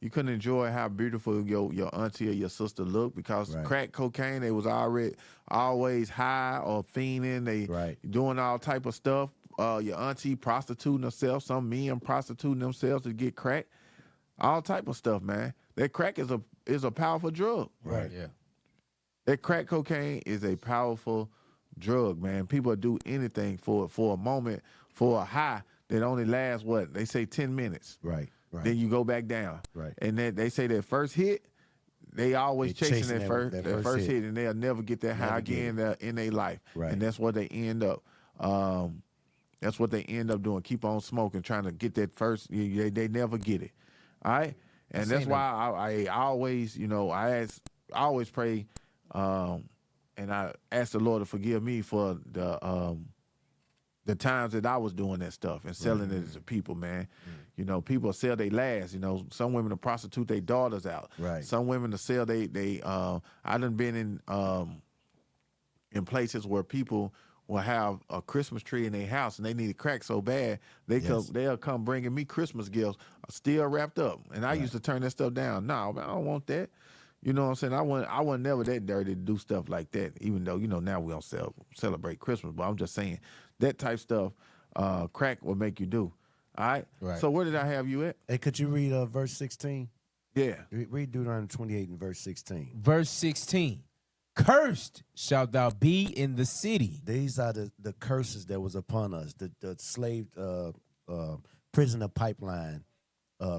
You couldn't enjoy how beautiful your auntie or your sister looked because crack cocaine, they was always high or fiending. They doing all type of stuff. your auntie prostituting herself, some men prostituting themselves to get crack, all type of stuff, man. That crack is a powerful drug. Right. Yeah. That crack cocaine is a powerful drug, man. People do anything for it, for a moment, for a high that only lasts, what, they say 10 minutes. Right. Then you go back down. Right. And then they say that first hit, they always chasing that that first hit, and they'll never get that high again in their life. Right. And that's what they end up. That's what they end up doing. Keep on smoking, trying to get that first. They never get it. All right. And that's why I always, I always pray, and I ask the Lord to forgive me for the times that I was doing that stuff and selling it to people, man. People sell their last. Some women will prostitute their daughters out. Right. Some women will sell I done been in places where people will have a Christmas tree in their house and they need a crack so bad they'll come bringing me Christmas gifts still wrapped up, and I used to turn that stuff down. No, man, I don't want that. You know what I'm saying? I wasn't never that dirty to do stuff like that, even though, now we don't celebrate Christmas, but I'm just saying that type stuff, crack will make you do. All right? Right. So where did I have you at? Hey, could you read verse 16? Yeah. Read Deuteronomy 28 and verse 16. Verse 16. Cursed shalt thou be in the city. These are the curses that was upon us. The slave prisoner pipeline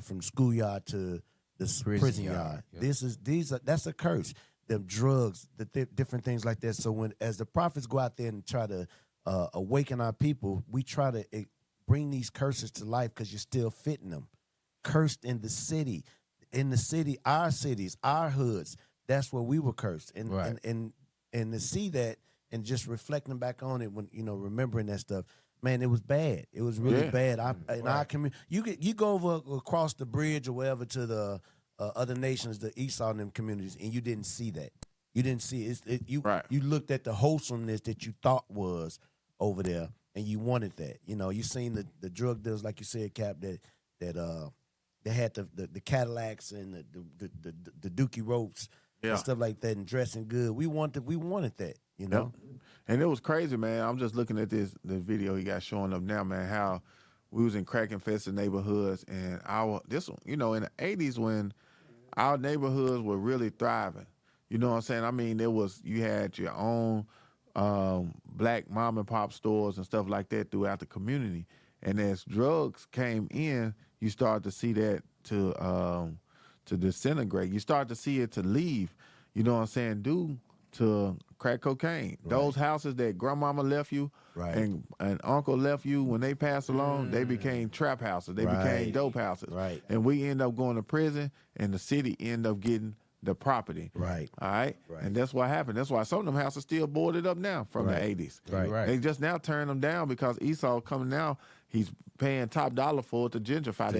from schoolyard to the prison yard. Yeah. That's a curse. Them drugs, different things like that. So as the prophets go out there and try to awaken our people, we try to bring these curses to life because you're still fitting them. Cursed in the city, our cities, our hoods. That's where we were cursed, and to see that and just reflecting back on it when remembering that stuff, man, it was bad. It was really bad. In our community, you go over across the bridge or wherever to the other nations, the Esau and them communities, and you didn't see that. You didn't see it. You looked at the wholesomeness that you thought was over there, and you wanted that. You seen the drug dealers, like you said, Cap, that they had the Cadillacs and the Dookie ropes. And stuff like that, and dressing good. We wanted that, Yep. And it was crazy, man. I'm just looking at the video he got showing up now, man, how we was in crack infested neighborhoods, and in the 80s when our neighborhoods were really thriving. You know what I'm saying? I mean, you had your own black mom and pop stores and stuff like that throughout the community. And as drugs came in, you started to see that to disintegrate. You start to see it to leave, you know what I'm saying, due to crack cocaine. Right. Those houses that grandmama left you and uncle left you, when they passed along, they became trap houses. They became dope houses. Right. And we end up going to prison, and the city end up getting the property. Right. All right? And that's what happened. That's why some of them houses still boarded up now from the 80s. Right. They just now turn them down because Esau coming now, he's paying top dollar for it to gentrify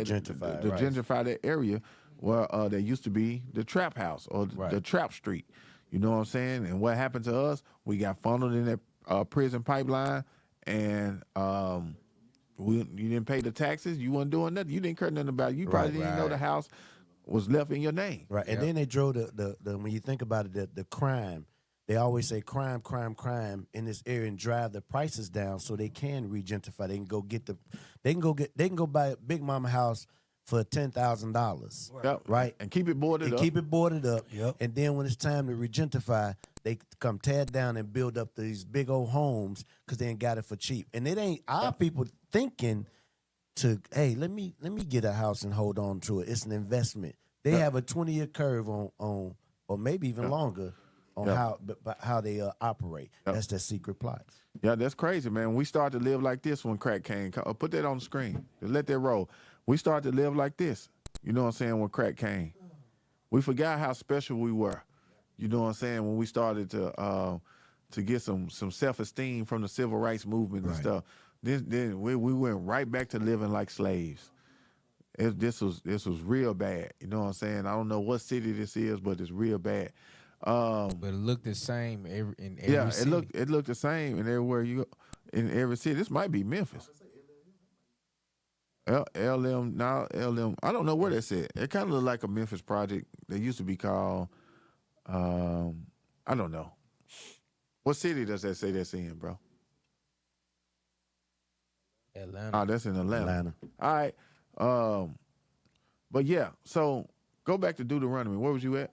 that area where there used to be the trap house or the trap street. You know what I'm saying? And what happened to us, we got funneled in that prison pipeline, and you didn't pay the taxes. You weren't doing nothing. You didn't care nothing about it. You probably didn't know the house was left in your name. Right. And then they drove the when you think about it, the crime. They always say crime in this area and drive the prices down so they can regentrify. They can go buy a Big Mama house for $10,000, right? And keep it boarded up. Yep. And then when it's time to regentrify, they come tear it down and build up these big old homes because they ain't got it for cheap. And it ain't our people thinking hey, let me get a house and hold on to it. It's an investment. They have a 20-year curve on or maybe even longer on how they operate. That's their secret plots. Yeah, that's crazy, man. We started to live like this when crack came. Put that on the screen. Let that roll. We started to live like this, you know what I'm saying, when crack came. We forgot how special we were, you know what I'm saying, when we started to get some self-esteem from the civil rights movement and stuff. Then we went right back to living like slaves. This was real bad, you know what I'm saying. I don't know what city this is, but it's real bad. But it looked the same in every city. it looked the same in everywhere you go, in every city. This might be Memphis. LM, now LM, I don't know where that's at. It kind of looked like a Memphis project. They used to be called, I don't know. What city does that say that's in, bro? Atlanta. Oh, that's in Atlanta. All right. But yeah, so go back to Deuteronomy. Where was you at?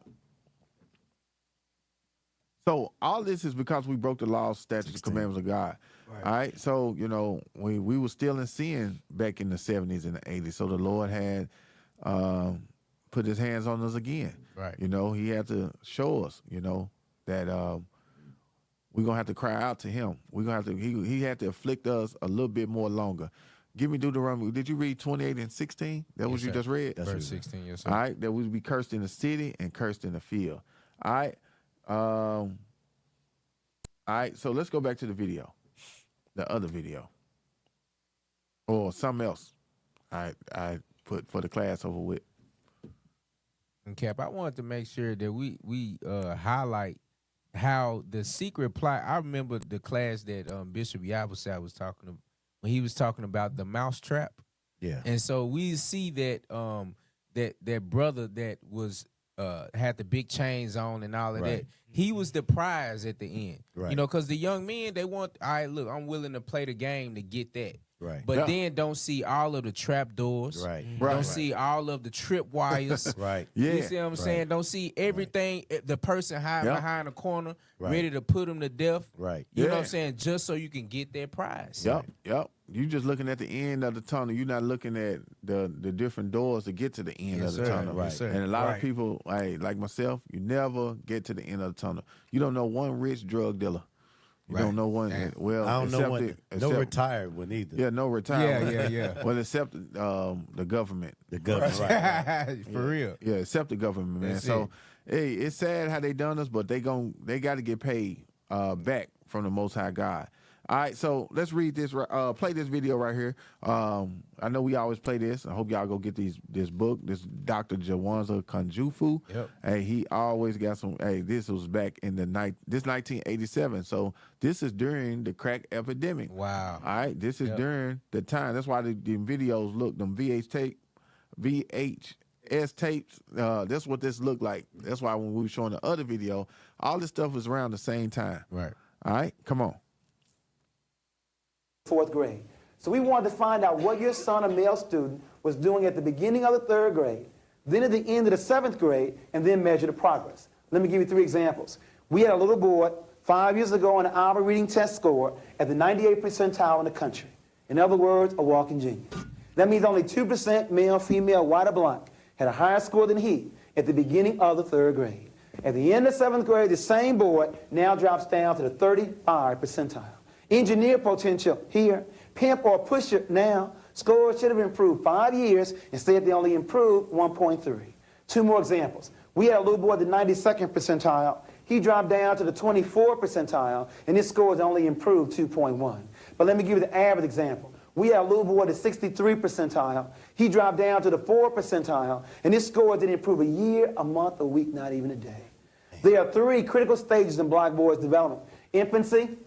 So all this is because we broke the laws, statutes, and commandments of God. Right. All right. So, you know, we were still in sin back in the 70s and the 80s. So the Lord had put his hands on us again. Right. You know, he had to show us, you know, that we're going to have to cry out to him. We're going to have to, he had to afflict us a little bit more longer. Give me Deuteronomy. Did you read 28 and 16? That was you just read? That's verse 16, yes, sir. All right. That we would be cursed in the city and cursed in the field. All right. All right. So let's go back to the video, the other video, or something else. I put for the class over with. And Cap, I wanted to make sure that we highlight how the secret plot. I remember the class that Bishop Yabusat was talking about when he was talking about the mousetrap. Yeah. And so we see that that brother that was had the big chains on and all of Right. that. He was the prize at the end. Right. You know, because the young men, they want, all right, look, I'm willing to play the game to get that. Right. But Yeah. then don't see all of the trap doors. Right. Don't see all of the trip wires. Right. You see what I'm saying? Don't see everything, the person hiding behind the corner, Right. ready to put them to death. Right. You know what I'm saying? Just so you can get their prize. Yep. You just looking at the end of the tunnel. You're not looking at the different doors to get to the end Yes, of the sir. tunnel. Yes, sir. And a lot Right. of people, like myself, you never get to the end of the tunnel. You don't know one rich drug dealer. You Right. don't know one. Well, I don't know except one. No retired one either. Yeah, no retired. Yeah. Well, except the government. The government, right. For real. Yeah, except the government, man. That's So, hey, it's sad how they done us, but they got to get paid back from the Most High God. All right, so let's read this. Play this video right here. I know we always play this. I hope y'all go get this book. This Dr. Jawanza Kanjufu. Yep. Hey, he always got some. Hey, this was back in this 1987. So this is during the crack epidemic. Wow. All right, this is during the time. That's why the videos look them VHS tapes. That's what this looked like. That's why when we were showing the other video, all this stuff was around the same time. Right. All right, come on. 4th grade. So we wanted to find out what your son, a male student, was doing at the beginning of the 3rd grade, then at the end of the 7th grade, and then measure the progress. Let me give you 3 examples. We had a little boy 5 years ago on an Alva reading test score at the 98th percentile in the country. In other words, a walking genius. That means only 2% male, female, white, or black had a higher score than he at the beginning of the 3rd grade. At the end of 7th grade, the same boy now drops down to the 35th percentile. Engineer potential here, pimp or pusher now. Scores should have improved 5 years. Instead, they only improved 1.3. 2 more examples. We had a little boy at the 92nd percentile. He dropped down to the 24th percentile, and his scores only improved 2.1. But let me give you the average example. We had a little boy at the 63rd percentile. He dropped down to the 4th percentile, and his scores didn't improve a year, a month, a week, not even a day. There are 3 critical stages in black boys' development. Infancy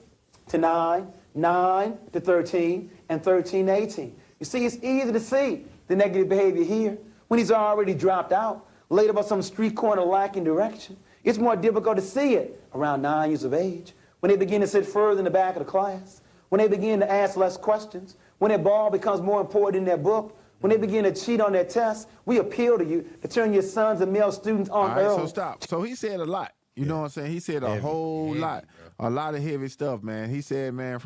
to 9, 9 to 13, and 13 to 18. You see, it's easy to see the negative behavior here when he's already dropped out, laid up on some street corner lacking direction. It's more difficult to see it around 9 years of age, when they begin to sit further in the back of the class, when they begin to ask less questions, when their ball becomes more important than their book, when they begin to cheat on their tests. We appeal to you to turn your sons and male students on early. All right, so stop. So he said a lot. You know what I'm saying? He said a whole lot. A lot of heavy stuff, man. He said, man,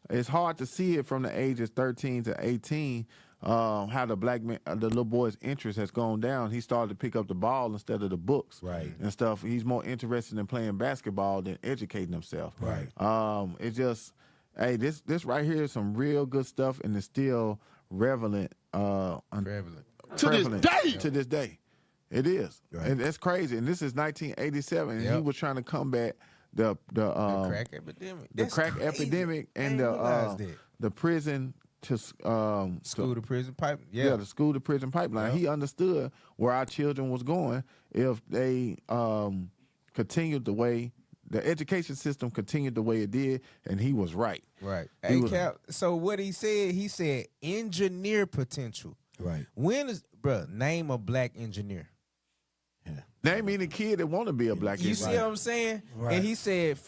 it's hard to see it from the ages 13 to 18, how the black man, the little boy's interest has gone down. He started to pick up the ball instead of the books, and stuff. He's more interested in playing basketball than educating himself. It's just, hey, this right here is some real good stuff, and it's still prevalent. To this day. It is. And that's crazy. And this is 1987. And he was trying to combat the crack epidemic. That's crack crazy. epidemic and the prison to school to prison pipeline. Yeah, the school to prison pipeline. He understood where our children was going if they continued the way the education system continued the way it did, and he was right. Right. Hey, Cap, so what he said engineer potential. Right. When is, name a black engineer. Name any kid that want to be a black engineer. You see what I'm saying? Right. And he said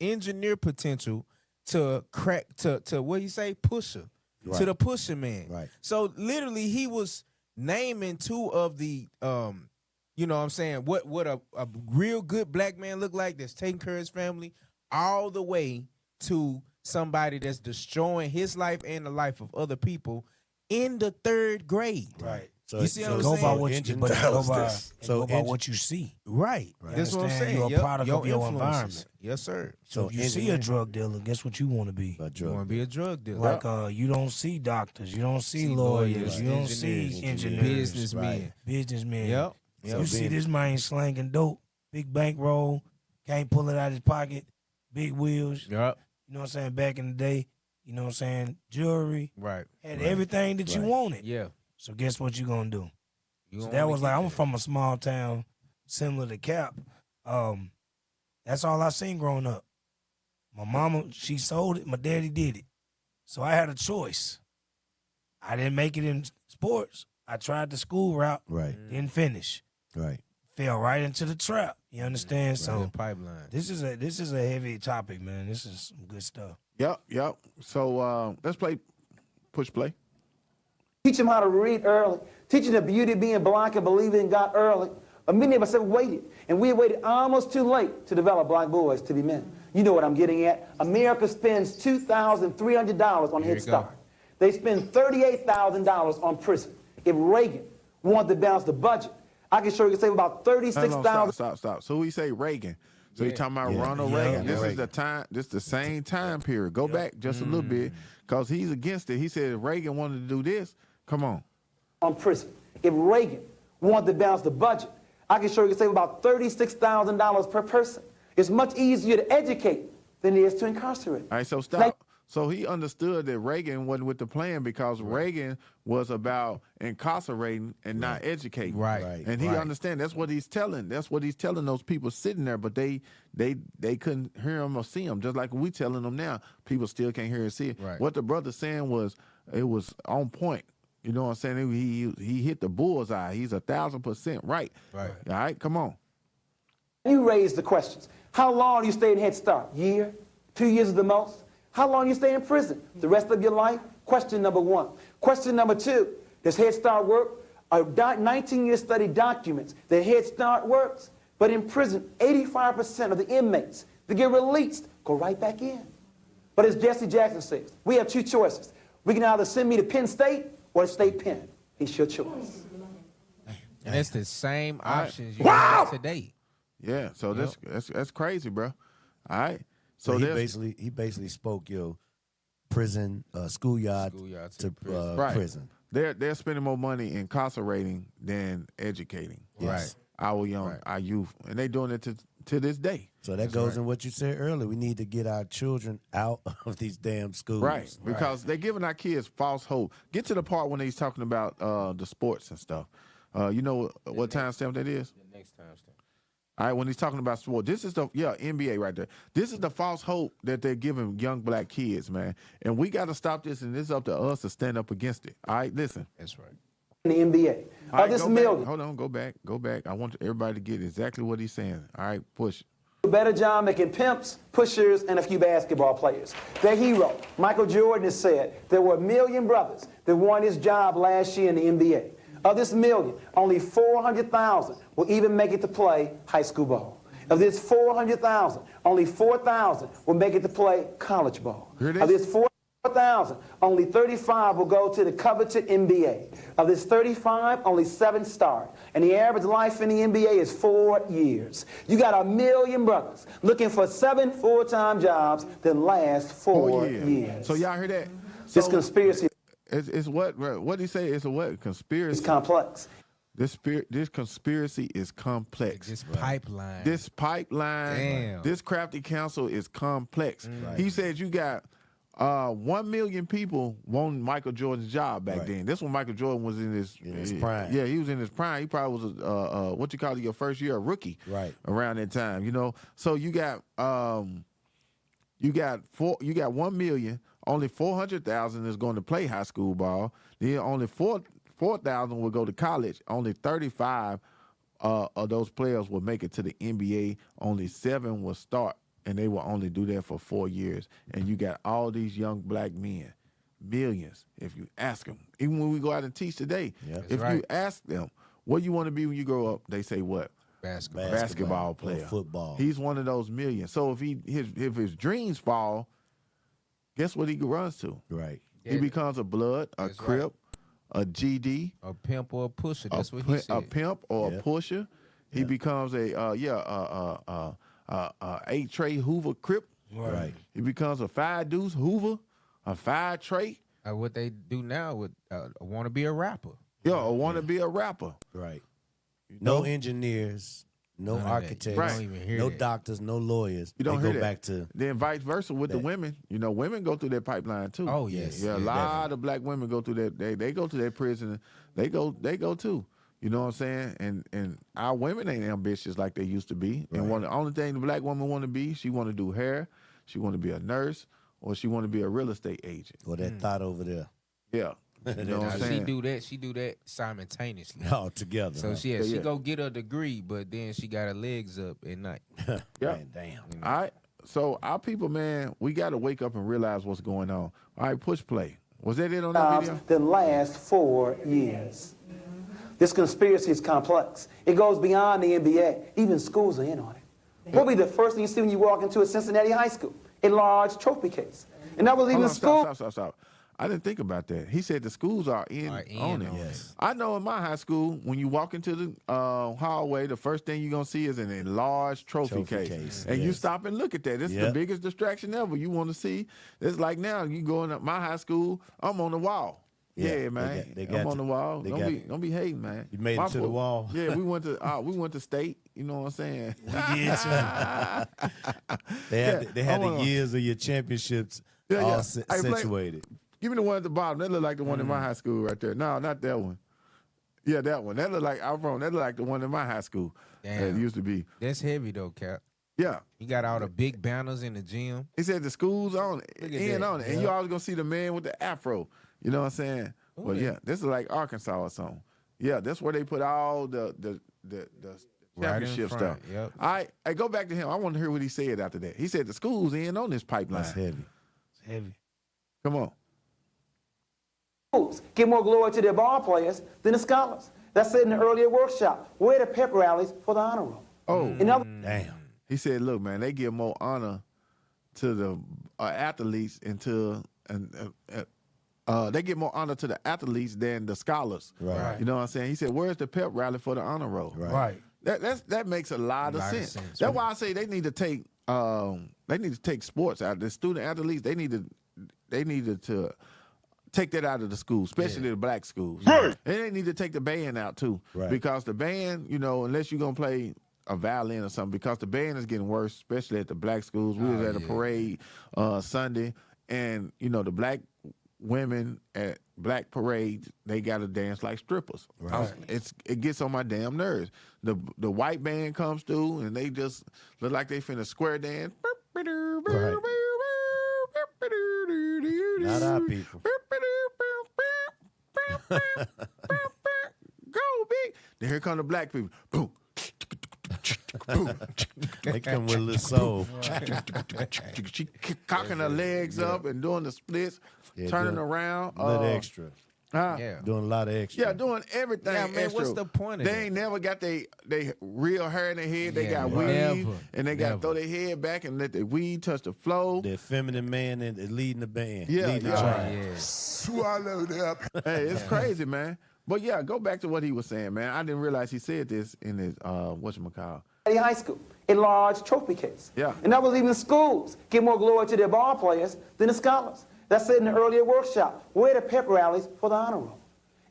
engineer potential to crack to what he say, pusher. to the pusher man. Right. So literally he was naming two of the you know what I'm saying, what a real good black man look like that's taking care of his family, all the way to somebody that's destroying his life and the life of other people in the 3rd grade. Right. So you see what I'm go saying? by what you, but go by what you see. Right. That's what I'm saying. You're a product of your influences. environment. Yes, sir. So if you see a drug dealer, guess what you want to be? You want to be a drug dealer. Like you don't see doctors, you don't see lawyers, you don't see engineers, businessmen. Businessmen. Yep. You see this man slanging dope, big bankroll, can't pull it out of his pocket, big wheels. Yep. You know what I'm saying? Back in the day, you know what I'm saying? Jewelry. Right. Had everything that you wanted. Yeah. So guess what you gonna do? You So don't that wanna was get like, I'm there. from a small town similar to Cap. That's all I seen growing up. My mama, she sold it. My daddy did it. So I had a choice. I didn't make it in sports. I tried the school route. Right. Didn't finish. Right. Fell right into the trap. You understand? So the pipeline. this is a heavy topic, man. This is some good stuff. Yep. So let's push play. Teach them how to read early. Teach them the beauty of being black and believing in God early. Many of us have waited, and we have waited almost too late to develop black boys to be men. You know what I'm getting at. America spends $2,300 on Head Start. They spend $38,000 on prison. If Reagan wanted to balance the budget, I can show you save about $36,000. Stop. So we say Reagan. So you're talking about Ronald Reagan. This is the time. This is the same time period. Go back just a little bit, because he's against it. He said if Reagan wanted to do this, come on. On prison. If Reagan wanted to balance the budget, I can show you save about $36,000 per person. It's much easier to educate than it is to incarcerate. All right, so stop. So he understood that Reagan wasn't with the plan, because Reagan was about incarcerating and not educating. Right. And he understands. That's what he's telling. That's what he's telling those people sitting there, but they couldn't hear him or see him. Just like we telling them now, people still can't hear and see it. Right. What the brother saying was, it was on point. You know what I'm saying? He hit the bullseye. He's 1,000% right. Right. All right, come on. You raise the questions. How long do you stay in Head Start? Year? 2 years at the most? How long do you stay in prison? The rest of your life? Question number 1. Question number 2, does Head Start work? A 19-year study documents that Head Start works, but in prison, 85% of the inmates that get released go right back in. But as Jesse Jackson says, we have 2 choices. We can either send me to Penn State or State Penn. It's your choice. And it's the same options you have today. Yeah, so that's crazy, bro. All right. So he basically spoke prison, schoolyard to prison. They're spending more money incarcerating than educating. Yes. Our youth, and they doing it to this day. So that goes in what you said earlier. We need to get our children out of these damn schools. Right, because they're giving our kids false hope. Get to the part when he's talking about the sports and stuff. You know what time stamp that is? The next time stamp. All right, when he's talking about sport, this is the NBA right there. This is the false hope that they're giving young black kids, man. And we got to stop this, and it's up to us to stand up against it. All right, listen. That's right. In the NBA. All right, this go million. back. Hold on, go back. I want everybody to get exactly what he's saying. All right, push. A better job making pimps, pushers, and a few basketball players. Their hero, Michael Jordan, has said there were 1 million brothers that won his job last year in the NBA. Of this million, only 400,000 will even make it to play high school ball. Of this 400,000, only 4,000 will make it to play college ball. Of this 4,000, only 35 will go to the coveted NBA. Of this 35, only 7 start. And the average life in the NBA is 4 years. You got 1 million brothers looking for 7 full-time jobs that last 4 years. So y'all hear that? This conspiracy. It's what? What did he say? It's a what? Conspiracy. It's complex. This conspiracy is complex. This pipeline. This pipeline. Damn. This crafty council is complex. Right. He said you got 1 million people wanting Michael Jordan's job back then. This when Michael Jordan was in his prime. Yeah, he was in his prime. He probably was what you call it, your first year, a rookie. Right. Around that time, you know. So you got 1 million. Only 400,000 is going to play high school ball. Then only 4,000 will go to college. Only 35 of those players will make it to the NBA. Only 7 will start, and they will only do that for 4 years. And you got all these young black men millions if you ask them. Even when we go out and teach today, if you ask them, what you want to be when you grow up, they say what? Basketball player. Football. He's one of those millions. So if his dreams fall, guess what he runs to? Right. He becomes a blood, a crip, a GD, a pimp or a pusher. That's what he said. A pimp or a pusher. He becomes a 8-tray Hoover crip. Right. He becomes a 5-deuce Hoover, a 5-tray. What they do now with want to be a rapper. Yeah, or want to be a rapper. Right. No engineers, no architects, no doctors, no lawyers. You don't they hear go that. back to then vice versa with the women. You know, women go through that pipeline too. Oh yes. Yeah, a lot of black women go through that. They go to that prison. They go too. You know what I'm saying? And our women ain't ambitious like they used to be. Right. And the only thing the black woman want to be, she want to do hair, she want to be a nurse, or she want to be a real estate agent. Or that thought over there. Yeah. You know what I'm saying? She do that simultaneously. All together. So she go get her degree, but then she got her legs up at night. Yeah. Man, damn. All right. So our people, man, we got to wake up and realize what's going on. All right, push play. Was that it on that video? The last 4 years. This conspiracy is complex. It goes beyond the NBA. Even schools are in on it. What will be the first thing you see when you walk into a Cincinnati high school? A large trophy case. And that was even school. Stop. I didn't think about that. He said the schools are in on it. Yes. I know in my high school, when you walk into the hallway, the first thing you're going to see is an enlarged trophy case. And you stop and look at that. This is the biggest distraction ever. You want to see. It's like now, you go in my high school, I'm on the wall. Yeah, man. I'm on the wall. Don't be hating, man. You made it to the wall. Yeah, we went to state. You know what I'm saying? We did. They had the years of your championships all accentuated. Give me the one at the bottom. That look like the one in my high school right there. No, not that one. Yeah, that one. That look like that look like the one in my high school. Damn. That used to be. That's heavy though, Cap. Yeah. You got all the big banners in the gym. He said the school's on it. On it. And you always gonna see the man with the afro. You know what I'm saying? Ooh, but yeah, this is like Arkansas or something. Yeah, that's where they put all the championship stuff. Yep. All right, hey, go back to him. I want to hear what he said after that. He said the school's in on this pipeline. That's heavy. It's heavy. Come on. Schools give more glory to their ball players than the scholars. That's said in the earlier workshop. Where are the pep rallies for the honor roll? Oh, damn. He said, look, man, they give more honor to the athletes they get more honor to the athletes than the scholars. Right. You know what I'm saying? He said, where's the pep rally for the honor roll? Right. That makes a lot of sense. That's why I say they need to take sports out. The student athletes, they needed to take that out of the school, especially the black schools. Right. And they need to take the band out too. Right. Because the band, unless you're gonna play a violin or something, because the band is getting worse, especially at the black schools. We was at a parade Sunday, and the black women at black parades, they gotta dance like strippers. Right. It gets on my damn nerves. The white band comes through and they just look like they finna square dance. Right. Not our people. Go big. Then here come the black people. Boom. They come with a little soul. Cocking her legs up and doing the splits, turning around. A little extra. Yeah. Doing a lot of extra. Yeah, doing everything man, extra. what's the point of They that? ain't never got they real hair in their head. They got weave, and they got to throw their head back and let the weave touch the flow. The feminine man and leading the band. Yeah, leading the tribe. Swallow that. Hey, it's crazy, man. But yeah, go back to what he was saying, man. I didn't realize he said this in his whatchamacallit. High school, a large trophy case. Yeah. And that was even schools give more glory to their ball players than the scholars. That's said in the earlier workshop. Where are the pep rallies for the honor roll?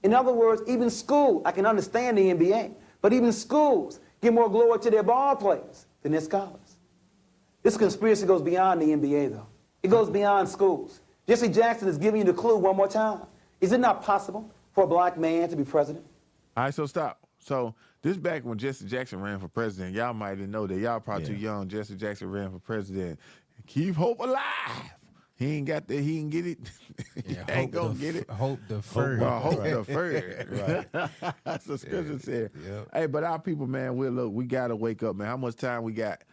In other words, even school, I can understand the NBA, but even schools give more glory to their ball players than their scholars. This conspiracy goes beyond the NBA, though. It goes beyond schools. Jesse Jackson is giving you the clue one more time. Is it not possible for a black man to be president? All right, so stop. So this back when Jesse Jackson ran for president. Y'all might didn't know that. Y'all probably too young. Jesse Jackson ran for president. Keep hope alive. He ain't got that. He didn't get it. He ain't gonna get it. Hope deferred. Hope deferred. Right. That's what scripture said. Yep. Hey, but our people, man, we gotta wake up, man. How much time we got?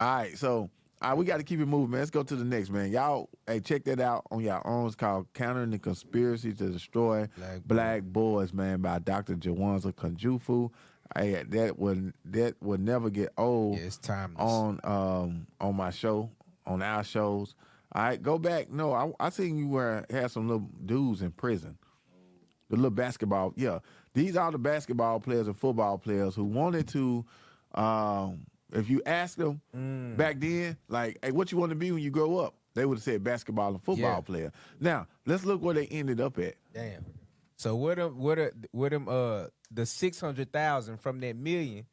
All right, so we got to keep it moving, man. Let's go to the next, man. Y'all, hey, check that out on your own. It's called Countering the Conspiracy to Destroy Black Boys, man, by Dr. Jawanza Kunjufu. Hey, that would never get old. Yeah, it's timeless. On my show, on our shows. All right, go back. No, I seen you had some little dudes in prison. The little basketball. Yeah, these are the basketball players and football players who wanted to. If you ask them back then, like, hey, what you want to be when you grow up? They would have said basketball and football player. Now, let's look where they ended up at. Damn. So where them the 600,000 from that million,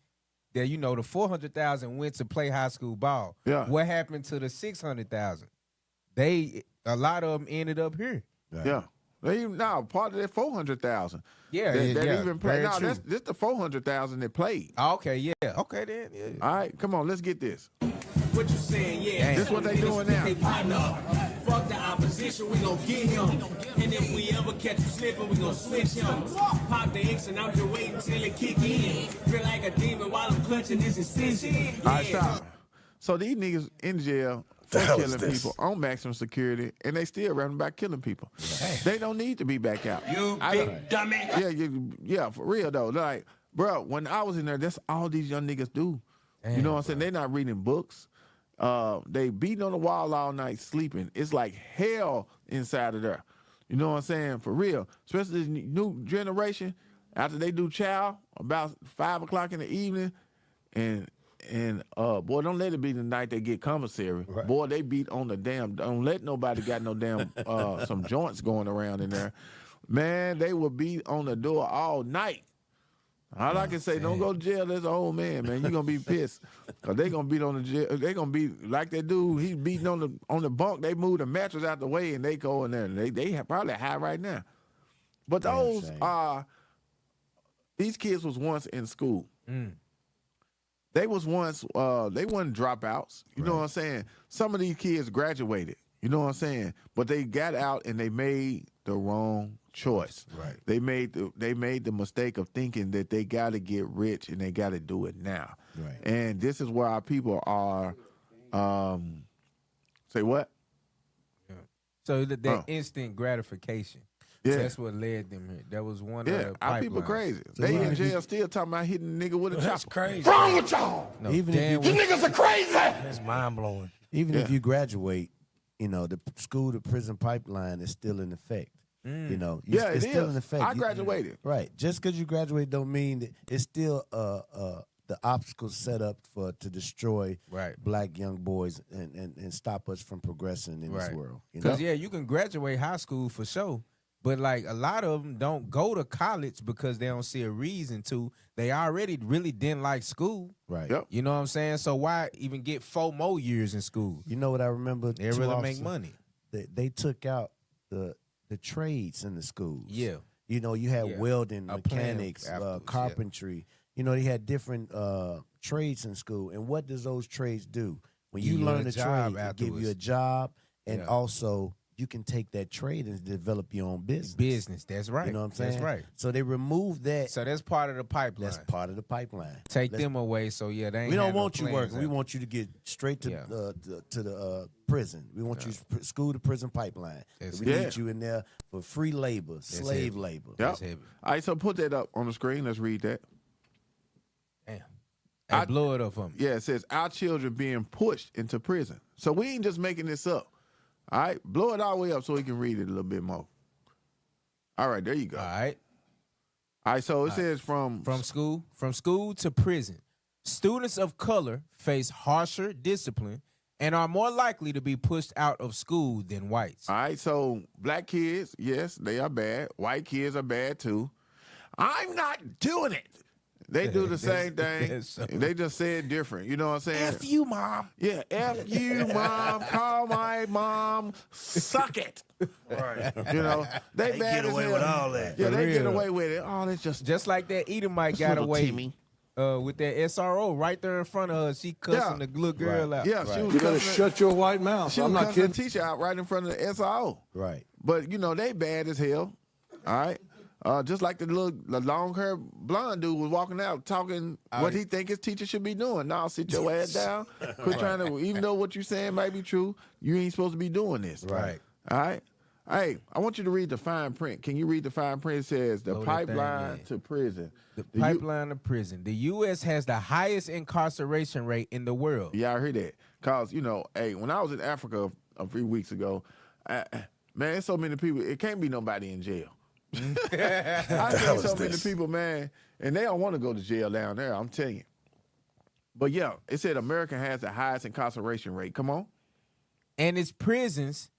that the 400,000 went to play high school ball. Yeah. What happened to the 600,000? A lot of them ended up here. Right. Yeah. Part of that 400,000. Yeah, that even played. No, that's the 400,000 that played. Okay, yeah. Okay, then. Yeah. All right, come on, let's get this. What you saying? Yeah. This what they doing now. They partner. Fuck the opposition, we gon' get him. And if we ever catch him slipping, we gon' switch him. Pop the X and I'm just waiting till it kick in. Feel like a demon while I'm clutching this incision. All right, stop. So these niggas in jail for killing people on maximum security, and they still rapping about killing people. They don't need to be back out. You big dummy. Yeah, for real though. Like, bro, when I was in there, that's all these young niggas do. Damn, you know what I'm saying? They not reading books. They beating on the wall all night, sleeping. It's like hell inside of there. You know what I'm saying? For real. Especially this new generation, after they do chow about 5 o'clock in the evening, and boy, don't let it be the night they get commissary. Right. Boy, they beat on the damn. Don't let nobody got no damn some joints going around in there. Man, they will beat on the door all night. All I can say, don't go to jail as an old man, man. You're gonna be pissed. Cause they gonna beat on the jail. They gonna be like that dude. He's beating on the bunk. They move the mattress out the way and they go in there. And they probably high right now. But those these kids was once in school. They was once they weren't dropouts. You know what I'm saying? Some of these kids graduated. You know what I'm saying? But they got out and they made the wrong choice. Right. They made the mistake of thinking that they got to get rich and they got to do it now. Right. And this is where our people are. Say what? Yeah. So that instant gratification. Yeah. That's what led them here. That was one of the our people pipelines. crazy. They in jail still talking about hitting a nigga with a chopper. That's crazy. What's wrong with y'all? No, even if you niggas are crazy. That's mind blowing. Even if you graduate, the school to prison pipeline is still in effect. It's still in effect. I graduated. Right. Just because you graduate don't mean that it's still the obstacles set up to destroy black young boys and stop us from progressing in this world. Because you can graduate high school for sure, but like a lot of them don't go to college because they don't see a reason to. They already really didn't like school. Right. Yep. You know what I'm saying? So why even get 4 more years in school? You know what I remember? They really make money. They took out the trades in the schools. Yeah. You had welding, mechanics, carpentry. They had different trades in school. And what does those trades do? When you learn a trade, it give you a job, and also you can take that trade and develop your own business. That's right. You know what I'm saying? That's right. So they removed that. So that's part of the pipeline. That's part of the pipeline. Take them away. So they ain't. We don't have want no you plans working. We want you to get straight to the prison. We want you school to prison pipeline. We need you in there for free labor, slave labor. Yep. That's heavy. All right, so put that up on the screen. Let's read that. Damn. Blow it up for me. Yeah, it says our children being pushed into prison. So we ain't just making this up. All right, blow it all the way up so we can read it a little bit more. All right, there you go. All right. All right, so it says from school to prison, students of color face harsher discipline and are more likely to be pushed out of school than whites. All right, so black kids, yes, they are bad. White kids are bad too. I'm not doing it. They do the same thing. They just say it different. You know what I'm saying? F you, mom. Yeah, F you, mom. Call my mom. Suck it. Right. They bad get away as hell. with all that. Yeah, they get away with it. Oh, that's just like that Edomite got away with that SRO right there in front of her. She cussing the little girl out. Yeah, she was You better shut your white mouth. She I'm was not cussing kidding. the teacher out right in front of the SRO. Right. But they bad as hell. All right. Just like the long hair blonde dude was walking out talking what he think his teacher should be doing. Now sit your ass down. Quit trying to, even though what you saying might be true, you ain't supposed to be doing this. Right. All right. Hey, I want you to read the fine print. Can you read the fine print? It says the pipeline to prison. The pipeline to prison. The U.S. has the highest incarceration rate in the world. Yeah, I heard that. Cause hey, when I was in Africa a few weeks ago, man, there's so many people. It can't be nobody in jail. I seen so many people, man, and they don't want to go to jail down there. I'm telling you. But yeah, it said America has the highest incarceration rate. Come on. And its prisons,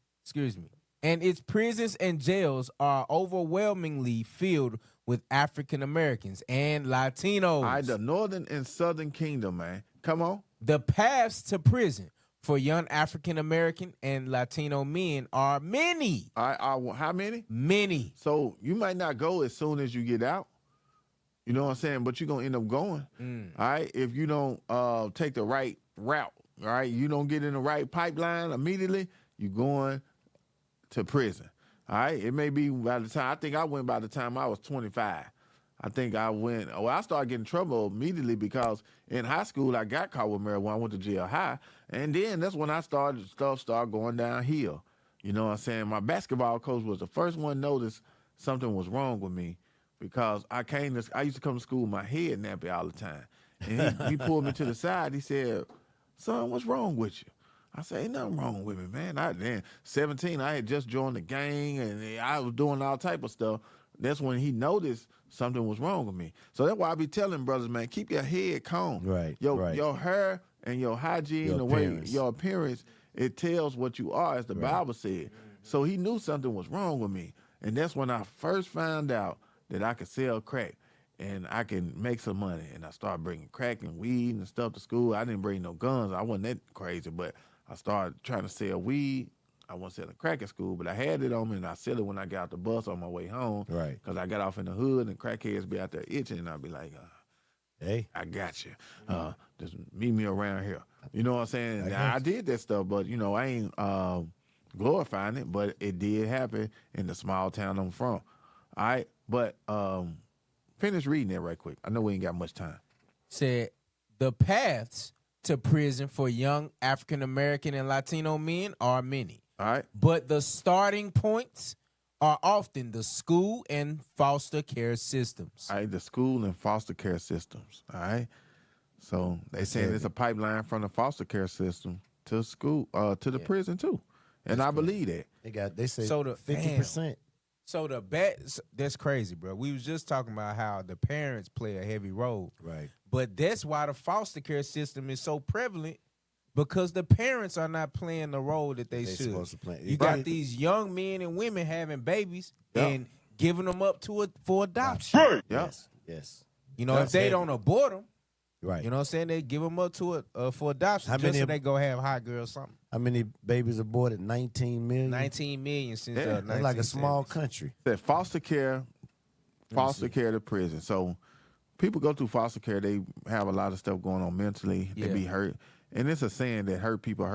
and jails are overwhelmingly filled with African Americans and Latinos. All right, the Northern and Southern Kingdom, man. Come on. The paths to prison for young African American and Latino men are many. How many? Many. So you might not go as soon as you get out. You know what I'm saying? But you're going to end up going. All right? If you don't take the right route, all right? You don't get in the right pipeline immediately, you're going to prison. All right? It may be by the time, I think I went by the time I was 25. I think I went, I started getting in trouble immediately because in high school, I got caught with marijuana. I went to jail high. And then that's when stuff started going downhill. You know what I'm saying? My basketball coach was the first one to notice something was wrong with me because I used to come to school with my head nappy all the time. And he pulled me to the side. He said, son, what's wrong with you? I said, ain't nothing wrong with me, man. 17, I had just joined the gang and I was doing all type of stuff. That's when he noticed something was wrong with me. So that's why I be telling brothers, man, keep your head calm. Right. Your hair and your hygiene, your appearance, it tells what you are, as the Bible said. So he knew something was wrong with me. And that's when I first found out that I could sell crack and I can make some money. And I started bringing crack and weed and stuff to school. I didn't bring no guns. I wasn't that crazy, but I started trying to sell weed. I wasn't selling crack at school, but I had it on me, and I sell it when I got off the bus on my way home. Right. Because I got off in the hood, and crackheads be out there itching, and I'd be like, hey, I got you. Just meet me around here. You know what I'm saying? I did that stuff, but, I ain't glorifying it, but it did happen in the small town I'm from. All right? But finish reading that right quick. I know we ain't got much time. Said the paths to prison for young African American and Latino men are many. All right. But the starting points are often the school and foster care systems. All right, the school and foster care systems. All right. So they saying it's a pipeline from the foster care system to school, to the prison too. And I believe that. They say so 50%. So that's crazy, bro. We was just talking about how the parents play a heavy role. Right. But that's why the foster care system is so prevalent. Because the parents are not playing the role that they should. Supposed to play. You got these young men and women having babies and giving them up for adoption. Right. Yes. You know, if they don't abort them, right? You know what I'm saying? They give them up to for adoption. So they go have hot girl something. How many babies aborted? 19 million. 19 million since that's like a small country. That foster care to prison. So people go through foster care. They have a lot of stuff going on mentally. They be hurt. And it's a saying that hurt people.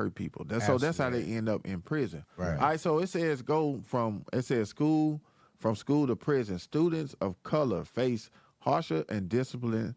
So that's how they end up in prison. Right. All right, so it says school to prison. Students of color face harsher discipline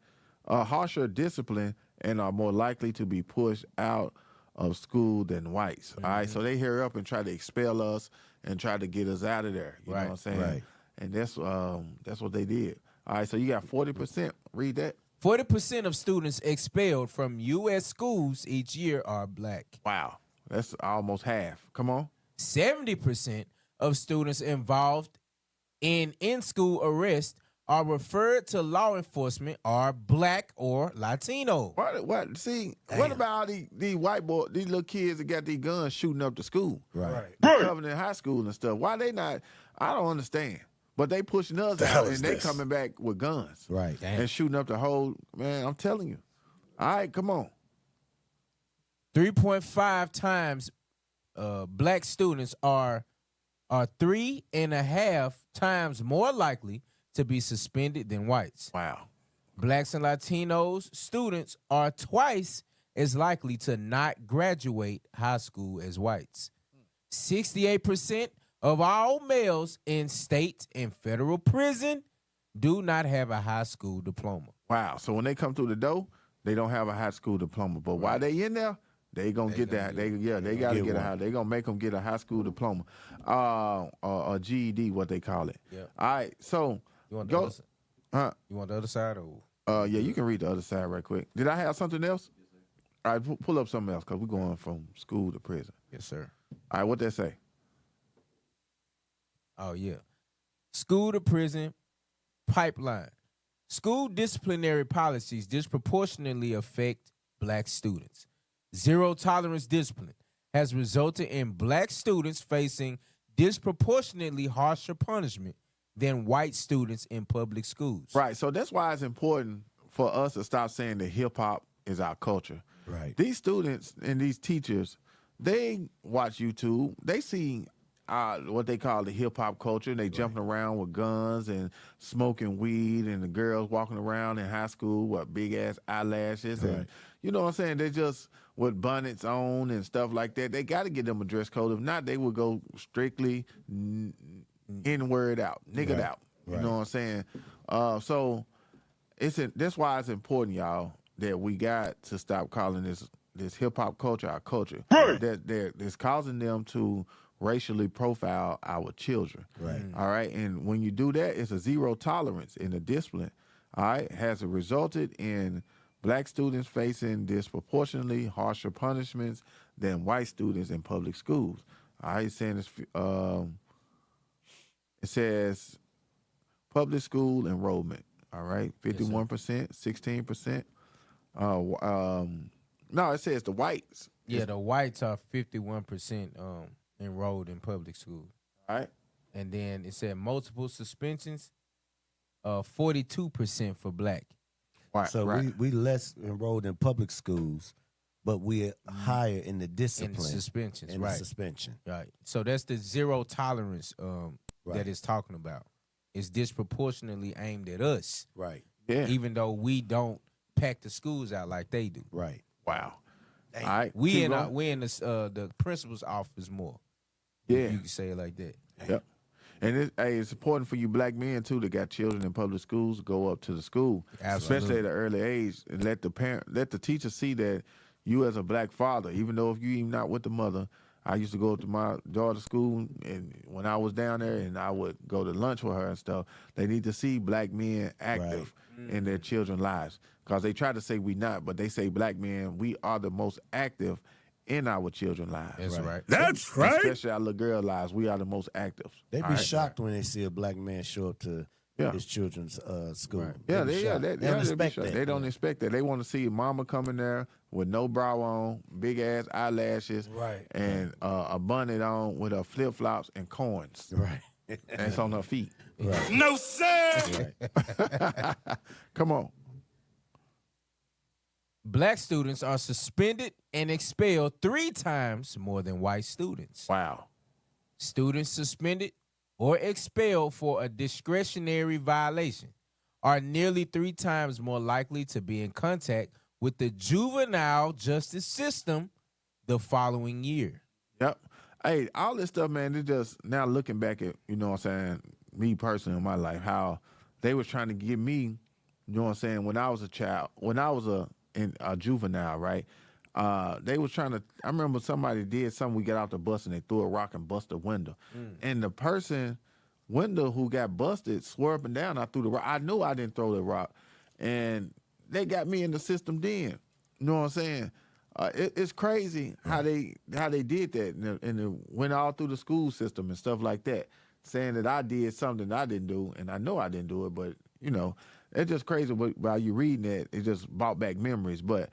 and are more likely to be pushed out of school than whites. All right, so they hurry up and try to expel us and try to get us out of there. You know what I'm saying? Right. And that's what they did. All right, so you got 40%. Read that. 40% of students expelled from U.S. schools each year are black. Wow. That's almost half. Come on. 70% of students involved in in-school arrest are referred to law enforcement are black or Latino. What? See, what about all these white boys, these little kids that got these guns shooting up the school? Right. Coming in high school and stuff. Why they not? I don't understand. But they pushing us out and they coming back with guns. Right. And shooting up the whole, man, I'm telling you. All right, come on. 3.5 times black students are 3.5 times more likely to be suspended than whites. Wow. Blacks and Latinos students are twice as likely to not graduate high school as whites. 68% of all males in state and federal prison do not have a high school diploma. Wow. So when they come through the door, they don't have a high school diploma. But while they in there, they gonna get that. They gotta get a high. They gonna make them get a high school diploma, or GED, what they call it. Yeah. All right. So You want go. You want the other side or? Yeah, you can read the other side right quick. Did I have something else? All right, pull up something else because we're going from school to prison. Yes, sir. All right, what that say? Oh, yeah. School to prison pipeline. School disciplinary policies disproportionately affect black students. Zero tolerance discipline has resulted in black students facing disproportionately harsher punishment than white students in public schools. Right. So that's why it's important for us to stop saying that hip hop is our culture. Right. These students and these teachers, they watch YouTube. They see what they call the hip hop culture. They jumping around with guns and smoking weed, and the girls walking around in high school with big ass eyelashes, and you know what I'm saying? They just with bonnets on and stuff like that. They got to get them a dress code. If not, they would go strictly N-word out, niggered out. You know what I'm saying? So that's why it's important, y'all, that we got to stop calling this hip hop culture our culture. That's causing them to racially profile our children. Right. All right. And when you do that, it's a zero tolerance in the discipline. All right. Has resulted in black students facing disproportionately harsher punishments than white students in public schools. All right. It's saying it says public school enrollment. All right. 51%, 16%. No, it says the whites. Yeah, the whites are 51% enrolled in public school. All right. And then it said multiple suspensions, 42% for black. Right, So we less enrolled in public schools, but we're higher in the discipline. In suspensions, in right. the suspension. Right. So that's the zero tolerance that it's talking about. It's disproportionately aimed at us. Right. Yeah. Even though we don't pack the schools out like they do. Right. Wow. All right. We in the principal's office more. Yeah. If you can say it like that. Yep. And it's important for you black men too that got children in public schools to go up to the school, especially at an early age, and let the teacher see that you as a black father, even though if you even not with the mother. I used to go to my daughter's school, and when I was down there, and I would go to lunch with her and stuff. They need to see black men active in their children's lives, because they try to say we not, but they say black men, we are the most active in our children's lives. That's right. That's right. Especially our little girl lives, we are the most active. They be shocked when they see a black man show up to his children's school. Right. They Yeah, be shocked. they don't expect that. They don't expect that. They want to see mama coming there with no bra on, big ass eyelashes, and a bonnet on with her flip flops and coins. Right. And it's on her feet. Right. No, sir. Come on. Black students are suspended and expelled 3 times more than white students. Wow. Students suspended or expelled for a discretionary violation are nearly 3 times more likely to be in contact with the juvenile justice system the following year. Yep. Hey, all this stuff, man, it's just now looking back at, you know what I'm saying, me personally in my life, how they was trying to get me, you know what I'm saying, when I was a child, when I was a juvenile, right? They was trying to, I remember somebody did something, we got out the bus and they threw a rock and busted a window. And the person, window who got busted, swore up and down, I threw the rock. I knew I didn't throw the rock. And they got me in the system then. You know what I'm saying? It's crazy how they did that, and it went all through the school system and stuff like that, saying that I did something I didn't do, and I know I didn't do it, but, you know, it's just crazy while you reading that, it just brought back memories. But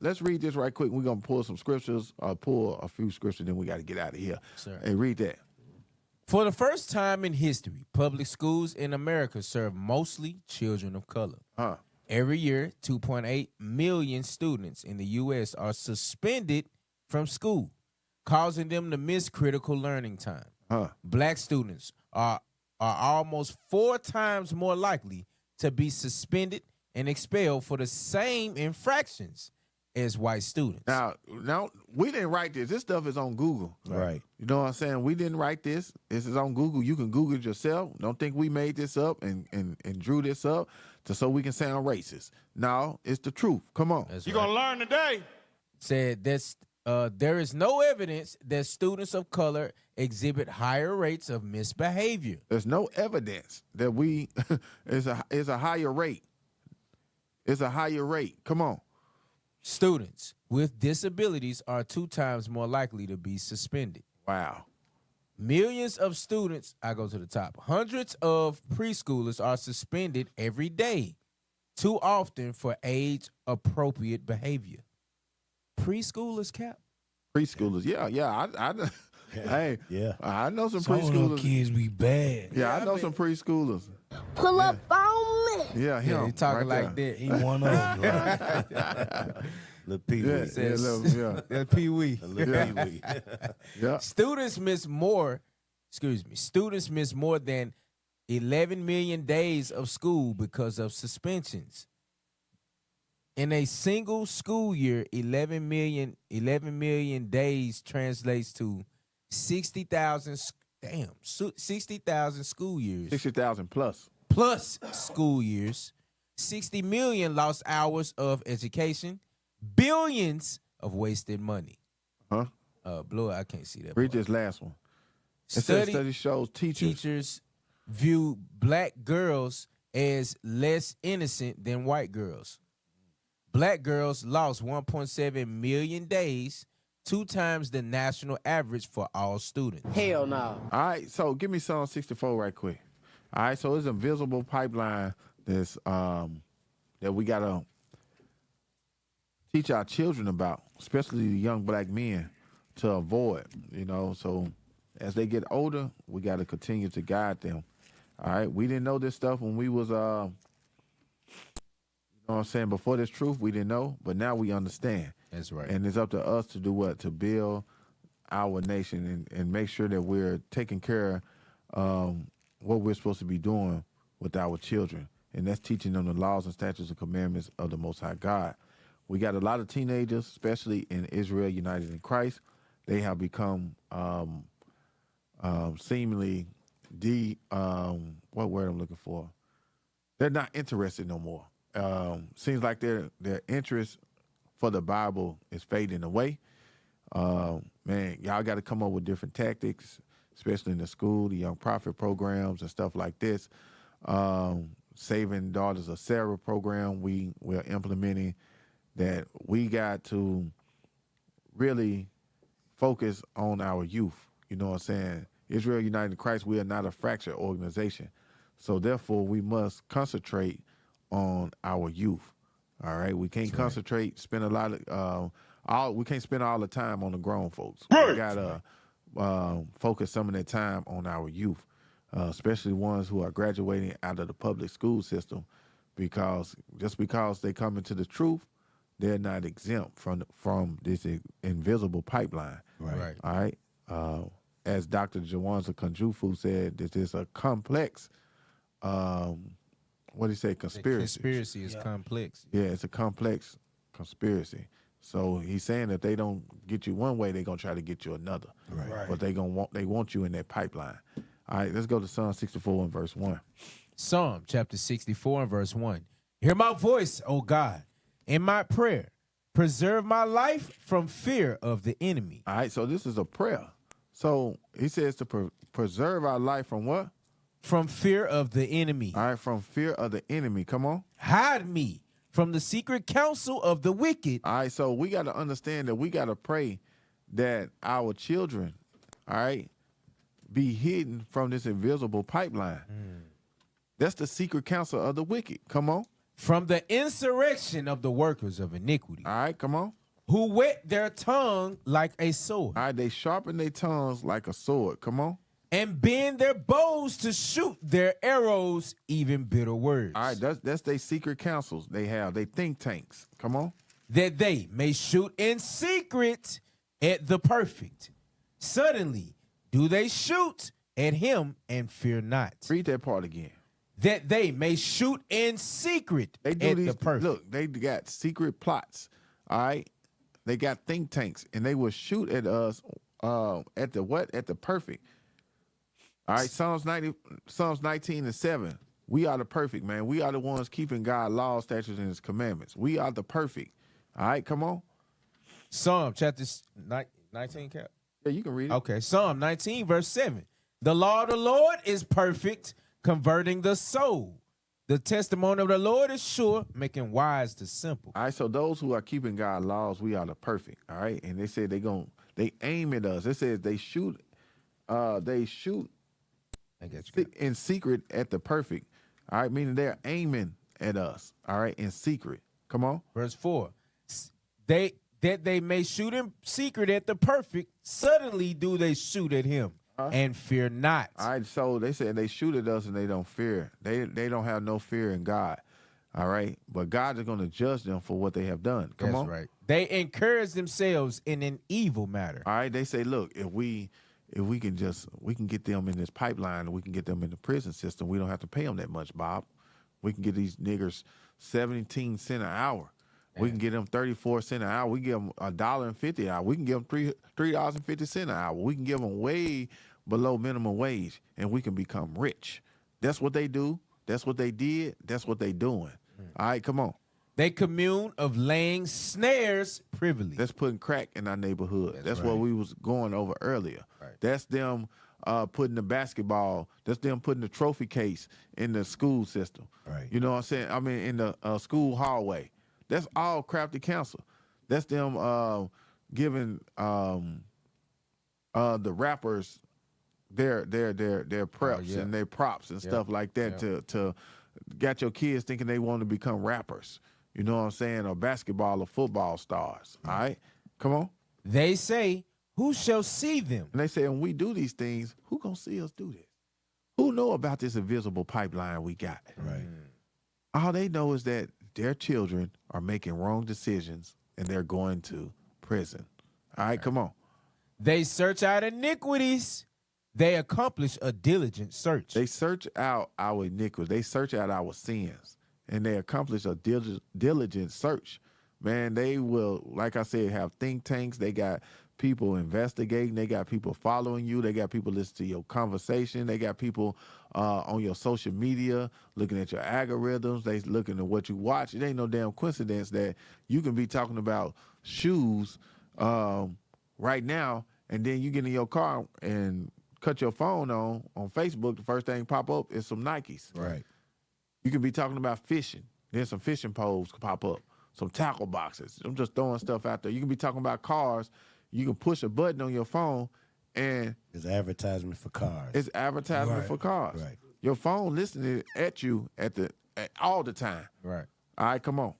let's read this right quick. We're going to pull some scriptures, pull a few scriptures, then we got to get out of here. Sir. Hey, read that. For the first time in history, public schools in America serve mostly children of color. Every year, 2.8 million students in the U.S. are suspended from school, causing them to miss critical learning time. Black students are almost 4 times more likely to be suspended and expelled for the same infractions as white students. Now, we didn't write this. This stuff is on Google. Right. You know what I'm saying? We didn't write this. This is on Google. You can Google it yourself. Don't think we made this up and drew this up so we can sound racist. No, it's the truth. Come on. That's You're right. going to learn today. Said there is no evidence that students of color exhibit higher rates of misbehavior. There's no evidence that we is a higher rate. It's a higher rate. Come on. Students with disabilities are 2 times more likely to be suspended. Wow. Millions of students, I go to the top. Hundreds of preschoolers are suspended every day, too often for age-appropriate behavior. Preschoolers, Cap? Preschoolers, yeah. Hey, yeah. I know some Some of them preschoolers. kids be bad. Yeah, I know some preschoolers. Pull up on me. Yeah, him. he talking right like there. that. He one of them. Right? Little Pee Wee. Yeah. Pee-wee. Little Pee Wee. Yeah. Students miss more than 11 million days of school because of suspensions. In a single school year, 11 million days translates to 60,000 school years. 60,000 plus. Plus school years, 60 million lost hours of education, billions of wasted money. Huh? Blow it, I can't see that. Read this last one. It says study shows teachers view black girls as less innocent than white girls. Black girls lost 1.7 million days, 2 times the national average for all students. Hell no. All right, so give me Psalm 64 right quick. All right, so it's a invisible pipeline that's that we gotta teach our children about, especially the young black men, to avoid. You know, so as they get older, we gotta continue to guide them. All right, we didn't know this stuff when we was you know what I'm saying, before this truth we didn't know, but now we understand. That's right. And it's up to us to do what? To build our nation and make sure that we're taking care of what we're supposed to be doing with our children. And that's teaching them the laws and statutes and commandments of the Most High God. We got a lot of teenagers, especially in Israel United in Christ. They have become seemingly what word I'm looking for? They're not interested no more. Seems like their interest for the Bible is fading away. Man, y'all got to come up with different tactics, especially in the school, the young prophet programs and stuff like this. Saving Daughters of Sarah program we're implementing, that we got to really focus on our youth. You know what I'm saying? Israel United in Christ, we are not a fractured organization. So therefore, we must concentrate on our youth. All right, we can't concentrate, spend a lot of we can't spend all the time on the grown folks. Right. We gotta focus some of that time on our youth, especially ones who are graduating out of the public school system, because just because they come into the truth, they're not exempt from this invisible pipeline. Right. All right. As Dr. Jawanza Kunjufu said, this is a complex. What did he say? Conspiracy. Conspiracy is complex. Yeah, it's a complex conspiracy. So he's saying that they don't get you one way, they're gonna try to get you another. Right. But they want you in that pipeline. All right, let's go to Psalm 64 and verse 1. Psalm chapter 64 and verse 1. Hear my voice, O God, in my prayer. Preserve my life from fear of the enemy. All right, so this is a prayer. So he says to preserve our life from what? From fear of the enemy. All right, from fear of the enemy. Come on. Hide me from the secret counsel of the wicked. All right, so we got to understand that we got to pray that our children, all right, be hidden from this invisible pipeline. That's the secret counsel of the wicked. Come on. From the insurrection of the workers of iniquity. All right, come on. Who whet their tongue like a sword. All right, they sharpen their tongues like a sword. Come on. And bend their bows to shoot their arrows, even bitter words. All right, that's their secret counsels they have. They think tanks. Come on. That they may shoot in secret at the perfect. Suddenly do they shoot at him and fear not. Read that part again. That they may shoot in secret they do at these, the perfect. Look, they got secret plots. All right, they got think tanks, and they will shoot at us at the what? At the perfect. All right, Psalms 19:7. We are the perfect, man. We are the ones keeping God's laws, statutes, and his commandments. We are the perfect. All right, come on. Psalm chapter 19, Cap. Yeah, you can read it. Okay, Psalm 19, verse 7. The law of the Lord is perfect, converting the soul. The testimony of the Lord is sure, making wise the simple. All right, so those who are keeping God's laws, we are the perfect. All right, and they said they aim at us. It says they shoot in secret at the perfect. All right, meaning they're aiming at us. All right, in secret. Come on. Verse 4. That they may shoot in secret at the perfect, suddenly do they shoot at him and fear not. All right, so they said they shoot at us and they don't fear. They don't have no fear in God. All right, but God is going to judge them for what they have done. Come on. That's right. They encourage themselves in an evil matter. All right, they say, look, if we can get them in this pipeline and we can get them in the prison system, we don't have to pay them that much, Bob. We can get these niggers 17 cents an hour. We can get them 34 cents an hour. We can give them $1.50 an hour. We can give them $3.50 an hour. We can give them way below minimum wage, and we can become rich. That's what they do. That's what they did. That's what they doing. All right, come on. They commune of laying snares privily. That's putting crack in our neighborhood. That's right. what we was going over earlier. Right. That's them putting the basketball. That's them putting the trophy case in the school system. Right. You know what I'm saying? I mean, in the school hallway. That's all crafty counsel. That's them giving the rappers their preps and their props and stuff like that to got your kids thinking they want to become rappers. You know what I'm saying? Or basketball or football stars. All right? Come on. They say, who shall see them? And they say, when we do these things, who gonna see us do this? Who know about this invisible pipeline we got? Right. All they know is that their children are making wrong decisions and they're going to prison. All right, come on. They search out iniquities. They accomplish a diligent search. They search out our iniquities. They search out our sins, and they accomplish a diligent search. Man, they will, like I said, have think tanks. They got people investigating. They got people following you. They got people listening to your conversation. They got people on your social media looking at your algorithms. They looking at what you watch. It ain't no damn coincidence that you can be talking about shoes right now, and then you get in your car and cut your phone on Facebook. The first thing pop up is some Nikes. Right. You can be talking about fishing. Then some fishing poles pop up. Some tackle boxes. I'm just throwing stuff out there. You can be talking about cars. You can push a button on your phone and it's advertisement for cars. It's advertisement for cars. Right. Your phone listening at you all the time. Right. All right, come on.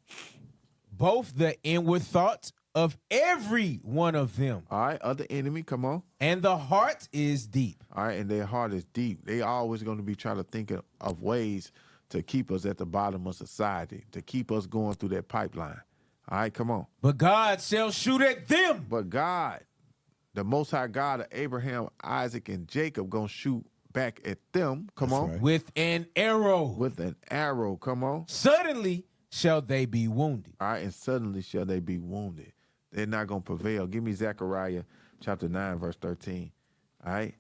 Both the inward thoughts of every one of them. All right, of the enemy, come on. And the heart is deep. All right, and their heart is deep. They always going to be trying to think of ways to keep us at the bottom of society, to keep us going through that pipeline. All right, come on. But God shall shoot at them. But God, the Most High God of Abraham, Isaac, and Jacob, going to shoot back at them. Come on. Right. With an arrow. With an arrow, come on. Suddenly shall they be wounded. All right, and suddenly shall they be wounded. They're not going to prevail. Give me Zechariah chapter 9, verse 13. All right?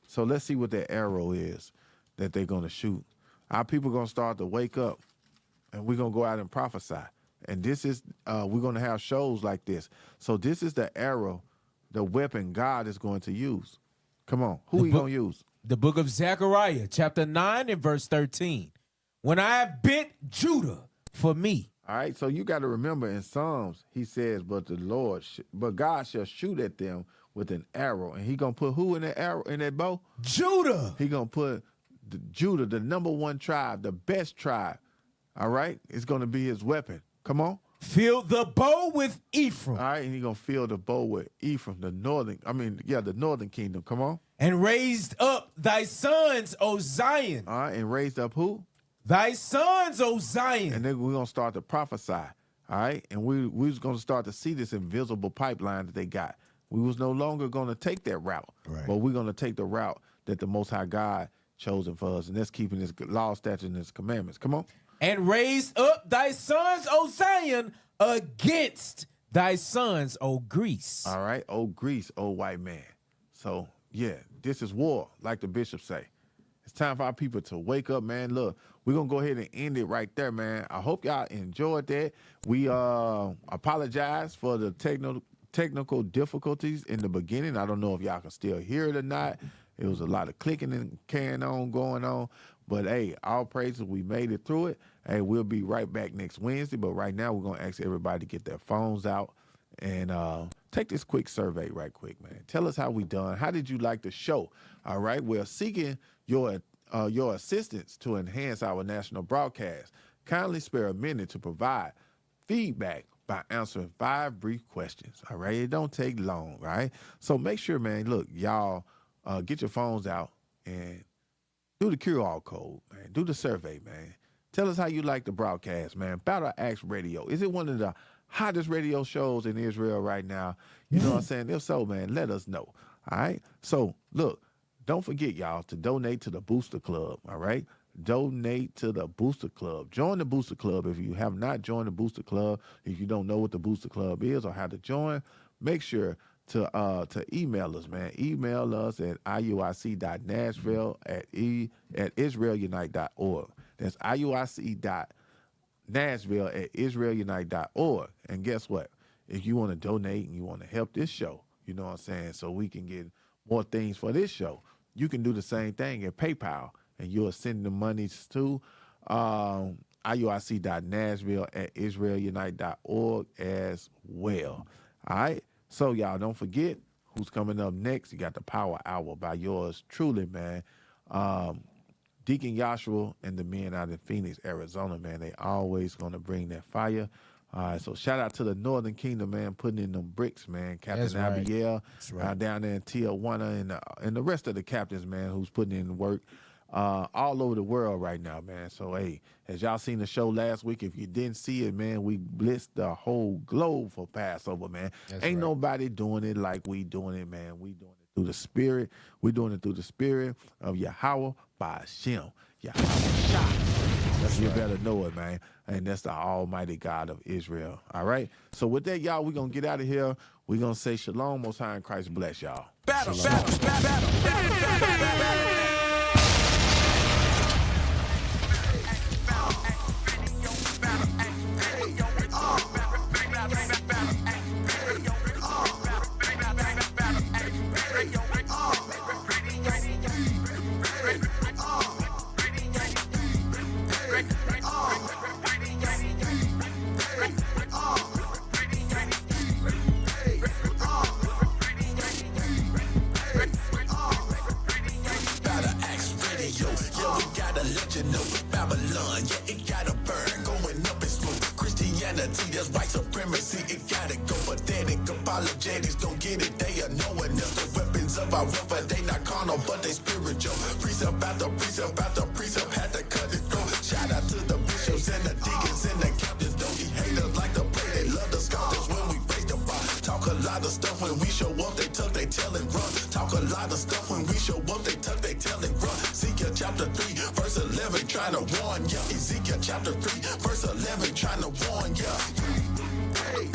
So let's see what that arrow is that they're going to shoot. Our people going to start to wake up, and we're going to go out and prophesy. And this is, we're going to have shows like this. So this is the arrow, the weapon God is going to use. Come on. Who he going to use? The book of Zechariah, chapter 9 and verse 13. When I have bent Judah for me. All right, so you got to remember in Psalms, he says, but God shall shoot at them with an arrow. And he going to put who in that arrow, in that bow? Judah. He going to put Judah, the number one tribe, the best tribe. All right, it's going to be his weapon. Come on. Fill the bow with Ephraim. All right, and he going to fill the bow with Ephraim, the northern kingdom. Come on. And raised up thy sons, O Zion. All right, and raised up who? Thy sons, O Zion. And then we're going to start to prophesy, all right? And we was going to start to see this invisible pipeline that they got. We was no longer going to take that route, but we're going to take the route that the Most High God chosen for us, and that's keeping his law, statutes, and his commandments. Come on. And raised up thy sons, O Zion, against Thy sons, O Greece. All right, oh Greece, oh white man. So, yeah, this is war, like the bishop say. It's time for our people to wake up, man. Look, we're going to go ahead and end it right there, man. I hope y'all enjoyed that. We apologize for the technical difficulties in the beginning. I don't know if y'all can still hear it or not. It was a lot of clicking and carrying on going on. But, hey, all praises, we made it through it. Hey, we'll be right back next Wednesday. But right now, we're going to ask everybody to get their phones out and take this quick survey right quick, man. Tell us how we done. How did you like the show? All right, we're seeking your assistance to enhance our national broadcast. Kindly spare a minute to provide feedback by answering 5 brief questions. All right, it don't take long, right? So make sure, man, look, y'all get your phones out and do the QR code, man. Do the survey, man. Tell us how you like the broadcast, man. Battle Axe Radio. Is it one of the hottest radio shows in Israel right now? You know what I'm saying? If so, man, let us know. All right? So, look, don't forget, y'all, to donate to the Booster Club, all right? Donate to the Booster Club. Join the Booster Club. If you have not joined the Booster Club, if you don't know what the Booster Club is or how to join, make sure to email us, man. Email us at iuic.nashville@israelunite.org. That's iuic.nashville@israelunite.org. And guess what? If you want to donate and you want to help this show, you know what I'm saying, so we can get more things for this show, you can do the same thing at PayPal, and you'll send the monies to iuic.nashville@israelunite.org as well. All right? So, y'all, don't forget who's coming up next. You got the Power Hour by yours truly, man. Deacon Joshua and the men out in Phoenix, Arizona, man, they always going to bring that fire. All right, so shout out to the Northern Kingdom, man, putting in them bricks, man. Captain Abiel down there in Tijuana and the rest of the captains, man, who's putting in the work all over the world right now, man. So, hey, as y'all seen the show last week, if you didn't see it, man, we blitzed the whole globe for Passover, man. Ain't nobody doing it like we doing it, man. We doing it through the Spirit. We doing it through the Spirit of Yahweh by Hashem. You better know it, man. And that's the Almighty God of Israel. All right? So with that, y'all, we're going to get out of here. We're going to say shalom, Most High in Christ bless y'all. Battle. Babylon, yeah, it gotta burn, going up in smoke. Christianity, that's white supremacy, it gotta go. Pathetic apologetics, don't get it, they are knowing us. The weapons of our warfare, they not carnal, but they spiritual. Precept after precept after precept, had to cut it through. Shout out to the bishops and the deacons and the captains. Don't be haters like the play, they love the scholars when we face the bar. Talk a lot of stuff when we show up, they tuck, they tell and run. Talk a lot of stuff when we show up, they tuck, they tell and run. Ezekiel chapter 3, verse 11, trying to warn ya. Ezekiel chapter 3, verse 11, trying to warn ya. Hey,